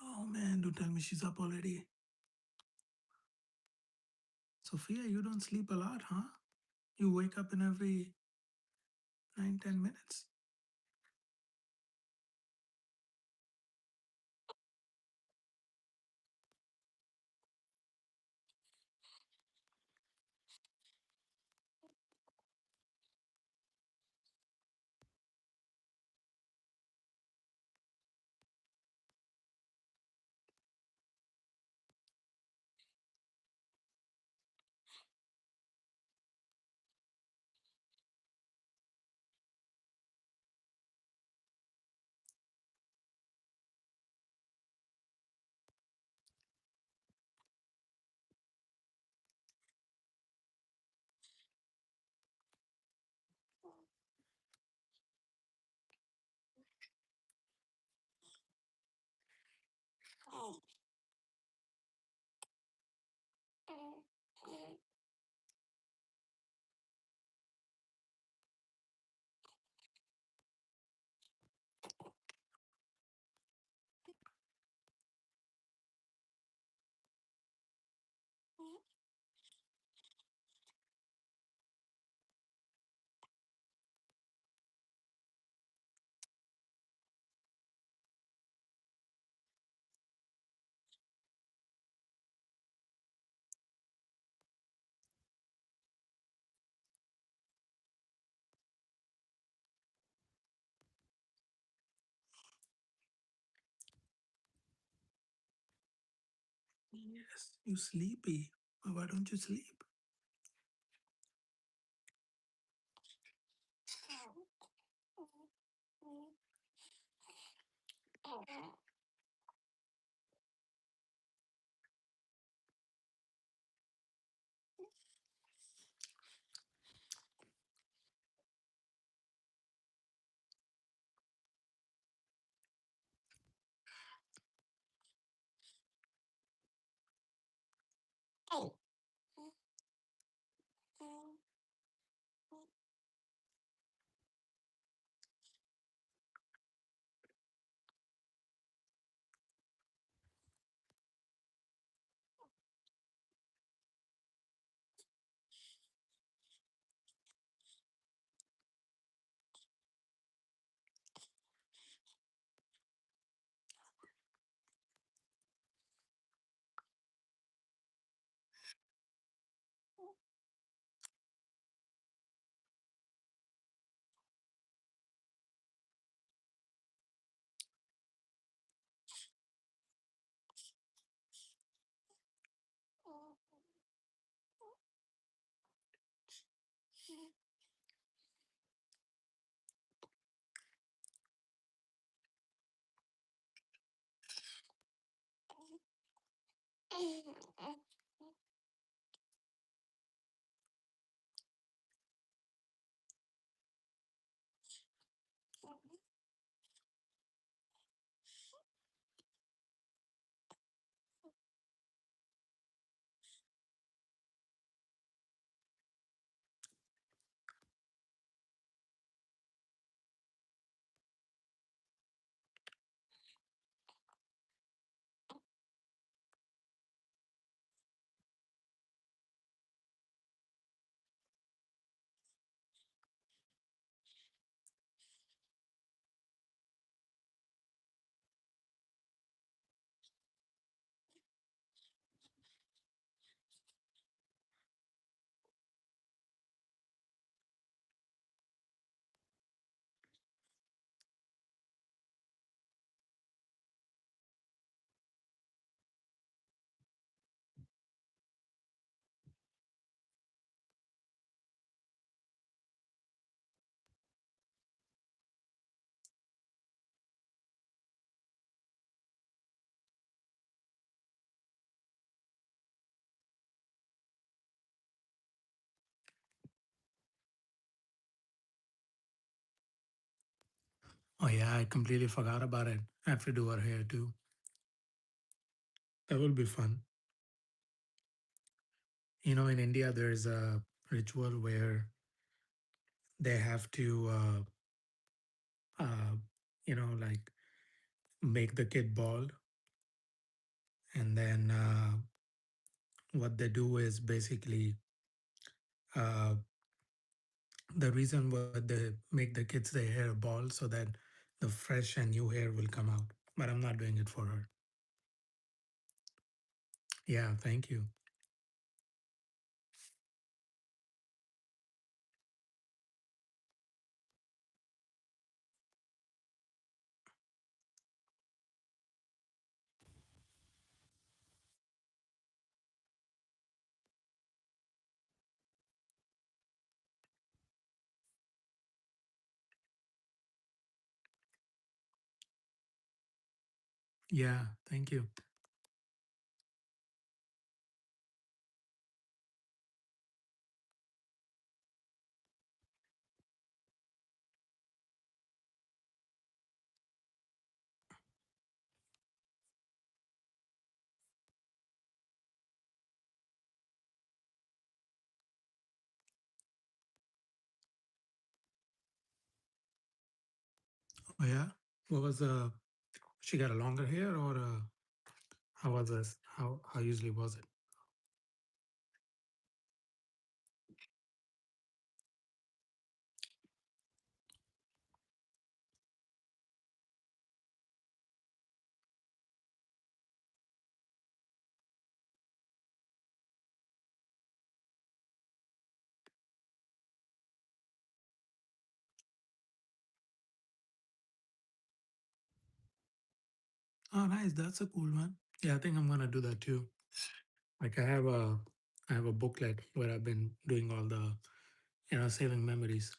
Oh man, don't tell me she's up already. Sophia, you don't sleep a lot, huh? You wake up in every 9, 10 minutes. Yes, you sleepy. Why don't you sleep? Oh yeah, I completely forgot about it. I have to do her hair too. That will be fun. In India, there's a ritual where they have to, like make the kid bald, and then what they do is basically uh, the reason why they make the kids their hair bald so that the fresh and new hair will come out. But I'm not doing it for her. Yeah, thank you. Yeah, thank you. Oh yeah, what was she got a longer hair or how was this? How usually was it? Oh, nice. That's a cool one. Yeah, I think I'm gonna do that too. Like I have a booklet where I've been doing all the saving memories.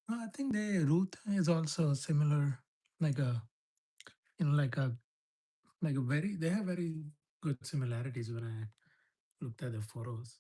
I think they Ruth is also similar, like a like a very they have very good similarities when I looked at the photos.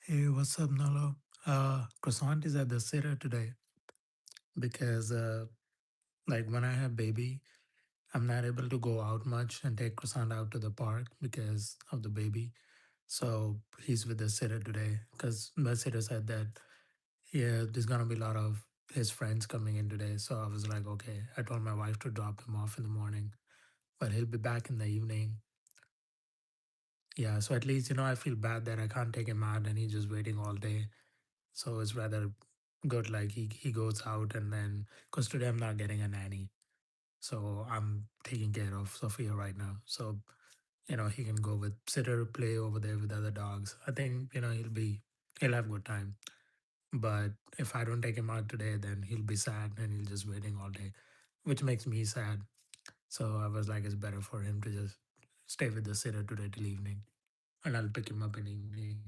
Hey, what's up, Nolo? Croissant is at the sitter today because, like, when I have baby, I'm not able to go out much and take Croissant out to the park because of the baby. So he's with the sitter today because the sitter said that, yeah, there's gonna be a lot of his friends coming in today. So I was like, okay. I told my wife to drop him off in the morning, but he'll be back in the evening. Yeah, so at least, I feel bad that I can't take him out and he's just waiting all day. So it's rather good. Like he goes out and then because today I'm not getting a nanny, so I'm taking care of Sophia right now. So he can go with sitter, play over there with other dogs. I think he'll have good time. But if I don't take him out today, then he'll be sad and he'll just waiting all day, which makes me sad. So I was like, it's better for him to just stay with the sitter today till evening, and I'll pick him up in evening.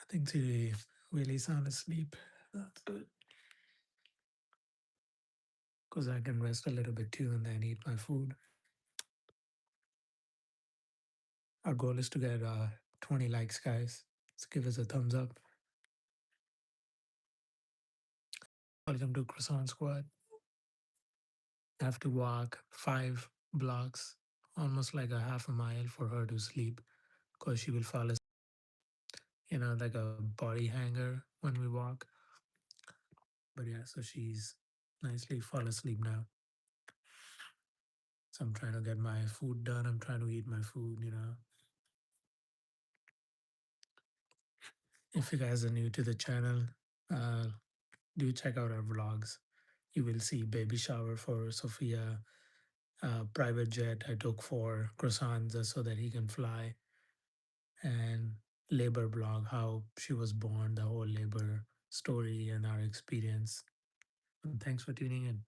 I think she really sound asleep. That's good. Because I can rest a little bit too and then eat my food. Our goal is to get 20 likes, guys. Let's give us a thumbs up. Welcome to Croissant Squad. I have to walk 5 blocks, almost like a half a mile for her to sleep because she will fall asleep, like a body hanger when we walk. But yeah, so she's nicely fall asleep now. So I'm trying to get my food done. I'm trying to eat my food. If you guys are new to the channel, uh, do check out our vlogs. You will see baby shower for Sophia, private jet I took for Croissant just so that he can fly, and labor blog, how she was born, the whole labor story and our experience. And thanks for tuning in.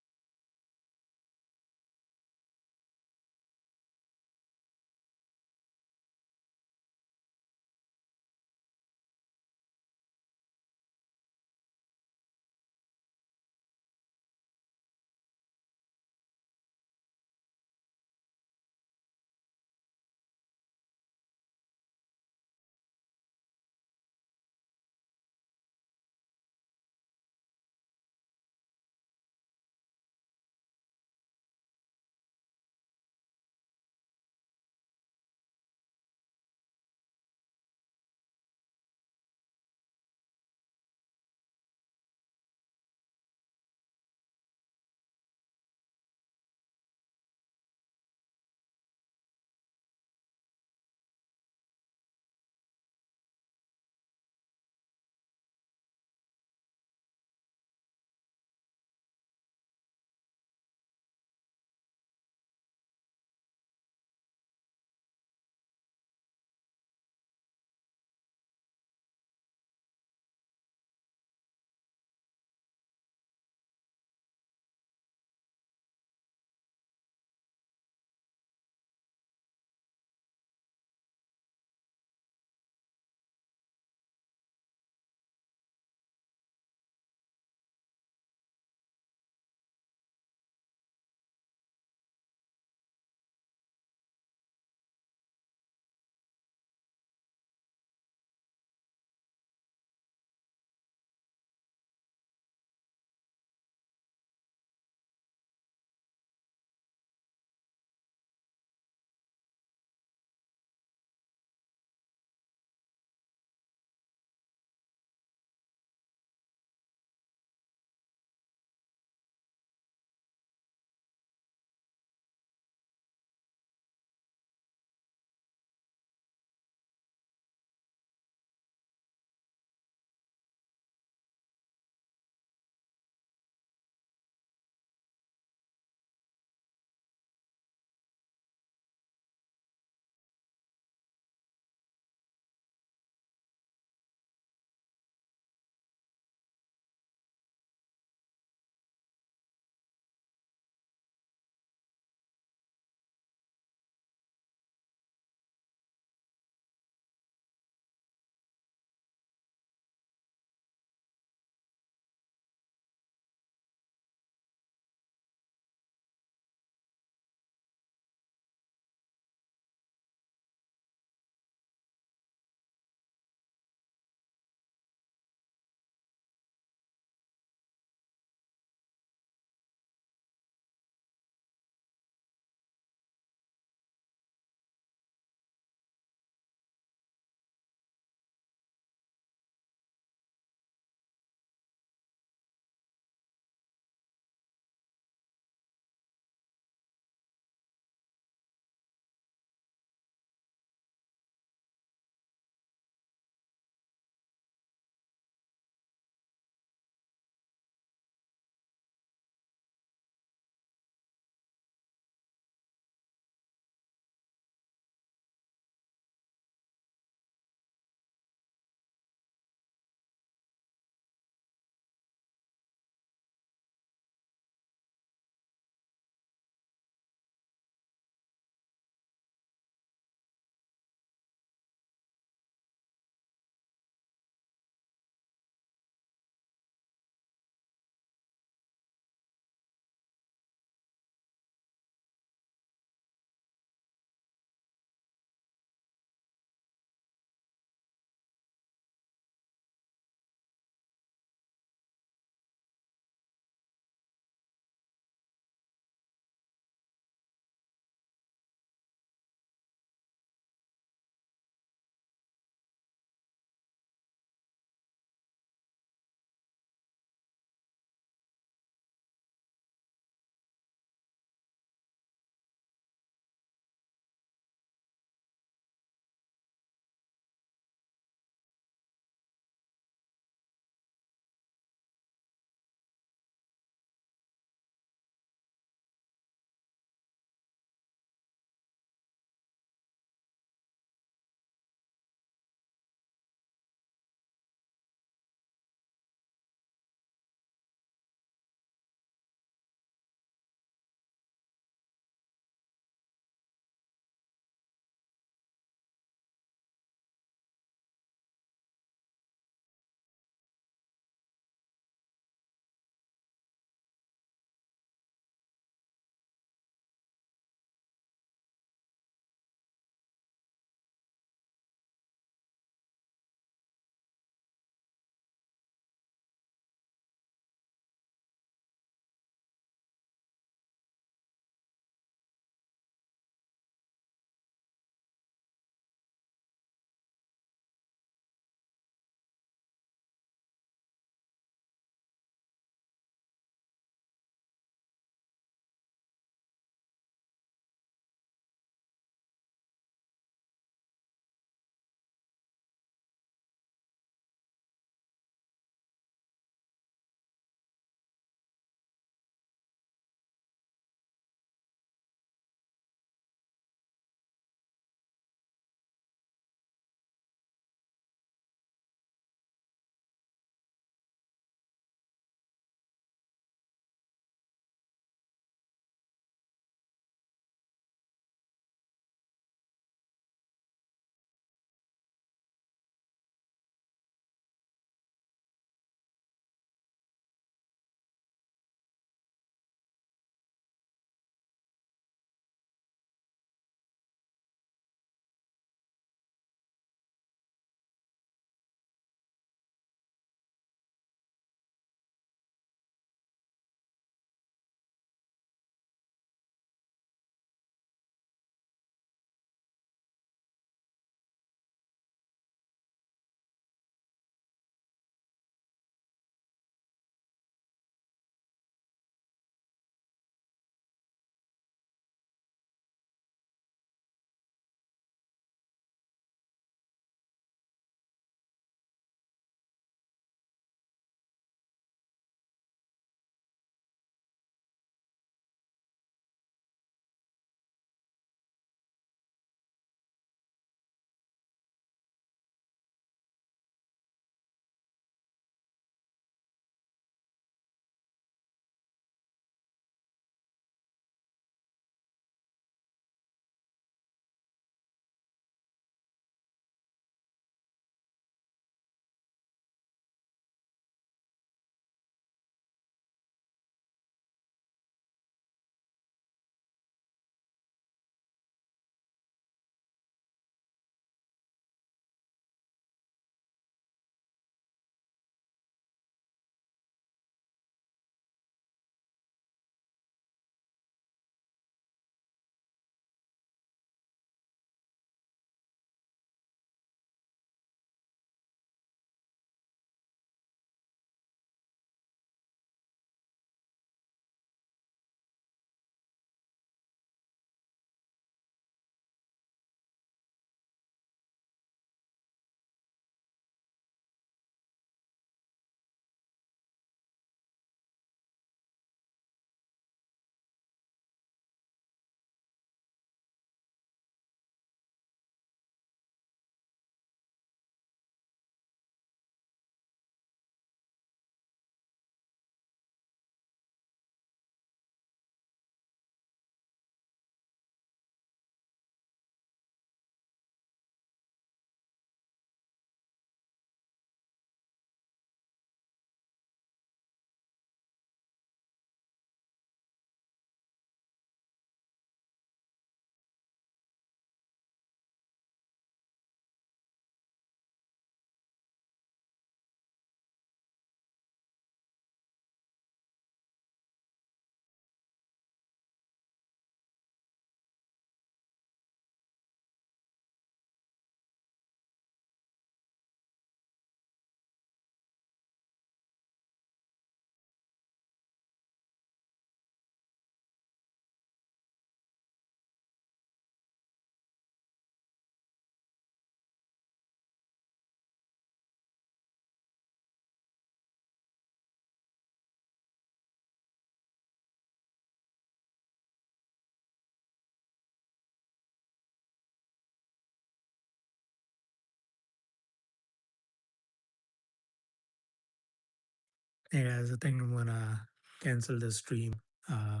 Yeah, I think I'm gonna cancel the stream. Uh,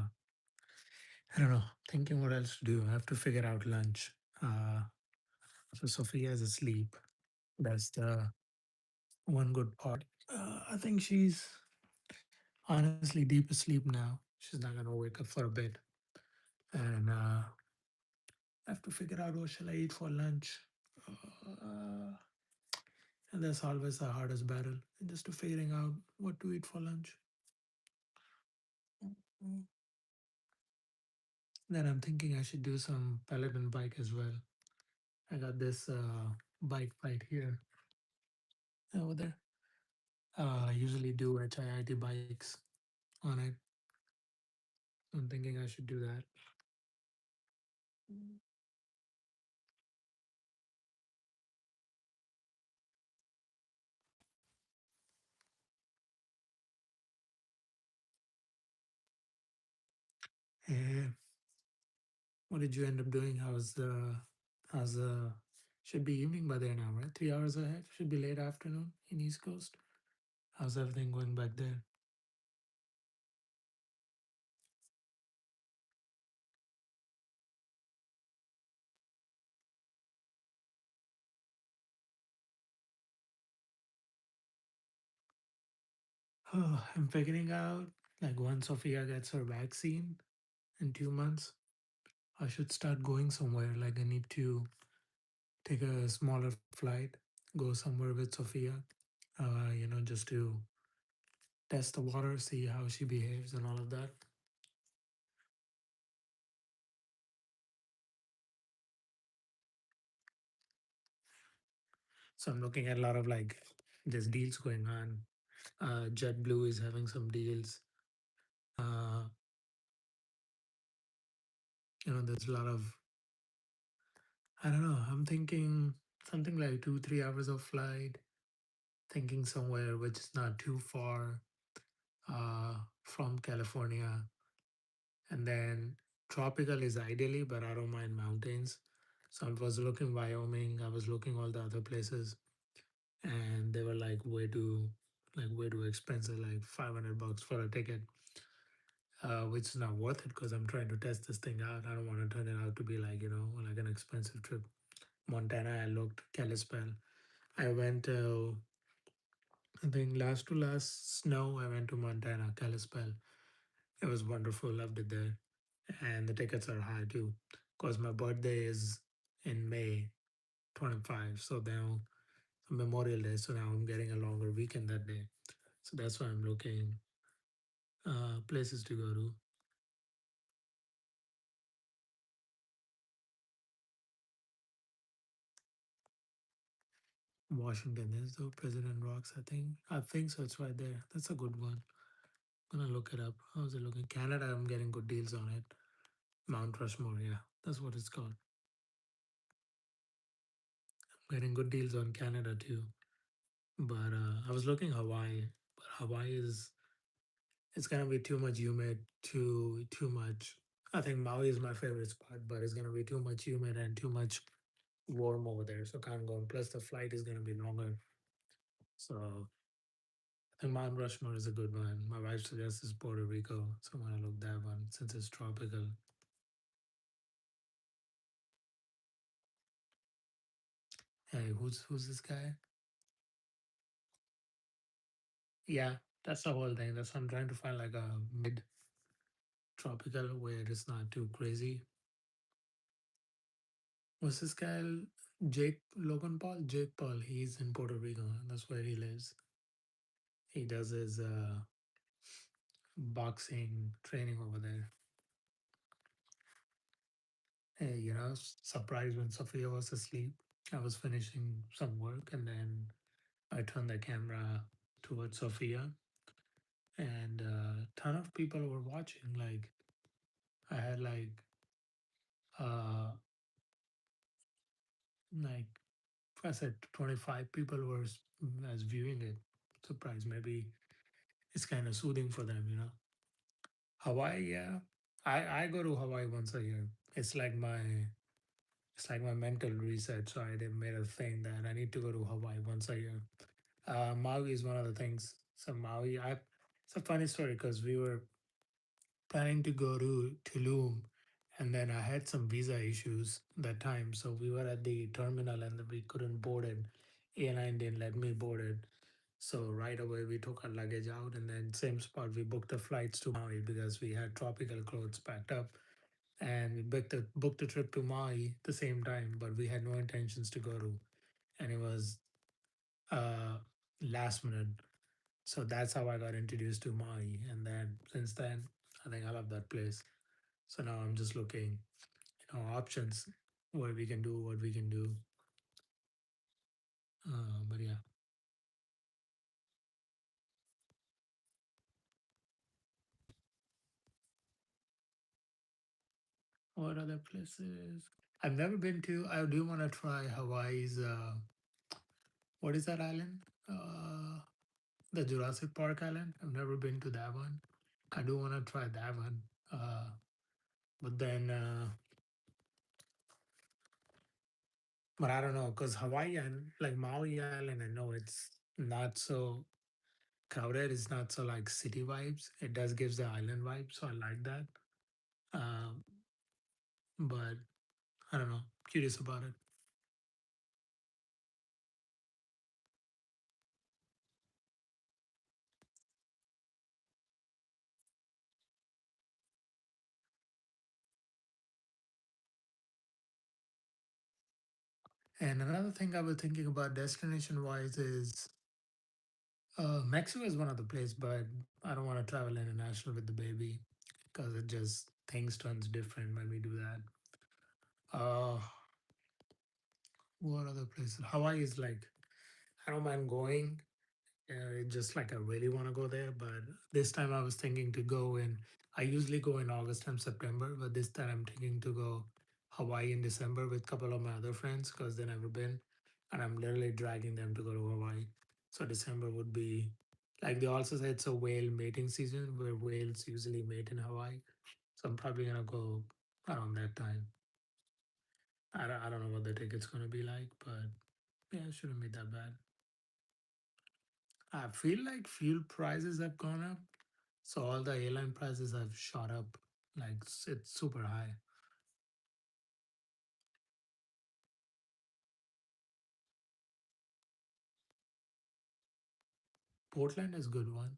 I don't know. Thinking what else to do. I have to figure out lunch. Uh, so Sophia is asleep. That's the one good part. I think she's honestly deep asleep now. She's not gonna wake up for a bit, and I have to figure out what shall I eat for lunch. Uh, and that's always the hardest battle, just to figuring out what to eat for lunch. Mm. Then I'm thinking I should do some Peloton bike as well. I got this bike right here over there. I usually do HIIT bikes on it. I'm thinking I should do that. Yeah. What did you end up doing? How's the should be evening by there now, right? 3 hours ahead. Should be late afternoon in East Coast. How's everything going back there? Oh, I'm figuring out like once Sophia gets her vaccine in 2 months, I should start going somewhere. Like I need to take a smaller flight, go somewhere with Sophia, just to test the water, see how she behaves and all of that. So I'm looking at a lot of like there's deals going on. JetBlue is having some deals. Uh, there's a lot of I don't know. I'm thinking something like 2 3 hours of flight. Thinking somewhere which is not too far from California, and then tropical is ideally, but I don't mind mountains. So I was looking Wyoming. I was looking all the other places, and they were way too expensive, like $500 for a ticket, which is not worth it because I'm trying to test this thing out. I don't want to turn it out to be like an expensive trip. Montana, I looked Kalispell. I went I think last to last snow. I went to Montana, Kalispell. It was wonderful. Loved it there, and the tickets are high too, because my birthday is in May 25. So now Memorial Day. So now I'm getting a longer weekend that day. So that's why I'm looking places to go to. Washington is though President Rocks. I think so. It's right there. That's a good one. I'm gonna look it up. How's it looking? Canada. I'm getting good deals on it. Mount Rushmore. Yeah, that's what it's called. Getting good deals on Canada too. But I was looking Hawaii. But Hawaii is it's gonna be too much humid. Too much. I think Maui is my favorite spot, but it's gonna be too much humid and too much warm over there, so can't go. And plus, the flight is gonna be longer. So I think Mount Rushmore is a good one. My wife suggests Puerto Rico, so I'm gonna look that one since it's tropical. Hey, who's this guy? Yeah, that's the whole thing. That's what I'm trying to find like a mid tropical where it's not too crazy. What's this guy? Jake Logan Paul? Jake Paul. He's in Puerto Rico. That's where he lives. He does his boxing training over there. Hey, surprised when Sophia was asleep. I was finishing some work and then I turned the camera towards Sophia, and a ton of people were watching. Like I had uh like I said 25 people were as viewing it. Surprised. Maybe it's kind of soothing for them. Hawaii, yeah. I go to Hawaii once a year. It's like my mental reset. So I did made a thing that I need to go to Hawaii once a year. Maui is one of the things. So Maui, It's a funny story because we were planning to go to Tulum, and then I had some visa issues that time. So we were at the terminal and we couldn't board it. Airline didn't let me board it. So right away we took our luggage out, and then same spot we booked the flights to Maui because we had tropical clothes packed up, and we booked a trip to Maui the same time, but we had no intentions to go to, and it was uh last minute. So that's how I got introduced to Maui, and then since then I think I love that place. So now I'm just looking, options, what we can do, what we can do. But yeah, what other places? I've never been to. I do want to try Hawaii's. What is that island? The Jurassic Park island. I've never been to that one. I do want to try that one. But then, but I don't know, because Hawaii and like Maui Island, I know it's not so crowded. It's not so like city vibes. It does gives the island vibe, so I like that. Um, but I don't know. Curious about it. And another thing I was thinking about destination wise is Mexico is one of the place, but I don't want to travel international with the baby because it just things turns different when we do that. Uh, what other places? Hawaii is like I don't mind going. It's just like I really want to go there, but this time I was thinking to go in. I usually go in August and September, but this time I'm thinking to go Hawaii in December with a couple of my other friends because they've never been, and I'm literally dragging them to go to Hawaii. So December would be like they also say it's a whale mating season where whales usually mate in Hawaii. So I'm probably gonna go around that time. I don't know what the ticket's gonna be like, but yeah, it shouldn't be that bad. I feel like fuel prices have gone up. So all the airline prices have shot up, like it's super high. Portland is a good one.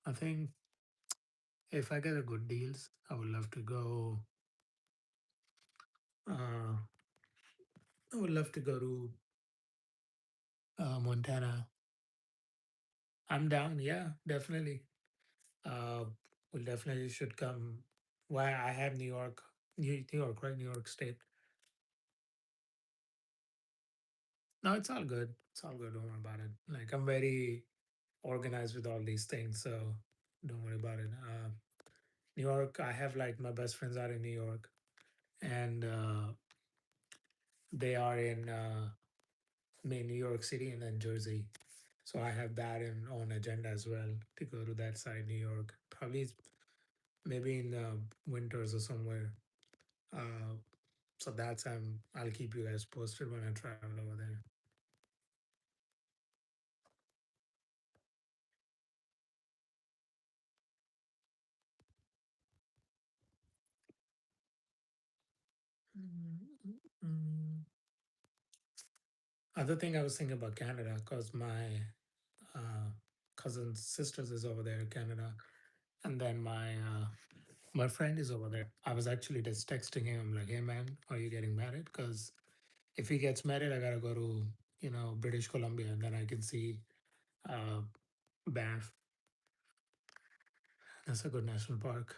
I think if I get a good deals, I would love to go. Uh, I would love to go to Montana. I'm down. Yeah, definitely. Uh, we definitely should come. Why I have New York, New York, right? New York State. No, it's all good. It's all good. Don't worry about it. Like I'm very organized with all these things, so don't worry about it. New York, I have like my best friends are in New York, and they are in New York City and then Jersey. So I have that in on agenda as well to go to that side, New York. Probably maybe in the winters or somewhere. Uh, so that's I'll keep you guys posted when I travel over there. Mm, mm. Other thing I was thinking about Canada because my uh, cousin's sisters is over there in Canada, and then my friend is over there. I was actually just texting him. I'm like, "Hey man, are you getting married? Because if he gets married, I gotta go to British Columbia, and then I can see uh, Banff. That's a good national park.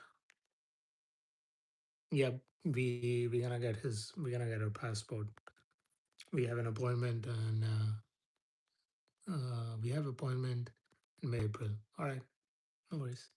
Yep, we're gonna get our passport. We have an appointment, and we have appointment in May April. All right, no worries.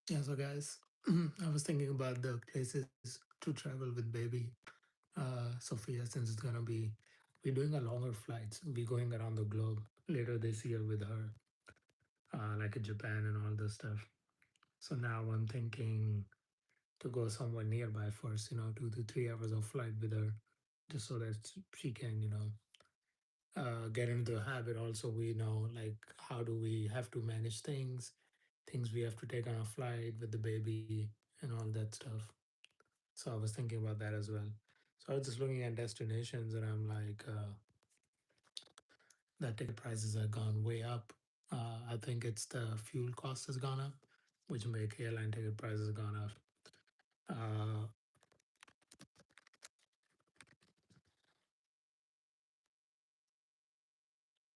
Yeah, so guys, I was thinking about the places to travel with baby Sophia, since it's gonna be we're doing a longer flights. We're going around the globe later this year with her, like in Japan and all this stuff. So now I'm thinking to go somewhere nearby first, 2 to 3 hours of flight with her, just so that she can, get into the habit. Also, we know like how do we have to manage things we have to take on a flight with the baby and all that stuff. So I was thinking about that as well. So I was just looking at destinations and I'm like, the ticket prices have gone way up. I think it's the fuel cost has gone up, which make airline ticket prices gone up. Uh,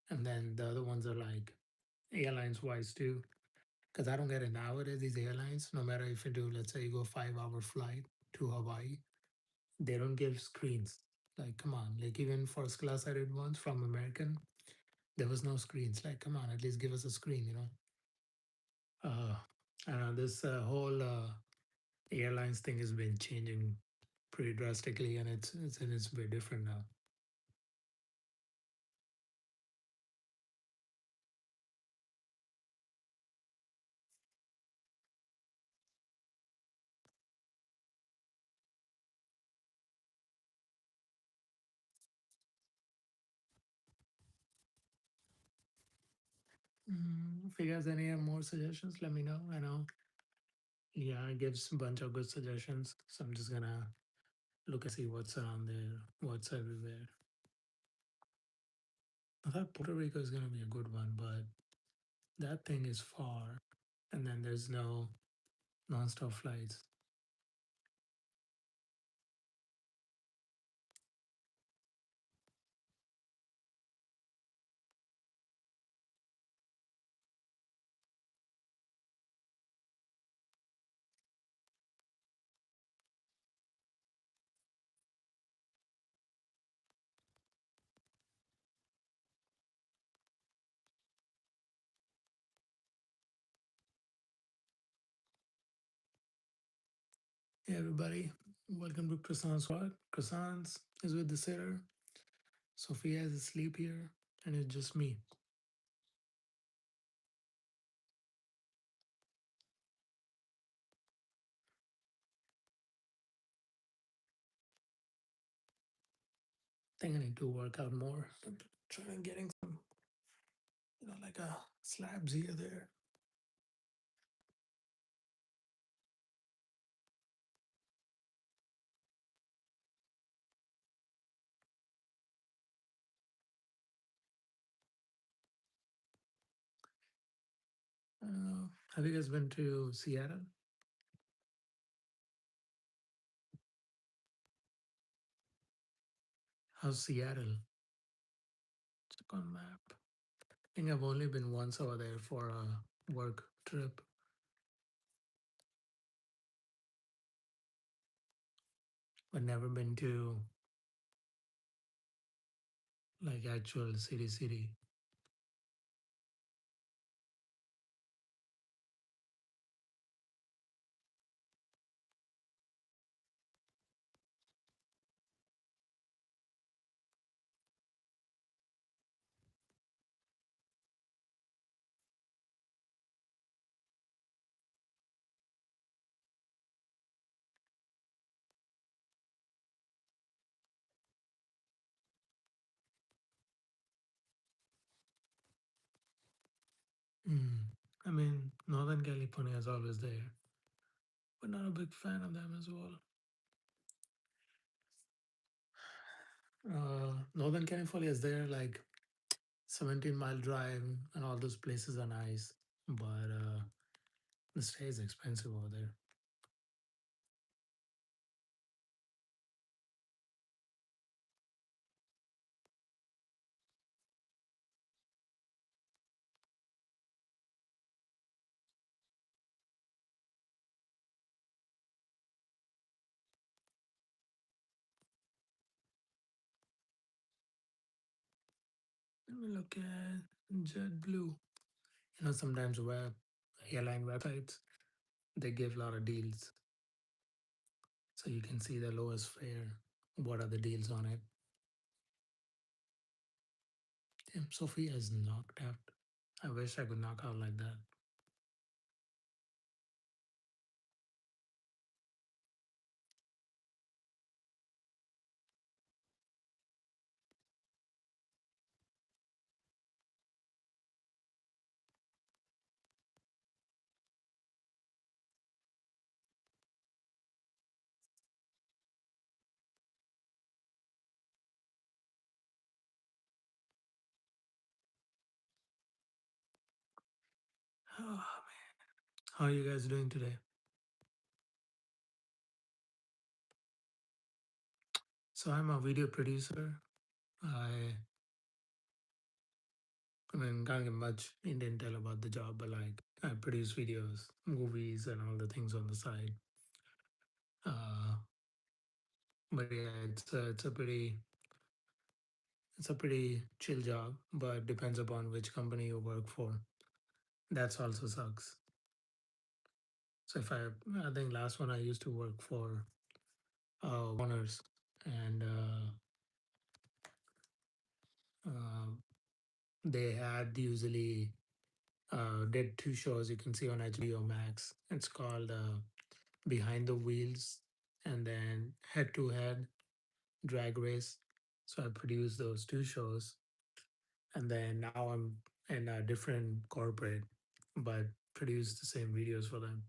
and then the other ones are like airlines wise too, because I don't get it nowadays. These airlines, no matter if you do, let's say you go 5 hour flight to Hawaii, they don't give screens. Like, come on, like even first class I did once from American, there was no screens. Like, come on, at least give us a screen. Uh, this whole airlines thing has been changing pretty drastically, and it's very different now. If you guys any have more suggestions, let me know. I know yeah, it gives a bunch of good suggestions, so I'm just gonna look and see what's around there, what's everywhere. I thought Puerto Rico is gonna be a good one, but that thing is far, and then there's no non-stop flights. Hey everybody, welcome to Croissant Squad. Croissants is with the sitter. Sophia is asleep here, and it's just me. Think I need to work out more. I'm trying getting some, like a slabs here there. Have you guys been to Seattle? How's Seattle? Check on map. I think I've only been once over there for a work trip, but never been to like actual city. Mm. I mean, Northern California is always there, but not a big fan of them as well. Northern California is there, like 17-mile drive, and all those places are nice, but the stay is expensive over there. Let me look at JetBlue. Sometimes web airline websites they give a lot of deals. So you can see the lowest fare. What are the deals on it? Damn, Sophia is knocked out. I wish I could knock out like that. Oh, how are you guys doing today? So I'm a video producer. I mean, can't get much in detail about the job, but like I produce videos, movies, and all the things on the side. Uh, but yeah, it's a pretty chill job, but depends upon which company you work for. That's also sucks. So if I think last one I used to work for Warner's, and uh, they had usually did two shows you can see on HBO Max. It's called Behind the Wheels and then Head to Head Drag Race. So I produced those two shows, and then now I'm in a different corporate, but produce the same videos for them.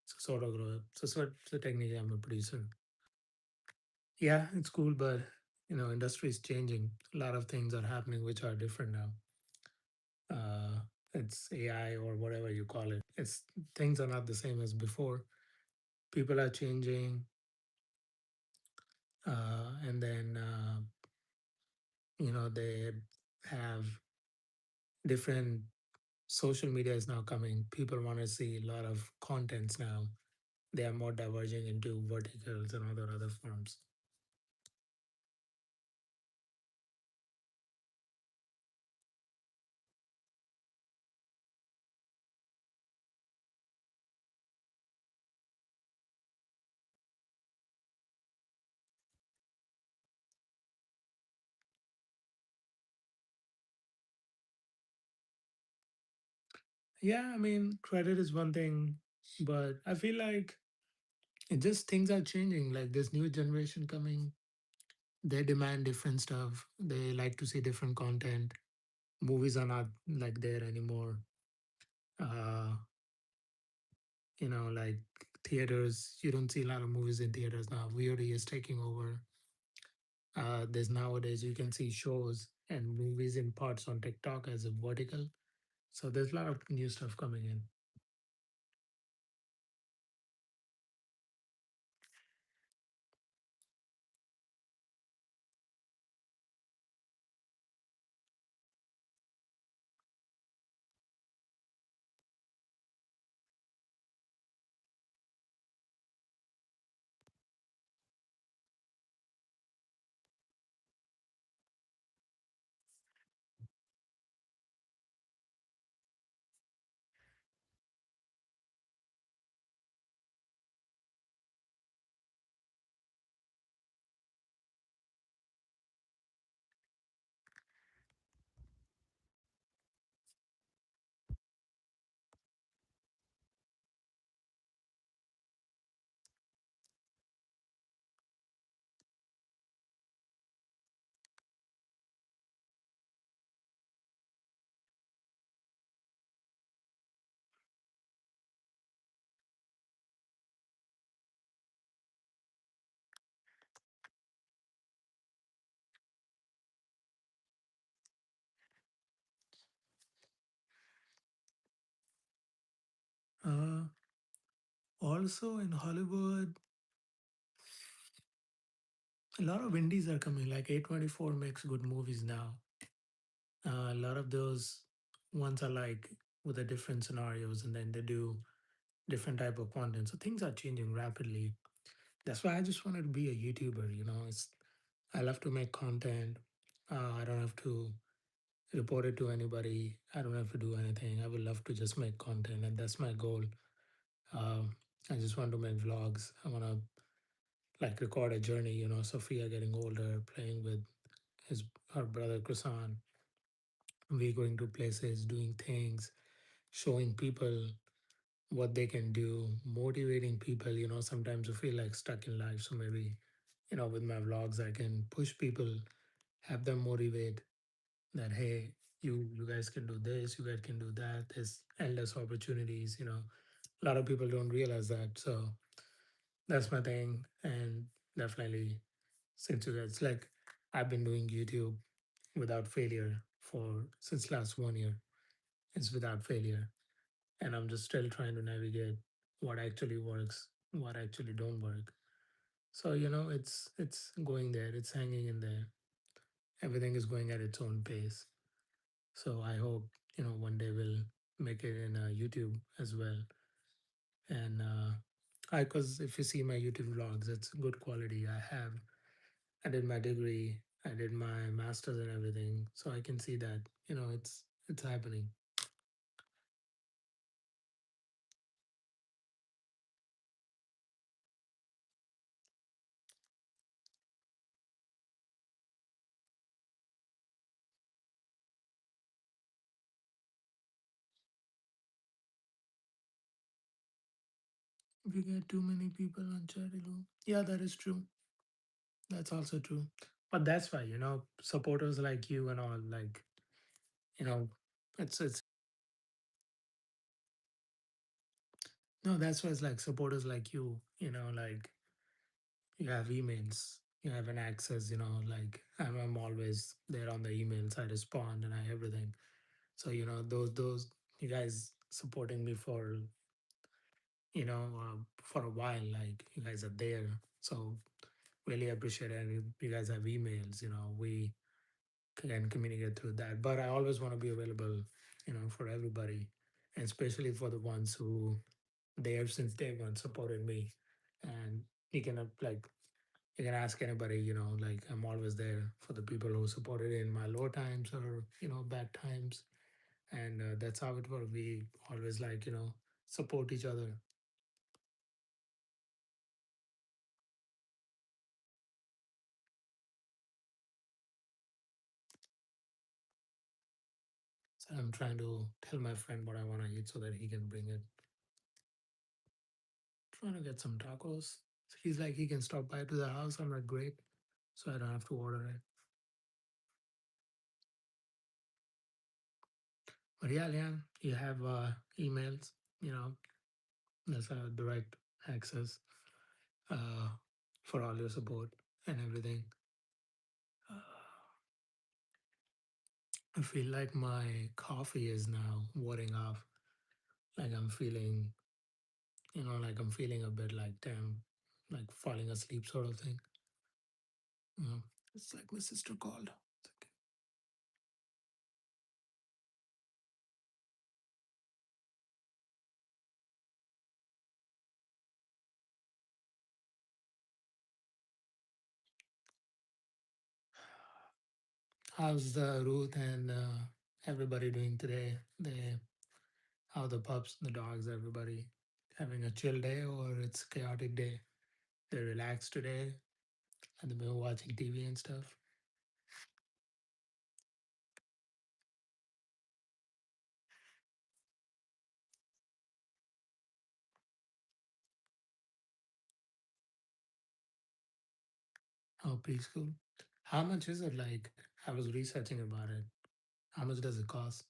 So sort of grow up. So technically I'm a producer. Yeah, it's cool, but industry is changing. A lot of things are happening which are different now. Uh, it's AI or whatever you call it. It's things are not the same as before. People are changing, and then they have different social media is now coming. People want to see a lot of contents now. They are more diverging into verticals and other forms. Yeah, I mean, credit is one thing, but I feel like it just things are changing. Like this new generation coming, they demand different stuff. They like to see different content. Movies are not like there anymore. Uh, like theaters, you don't see a lot of movies in theaters now. VOD is taking over. There's nowadays you can see shows and movies in parts on TikTok as a vertical. So there's a lot of new stuff coming in. Uh, Also in Hollywood, a lot of indies are coming. Like A24 makes good movies now. A lot of those ones are like with the different scenarios, and then they do different type of content. So things are changing rapidly. That's why I just wanted to be a YouTuber. I love to make content. I don't have to report it to anybody. I don't have to do anything. I would love to just make content, and that's my goal. Um, I just want to make vlogs. I want to like record a journey. Sophia getting older, playing with his her brother Kusan. We going to places, doing things, showing people what they can do, motivating people. Sometimes you feel like stuck in life. So maybe, with my vlogs, I can push people, have them motivate that, hey, you guys can do this, you guys can do that. There's endless opportunities. A lot of people don't realize that. So that's my thing. And definitely, since you guys like, I've been doing YouTube without failure for since last 1 year. It's without failure, and I'm just still trying to navigate what actually works, what actually don't work. So it's going there, it's hanging in there. Everything is going at its own pace. So I hope one day we'll make it in YouTube as well. And I because if you see my YouTube vlogs, it's good quality. I did my degree, I did my masters and everything, so I can see that it's happening. If you get too many people on chat alone, yeah, that is true. That's also true. But that's why, supporters like you and all, like, you know, it's no, that's why it's like supporters like you, like you have emails, you have an access, like I'm always there on the emails, I respond and I everything. So, those you guys supporting me for a while, like you guys are there. So really appreciate it. And you guys have emails, we can communicate through that. But I always want to be available, for everybody, and especially for the ones who they have since day one supported me. And you can like you can ask anybody, like I'm always there for the people who supported in my low times or bad times, and that's how it works. We always like support each other. So I'm trying to tell my friend what I want to eat so that he can bring it. Trying to get some tacos. So he's like he can stop by to the house. I'm like great, so I don't have to order it. But yeah, Leon, you have emails, that's the right access uh, for all your support and everything. Uh, I feel like my coffee is now wearing off. Like I'm feeling a bit like damn, like falling asleep sort of thing. It's like my sister called. It's okay. How's Ruth and everybody doing today? How the pups, the dogs, everybody having a chill day or it's chaotic day? They relaxed today and they've been watching TV and stuff. Oh, preschool. How much is it like? I was researching about it. How much does it cost?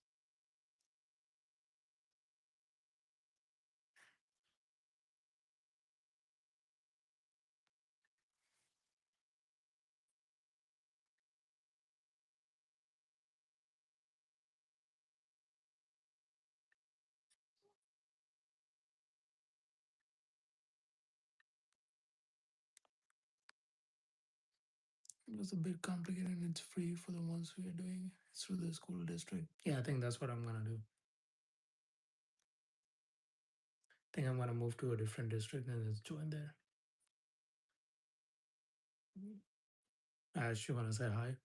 It was a bit complicated and it's free for the ones we are doing. It's through the school district. Yeah, I think that's what I'm gonna do. I think I'm gonna move to a different district and just join there. Ash, you wanna say hi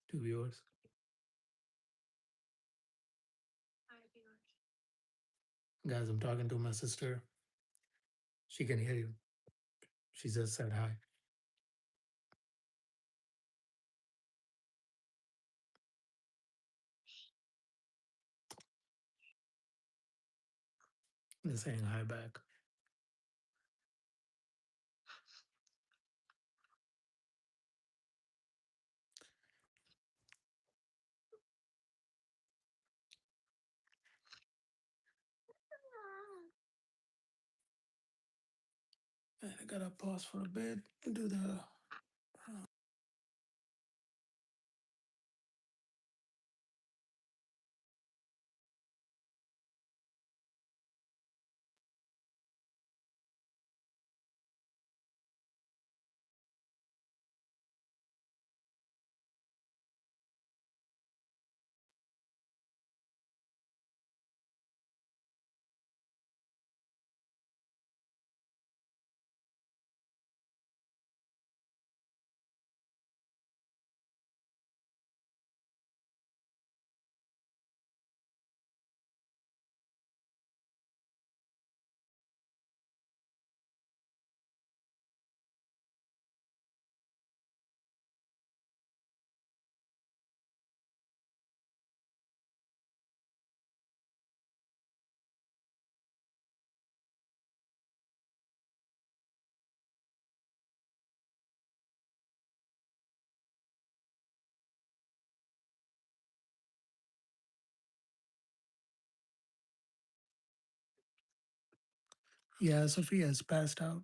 to viewers? Guys, I'm talking to my sister. She can hear you. She just said hi. They're saying hi back. And I gotta pause for a bit. Do the yeah, Sophia has passed out.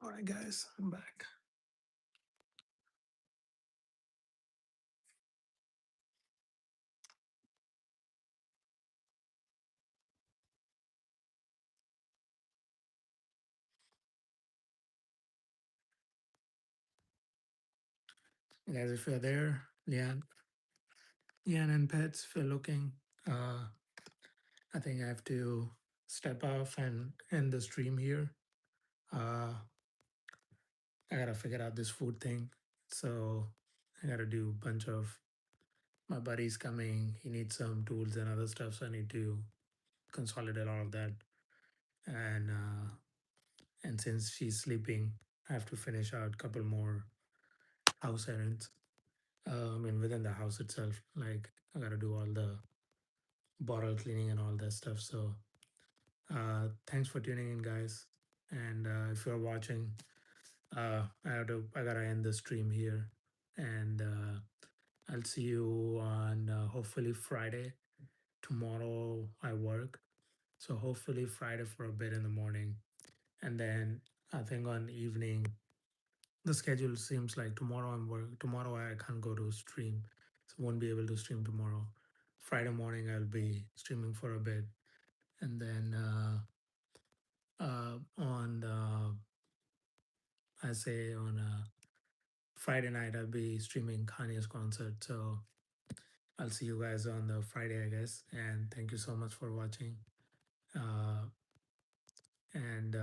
All right, guys, I'm back. Guys, if you're there, Leanne and Pets, if you're looking, I think I have to step off and end the stream here. Uh, I gotta figure out this food thing. So I gotta do a bunch of my buddy's coming. He needs some tools and other stuff. So I need to consolidate all of that. And since she's sleeping, I have to finish out a couple more house errands. And within the house itself, like I gotta do all the bottle cleaning and all that stuff. So thanks for tuning in, guys. And if you're watching, I gotta end the stream here, and I'll see you on hopefully Friday. Tomorrow I work, so hopefully Friday for a bit in the morning, and then I think on evening the schedule seems like tomorrow I'm work. Tomorrow I can't go to stream, so won't be able to stream tomorrow. Friday morning I'll be streaming for a bit, and then on I say on Friday night I'll be streaming Kanye's concert. So I'll see you guys on the Friday, I guess. And thank you so much for watching. Uh, and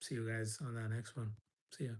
see you guys on the next one. See ya.